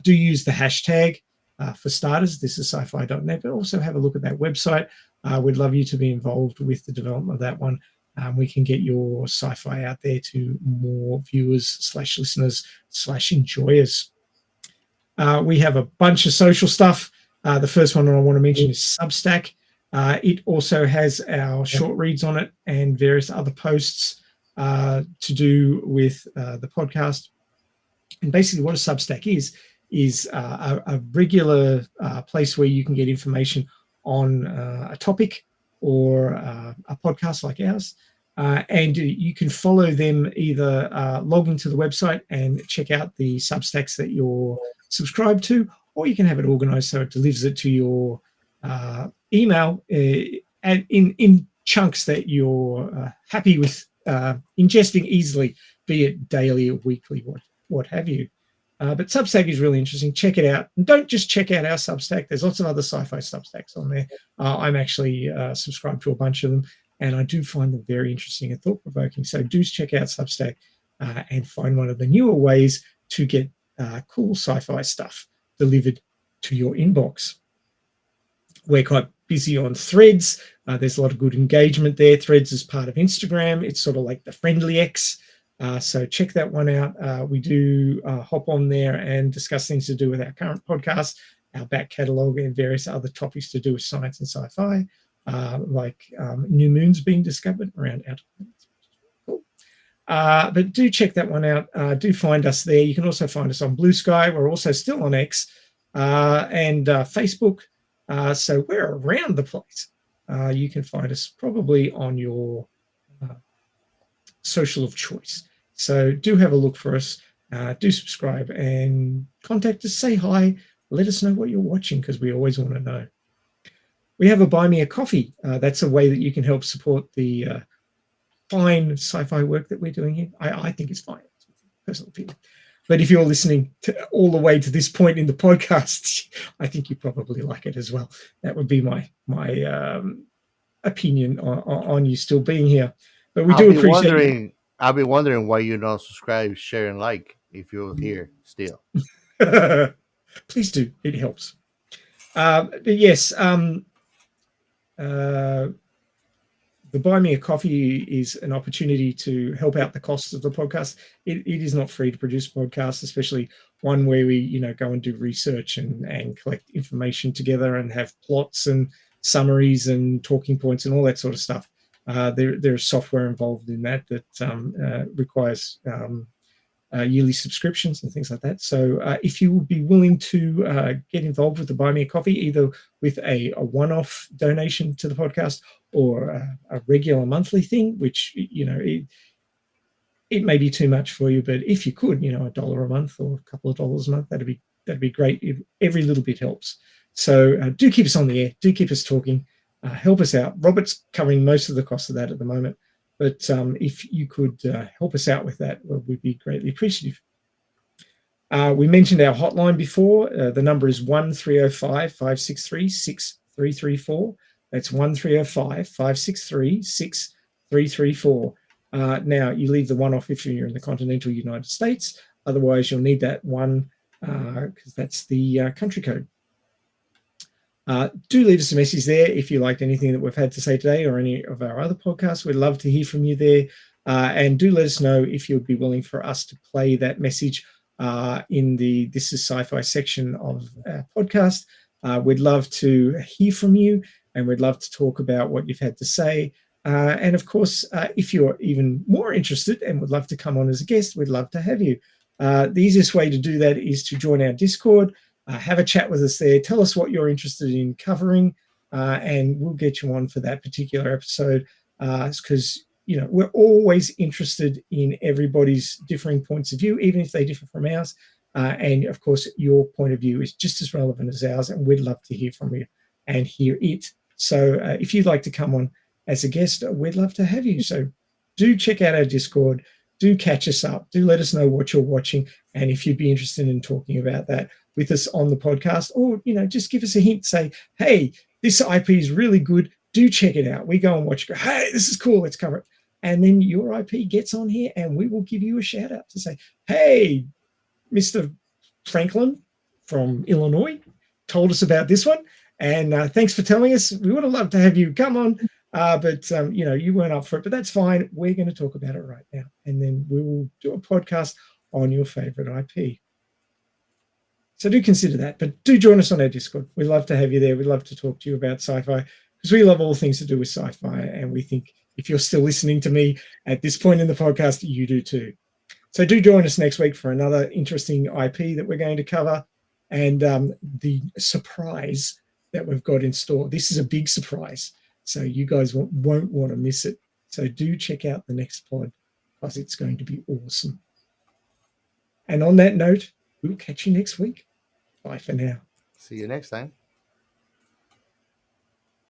do use the hashtag for starters, thisissci-fi.net, but also have a look at that website. We'd love you to be involved with the development of that one. We can get your sci-fi out there to more viewers / listeners / enjoyers. We have a bunch of social stuff. The first one I want to mention is Substack. It also has our short reads on it and various other posts to do with the podcast. And basically what a Substack is a regular place where you can get information on a topic or a podcast like ours. And you can follow them, either log into the website and check out the Substacks that you're subscribed to, or you can have it organized so it delivers it to your email and in chunks that you're happy with ingesting easily, be it daily or weekly, what have you. But Substack is really interesting. Check it out. And don't just check out our Substack. There's lots of other sci-fi Substacks on there. I'm actually subscribed to a bunch of them, and I do find them very interesting and thought-provoking. So do check out Substack and find one of the newer ways to get cool sci-fi stuff delivered to your inbox. We're quite busy on Threads. There's a lot of good engagement there. Threads is part of Instagram. It's sort of like the friendly X. So check that one out. We do hop on there and discuss things to do with our current podcast, our back catalogue, and various other topics to do with science and sci-fi, like new moons being discovered around outer planets. Cool. But do check that one out. Do find us there. You can also find us on Blue Sky. We're also still on X and Facebook. So we're around the place. You can find us probably on your social of choice. So do have a look for us, do subscribe and contact us, say hi, let us know what you're watching, because we always want to know. We have a Buy Me a Coffee. That's a way that you can help support the fine sci-fi work that we're doing here. I think it's fine, personal opinion. But if you're listening all the way to this point in the podcast, I think you probably like it as well. That would be my opinion on you still being here. But we do appreciate. I'll be wondering why you don't subscribe, share, and like if you're here still. Please do. It helps. But yes, the Buy Me a Coffee is an opportunity to help out the costs of the podcast. It is not free to produce a podcast, especially one where we, go and do research and collect information together and have plots and summaries and talking points and all that sort of stuff. There's software involved in that requires yearly subscriptions and things like that. So if you would be willing to get involved with the Buy Me a Coffee, either with a one-off donation to the podcast or a regular monthly thing, which, it may be too much for you, but if you could, $1 a month or a couple of dollars a month, that'd be great. Every little bit helps. So do keep us on the air. Do keep us talking. Help us out. Robert's covering most of the cost of that at the moment. But if you could help us out with that, we'd be greatly appreciative. We mentioned our hotline before. The number is 1305-563-6334. That's 1305-563-6334. Now, you leave the one off if you're in the continental United States. Otherwise, you'll need that one because that's the country code. Do leave us a message there if you liked anything that we've had to say today or any of our other podcasts. We'd love to hear from you there. And do let us know if you'd be willing for us to play that message in the This is Sci-Fi section of our podcast. We'd love to hear from you, and we'd love to talk about what you've had to say. And of course, if you're even more interested and would love to come on as a guest, we'd love to have you. The easiest way to do that is to join our Discord, have a chat with us there, tell us what you're interested in covering, and we'll get you on for that particular episode, because we're always interested in everybody's differing points of view, even if they differ from ours. And of course, your point of view is just as relevant as ours, and we'd love to hear from you and hear it. So if you'd like to come on as a guest, we'd love to have you. So do check out our Discord, do catch us up, do let us know what you're watching, and if you'd be interested in talking about that with us on the podcast, or just give us a hint, say, hey, this IP is really good, do check it out. We go and watch, go, hey, this is cool, let's cover it. And then your IP gets on here and we will give you a shout out to say, hey, Mr. Franklin from Illinois told us about this one, and thanks for telling us. We would have loved to have you come on, but you weren't up for it, but that's fine. We're going to talk about it right now, and then we will do a podcast on your favorite IP. So do consider that, but do join us on our Discord. We'd love to have you there. We'd love to talk to you about sci-fi, because we love all things to do with sci-fi, and we think if you're still listening to me at this point in the podcast, you do too. So do join us next week for another interesting IP that we're going to cover, and the surprise that we've got in store. This is a big surprise, so you guys won't want to miss it. So do check out the next pod, because it's going to be awesome. And on that note, we'll catch you next week. Bye for now. See you next time.